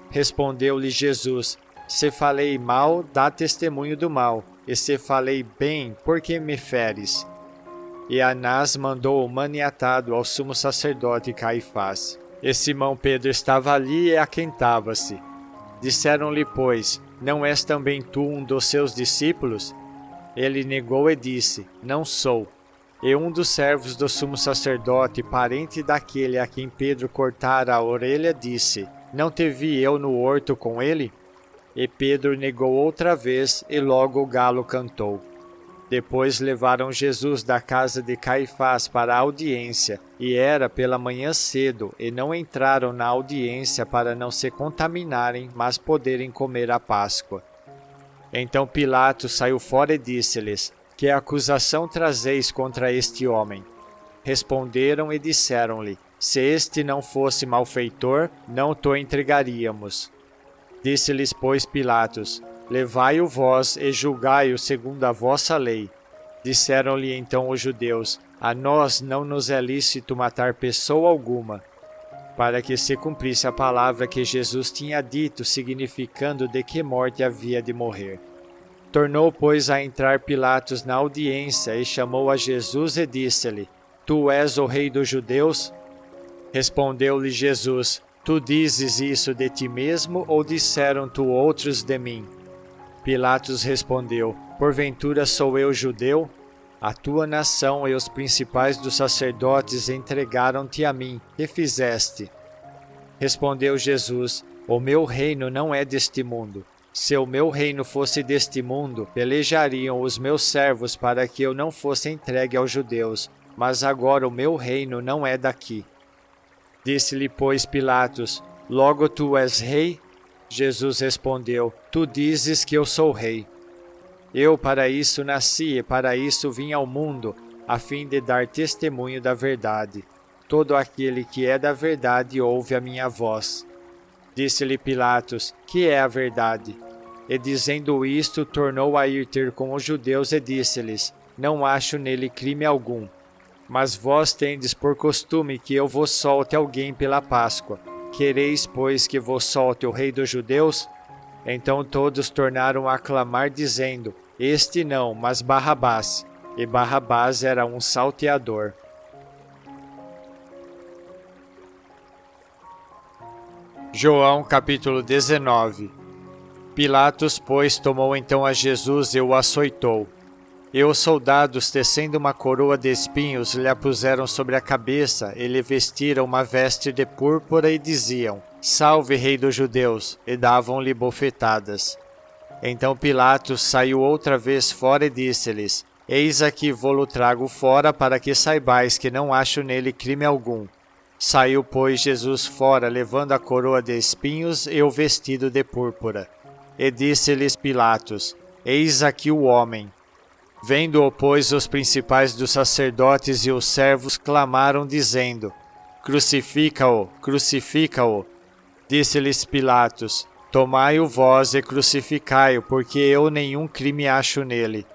Respondeu-lhe Jesus: Se falei mal, dá testemunho do mal, e se falei bem, por que me feres? E Anás mandou o maniatado ao sumo sacerdote Caifás. E Simão Pedro estava ali e aquentava-se. Disseram-lhe, pois: Não és também tu um dos seus discípulos? Ele negou e disse: Não sou. E um dos servos do sumo sacerdote, parente daquele a quem Pedro cortara a orelha, disse: Não te vi eu no horto com ele? E Pedro negou outra vez, e logo o galo cantou. Depois levaram Jesus da casa de Caifás para a audiência, e era pela manhã cedo, e não entraram na audiência para não se contaminarem, mas poderem comer a Páscoa. Então Pilatos saiu fora e disse-lhes: Que acusação trazeis contra este homem? Responderam e disseram-lhe: Se este não fosse malfeitor, não o entregaríamos. Disse-lhes, pois, Pilatos: Levai-o vós e julgai-o segundo a vossa lei. Disseram-lhe então os judeus: A nós não nos é lícito matar pessoa alguma, para que se cumprisse a palavra que Jesus tinha dito, significando de que morte havia de morrer. Tornou, pois, a entrar Pilatos na audiência e chamou a Jesus e disse-lhe: Tu és o rei dos judeus? Respondeu-lhe Jesus: Tu dizes isso de ti mesmo, ou disseram-te outros de mim? Pilatos respondeu: Porventura sou eu judeu? A tua nação e os principais dos sacerdotes entregaram-te a mim. Que fizeste? Respondeu Jesus: O meu reino não é deste mundo. Se o meu reino fosse deste mundo, pelejariam os meus servos para que eu não fosse entregue aos judeus. Mas agora o meu reino não é daqui. Disse-lhe, pois, Pilatos: Logo tu és rei? Jesus respondeu: Tu dizes que eu sou rei. Eu para isso nasci e para isso vim ao mundo, a fim de dar testemunho da verdade. Todo aquele que é da verdade ouve a minha voz. Disse-lhe Pilatos: Que é a verdade? E dizendo isto, tornou a ir ter com os judeus e disse-lhes: Não acho nele crime algum. Mas vós tendes por costume que eu vos solte alguém pela Páscoa. Quereis, pois, que vos solte o rei dos judeus? Então todos tornaram a clamar, dizendo: Este não, mas Barrabás. E Barrabás era um salteador. João capítulo 19. Pilatos, pois, tomou então a Jesus e o açoitou. E os soldados, tecendo uma coroa de espinhos, lhe a puseram sobre a cabeça, e lhe vestiram uma veste de púrpura, e diziam: Salve, rei dos judeus! E davam-lhe bofetadas. Então Pilatos saiu outra vez fora e disse-lhes: Eis aqui vô-lo trago fora, para que saibais que não acho nele crime algum. Saiu, pois, Jesus fora, levando a coroa de espinhos e o vestido de púrpura. E disse-lhes Pilatos: Eis aqui o homem. Vendo-o, pois, os principais dos sacerdotes e os servos clamaram, dizendo: Crucifica-o, crucifica-o. Disse-lhes Pilatos: Tomai-o vós e crucificai-o, porque eu nenhum crime acho nele.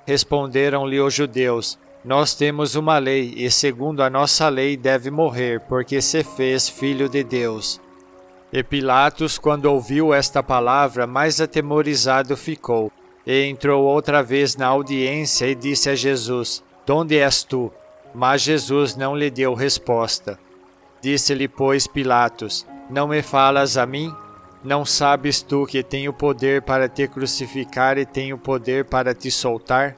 Responderam-lhe os judeus: Nós temos uma lei, e segundo a nossa lei deve morrer, porque se fez filho de Deus. E Pilatos, quando ouviu esta palavra, mais atemorizado ficou. E entrou outra vez na audiência e disse a Jesus: Donde és tu? Mas Jesus não lhe deu resposta. Disse-lhe, pois, Pilatos: Não me falas a mim? Não sabes tu que tenho poder para te crucificar e tenho poder para te soltar?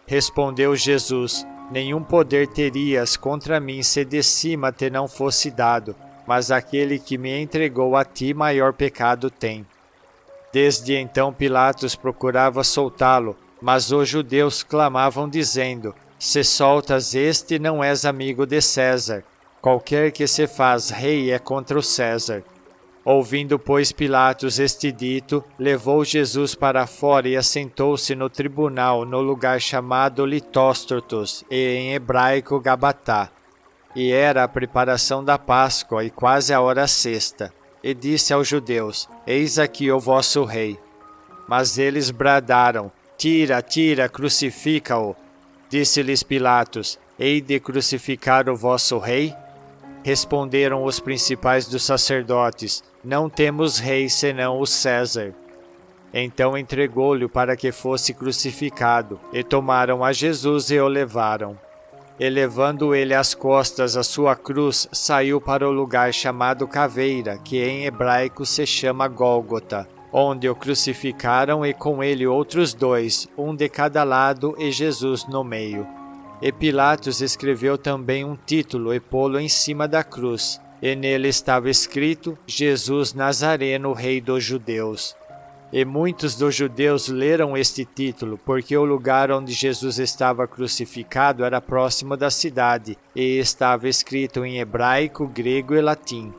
Respondeu Jesus: Nenhum poder terias contra mim se de cima te não fosse dado, mas aquele que me entregou a ti maior pecado tem. Desde então Pilatos procurava soltá-lo, mas os judeus clamavam dizendo: Se soltas este, não és amigo de César. Qualquer que se faz rei é contra o César. Ouvindo, pois, Pilatos este dito, levou Jesus para fora e assentou-se no tribunal, no lugar chamado Litóstrotos, e em hebraico Gabatá. E era a preparação da Páscoa, e quase a hora sexta. E disse aos judeus: Eis aqui o vosso rei. Mas eles bradaram: Tira, tira, crucifica-o. Disse-lhes Pilatos: Hei de crucificar o vosso rei? Responderam os principais dos sacerdotes: Não temos rei senão o César. Então entregou-lhe para que fosse crucificado, e tomaram a Jesus e o levaram. E levando ele às costas a sua cruz, saiu para o lugar chamado Caveira, que em hebraico se chama Gólgota, onde o crucificaram e com ele outros dois, um de cada lado e Jesus no meio. E Pilatos escreveu também um título e pô-lo em cima da cruz, e nele estava escrito: Jesus Nazareno, Rei dos Judeus. E muitos dos judeus leram este título, porque o lugar onde Jesus estava crucificado era próximo da cidade, e estava escrito em hebraico, grego e latim.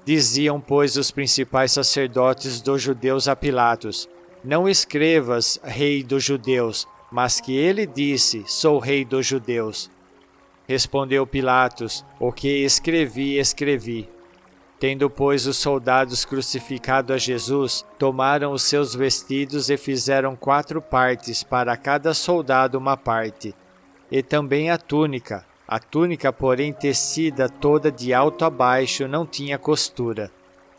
Diziam, pois, os principais sacerdotes dos judeus a Pilatos: Não escrevas, Rei dos Judeus, mas que ele disse: Sou Rei dos Judeus. Respondeu Pilatos: O que escrevi, escrevi. Tendo, pois, os soldados crucificado a Jesus, tomaram os seus vestidos e fizeram 4 partes, para cada soldado uma parte. E também a túnica, porém, tecida toda de alto a baixo, não tinha costura.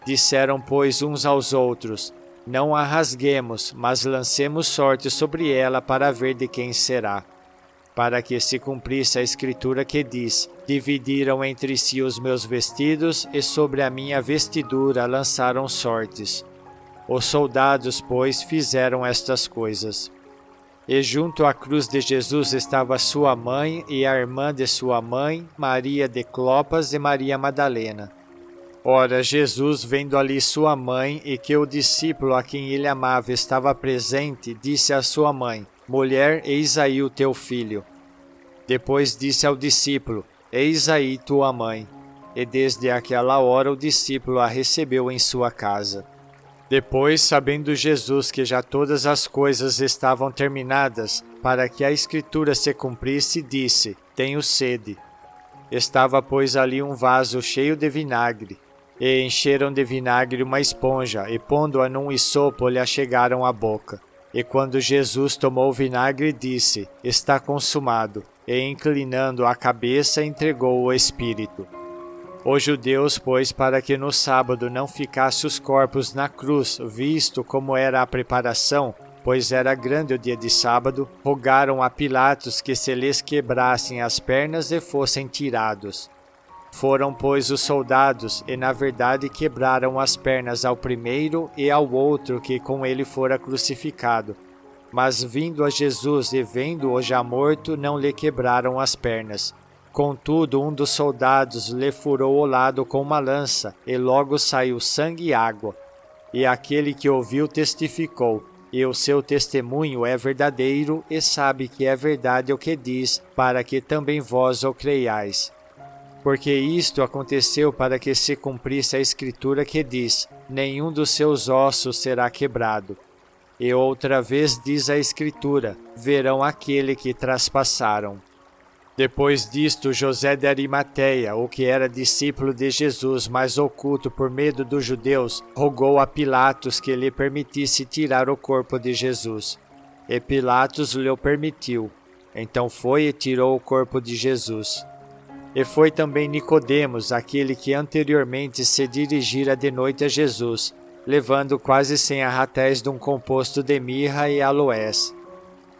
Disseram, pois, uns aos outros: Não a rasguemos, mas lancemos sorte sobre ela para ver de quem será. Para que se cumprisse a escritura que diz: Dividiram entre si os meus vestidos, e sobre a minha vestidura lançaram sortes. Os soldados, pois, fizeram estas coisas. E junto à cruz de Jesus estava sua mãe e a irmã de sua mãe, Maria de Clopas e Maria Madalena. Ora, Jesus, vendo ali sua mãe e que o discípulo a quem ele amava estava presente, disse à sua mãe: Mulher, eis aí o teu filho. Depois disse ao discípulo: Eis aí tua mãe. E desde aquela hora o discípulo a recebeu em sua casa. Depois, sabendo Jesus que já todas as coisas estavam terminadas, para que a escritura se cumprisse, disse: Tenho sede. Estava, pois, ali um vaso cheio de vinagre. E encheram de vinagre uma esponja, e pondo-a num isopo, lhe achegaram à boca. E quando Jesus tomou o vinagre, disse: Está consumado. E inclinando a cabeça, entregou o Espírito. Os judeus, pois, para que no sábado não ficasse os corpos na cruz, visto como era a preparação, pois era grande o dia de sábado, rogaram a Pilatos que se lhes quebrassem as pernas e fossem tirados. Foram, pois, os soldados, e na verdade quebraram as pernas ao primeiro e ao outro que com ele fora crucificado. Mas vindo a Jesus e vendo-o já morto, não lhe quebraram as pernas. Contudo, um dos soldados lhe furou o lado com uma lança, e logo saiu sangue e água. E aquele que ouviu testificou, e o seu testemunho é verdadeiro, e sabe que é verdade o que diz, para que também vós o creiais. Porque isto aconteceu para que se cumprisse a escritura que diz: Nenhum dos seus ossos será quebrado. E outra vez diz a escritura: Verão aquele que traspassaram. Depois disto, José de Arimateia, o que era discípulo de Jesus, mas oculto por medo dos judeus, rogou a Pilatos que lhe permitisse tirar o corpo de Jesus. E Pilatos lhe o permitiu. Então foi e tirou o corpo de Jesus. E foi também Nicodemos, aquele que anteriormente se dirigira de noite a Jesus, levando quase 100 arratéis de um composto de mirra e aloés.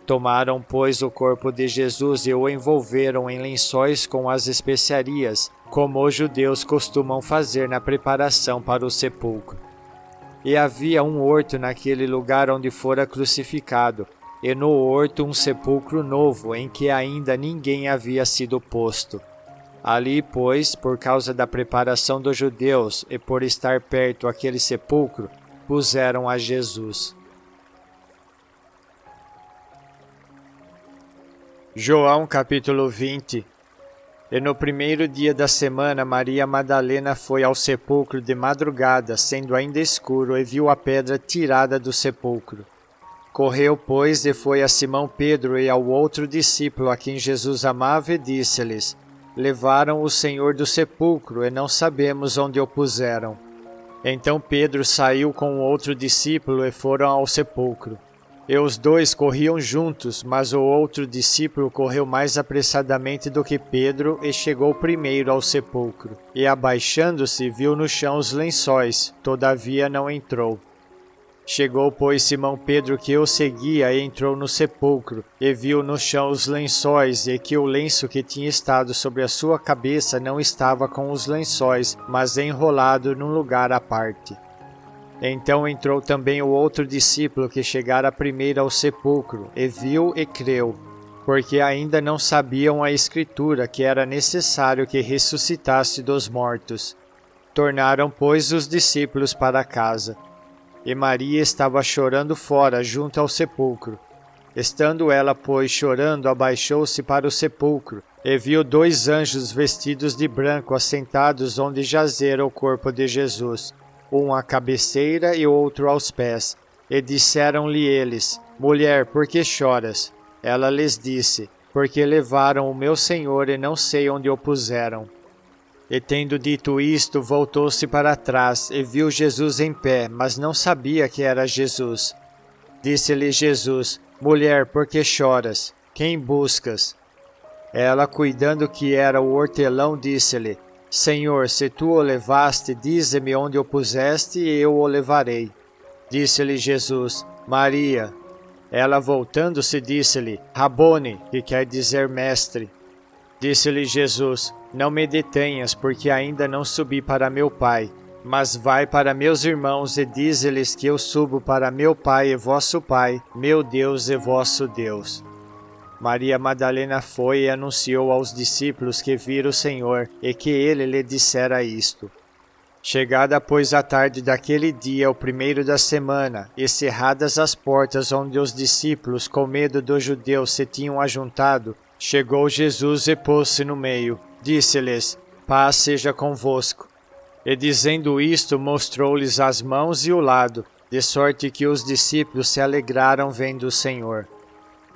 Tomaram, pois, o corpo de Jesus e o envolveram em lençóis com as especiarias, como os judeus costumam fazer na preparação para o sepulcro. E havia um horto naquele lugar onde fora crucificado, e no horto um sepulcro novo, em que ainda ninguém havia sido posto. Ali, pois, por causa da preparação dos judeus e por estar perto aquele sepulcro, puseram a Jesus. João capítulo 20. E no primeiro dia da semana, Maria Madalena foi ao sepulcro de madrugada, sendo ainda escuro, e viu a pedra tirada do sepulcro. Correu, pois, e foi a Simão Pedro e ao outro discípulo a quem Jesus amava, e disse-lhes: Levaram o Senhor do sepulcro, e não sabemos onde o puseram. Então Pedro saiu com o outro discípulo e foram ao sepulcro. E os dois corriam juntos, mas o outro discípulo correu mais apressadamente do que Pedro e chegou primeiro ao sepulcro. E abaixando-se, viu no chão os lençóis, todavia não entrou. Chegou, pois, Simão Pedro, que o seguia, e entrou no sepulcro, e viu no chão os lençóis, e que o lenço que tinha estado sobre a sua cabeça não estava com os lençóis, mas enrolado num lugar à parte. Então entrou também o outro discípulo que chegara primeiro ao sepulcro, e viu e creu, porque ainda não sabiam a Escritura que era necessário que ressuscitasse dos mortos. Tornaram, pois, os discípulos para casa. E Maria estava chorando fora, junto ao sepulcro. Estando ela, pois, chorando, abaixou-se para o sepulcro, e viu 2 anjos vestidos de branco assentados onde jazera o corpo de Jesus, um à cabeceira e outro aos pés. E disseram-lhe eles: Mulher, por que choras? Ela lhes disse: Porque levaram o meu Senhor e não sei onde o puseram. E tendo dito isto, voltou-se para trás e viu Jesus em pé, mas não sabia que era Jesus. Disse-lhe Jesus: Mulher, por que choras? Quem buscas? Ela, cuidando que era o hortelão, disse-lhe: Senhor, se tu o levaste, dize-me onde o puseste e eu o levarei. Disse-lhe Jesus: Maria. Ela, voltando-se, disse-lhe: Rabone, que quer dizer mestre. Disse-lhe Jesus: Não me detenhas, porque ainda não subi para meu Pai. Mas vai para meus irmãos e dize-lhes que eu subo para meu Pai e vosso Pai, meu Deus e vosso Deus. Maria Madalena foi e anunciou aos discípulos que viram o Senhor e que ele lhe dissera isto. Chegada, pois, a tarde daquele dia, o primeiro da semana, e cerradas as portas onde os discípulos, com medo dos judeus, se tinham ajuntado, chegou Jesus e pôs-se no meio. Disse-lhes: Paz seja convosco. E dizendo isto, mostrou-lhes as mãos e o lado, de sorte que os discípulos se alegraram vendo o Senhor.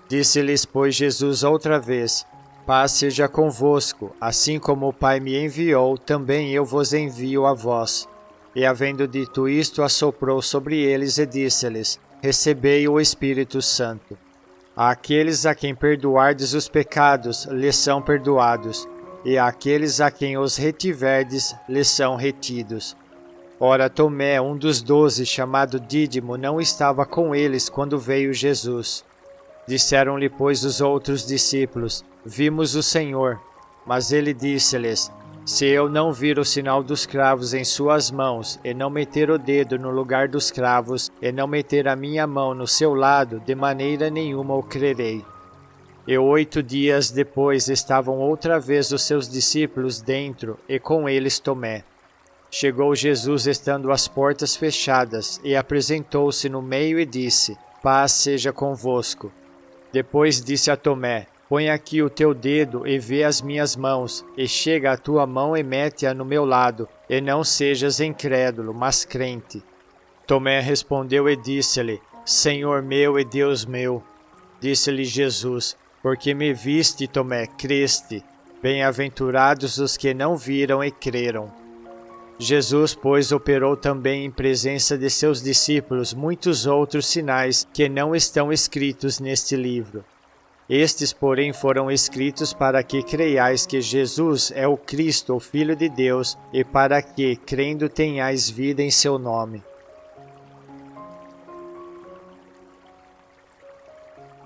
Disse-lhes, pois, Jesus outra vez: Paz seja convosco, assim como o Pai me enviou, também eu vos envio a vós. E havendo dito isto, assoprou sobre eles e disse-lhes: Recebei o Espírito Santo. Àqueles a quem perdoardes os pecados, lhes são perdoados, e àqueles a quem os retiverdes, lhes são retidos. Ora, Tomé, um dos 12, chamado Dídimo, não estava com eles quando veio Jesus. Disseram-lhe, pois, os outros discípulos: Vimos o Senhor. Mas ele disse-lhes: Se eu não vir o sinal dos cravos em suas mãos, e não meter o dedo no lugar dos cravos, e não meter a minha mão no seu lado, de maneira nenhuma o crerei. E 8 dias depois estavam outra vez os seus discípulos dentro, e com eles Tomé. Chegou Jesus estando as portas fechadas, e apresentou-se no meio e disse: Paz seja convosco. Depois disse a Tomé: Põe aqui o teu dedo e vê as minhas mãos, e chega a tua mão e mete-a no meu lado, e não sejas incrédulo, mas crente. Tomé respondeu e disse-lhe: Senhor meu e Deus meu. Disse-lhe Jesus: Porque me viste, Tomé, creste. Bem-aventurados os que não viram e creram. Jesus, pois, operou também em presença de seus discípulos muitos outros sinais que não estão escritos neste livro. Estes, porém, foram escritos para que creiais que Jesus é o Cristo, o Filho de Deus, e para que, crendo, tenhais vida em seu nome.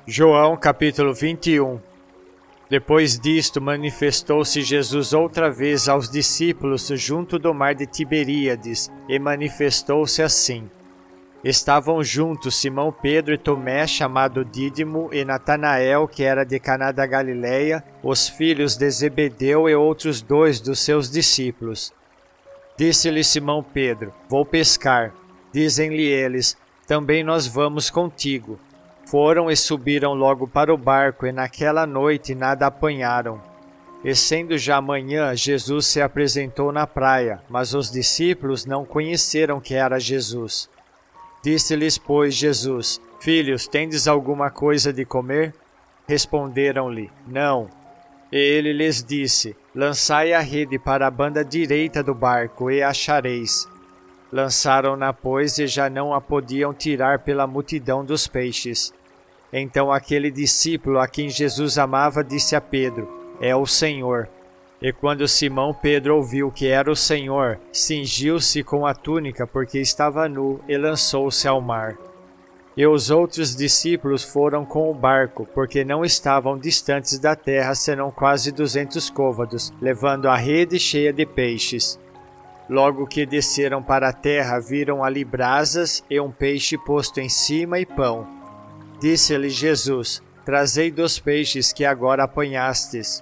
João capítulo 21. Depois disto, manifestou-se Jesus outra vez aos discípulos junto do mar de Tiberíades, e manifestou-se assim. Estavam juntos Simão Pedro e Tomé, chamado Dídimo, e Natanael, que era de Caná da Galileia, os filhos de Zebedeu e outros 2 dos seus discípulos. Disse-lhe Simão Pedro: Vou pescar. Dizem-lhe eles: Também nós vamos contigo. Foram e subiram logo para o barco, e naquela noite nada apanharam. E sendo já manhã, Jesus se apresentou na praia, mas os discípulos não conheceram que era Jesus. Disse-lhes, pois, Jesus: Filhos, tendes alguma coisa de comer? Responderam-lhe: Não. E ele lhes disse: Lançai a rede para a banda direita do barco, e achareis. Lançaram-na, pois, e já não a podiam tirar pela multidão dos peixes. Então aquele discípulo a quem Jesus amava disse a Pedro: É o Senhor. E quando Simão Pedro ouviu que era o Senhor, cingiu-se com a túnica porque estava nu e lançou-se ao mar. E os outros discípulos foram com o barco, porque não estavam distantes da terra senão quase 200 côvados, levando a rede cheia de peixes. Logo que desceram para a terra, viram ali brasas e um peixe posto em cima e pão. Disse-lhe Jesus: Trazei dos peixes que agora apanhastes.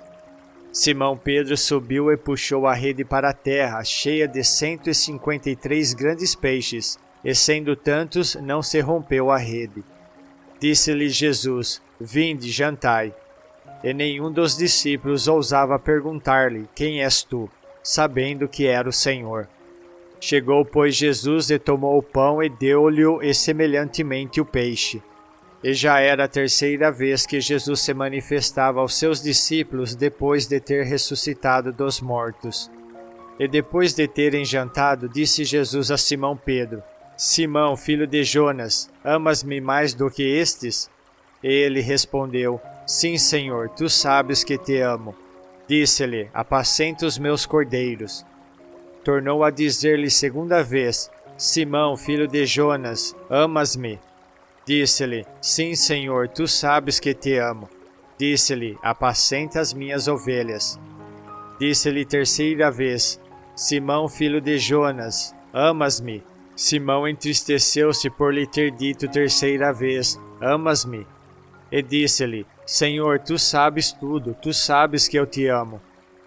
Simão Pedro subiu e puxou a rede para a terra, cheia de 153 grandes peixes, e sendo tantos, não se rompeu a rede. Disse-lhe Jesus: Vinde, jantai. E nenhum dos discípulos ousava perguntar-lhe: Quem és tu? Sabendo que era o Senhor. Chegou, pois, Jesus e tomou o pão e deu-lhe e semelhantemente o peixe. E já era a terceira vez que Jesus se manifestava aos seus discípulos depois de ter ressuscitado dos mortos. E depois de terem jantado, disse Jesus a Simão Pedro: Simão, filho de Jonas, amas-me mais do que estes? E ele respondeu: Sim, Senhor, tu sabes que te amo. Disse-lhe: Apacenta os meus cordeiros. Tornou a dizer-lhe segunda vez: Simão, filho de Jonas, amas-me? Disse-lhe: Sim, Senhor, tu sabes que te amo. Disse-lhe: Apacenta as minhas ovelhas. Disse-lhe terceira vez: Simão, filho de Jonas, amas-me? Simão entristeceu-se por lhe ter dito terceira vez: Amas-me? E disse-lhe: Senhor, tu sabes tudo, tu sabes que eu te amo.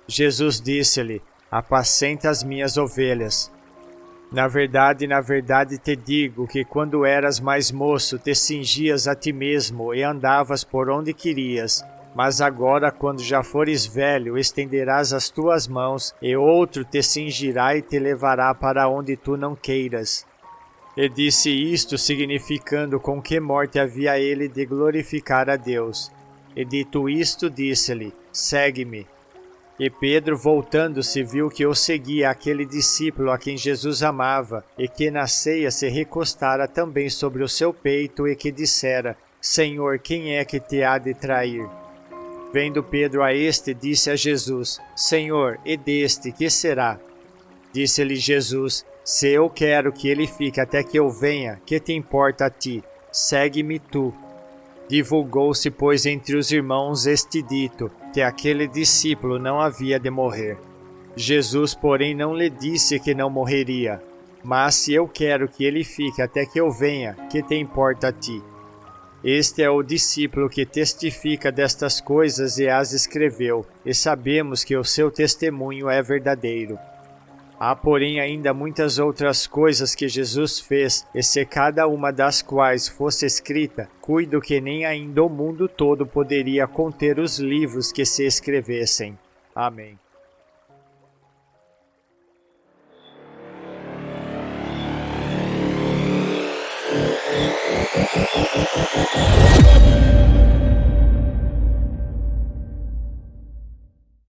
Jesus disse-lhe: Apacenta as minhas ovelhas. Na verdade te digo que quando eras mais moço te cingias a ti mesmo e andavas por onde querias. Mas agora, quando já fores velho, estenderás as tuas mãos, e outro te cingirá e te levará para onde tu não queiras. E disse isto, significando com que morte havia ele de glorificar a Deus. E dito isto, disse-lhe: Segue-me. E Pedro, voltando-se, viu que o seguia aquele discípulo a quem Jesus amava, e que na ceia se recostara também sobre o seu peito, e que dissera: Senhor, quem é que te há de trair? Vendo Pedro a este, disse a Jesus: Senhor, e deste, que será? Disse-lhe Jesus: Se eu quero que ele fique até que eu venha, que te importa a ti? Segue-me tu. Divulgou-se, pois, entre os irmãos este dito, que aquele discípulo não havia de morrer. Jesus, porém, não lhe disse que não morreria. Mas se eu quero que ele fique até que eu venha, que te importa a ti? Este é o discípulo que testifica destas coisas e as escreveu, e sabemos que o seu testemunho é verdadeiro. Há, porém, ainda muitas outras coisas que Jesus fez, e se cada uma das quais fosse escrita, cuido que nem ainda o mundo todo poderia conter os livros que se escrevessem. Amém.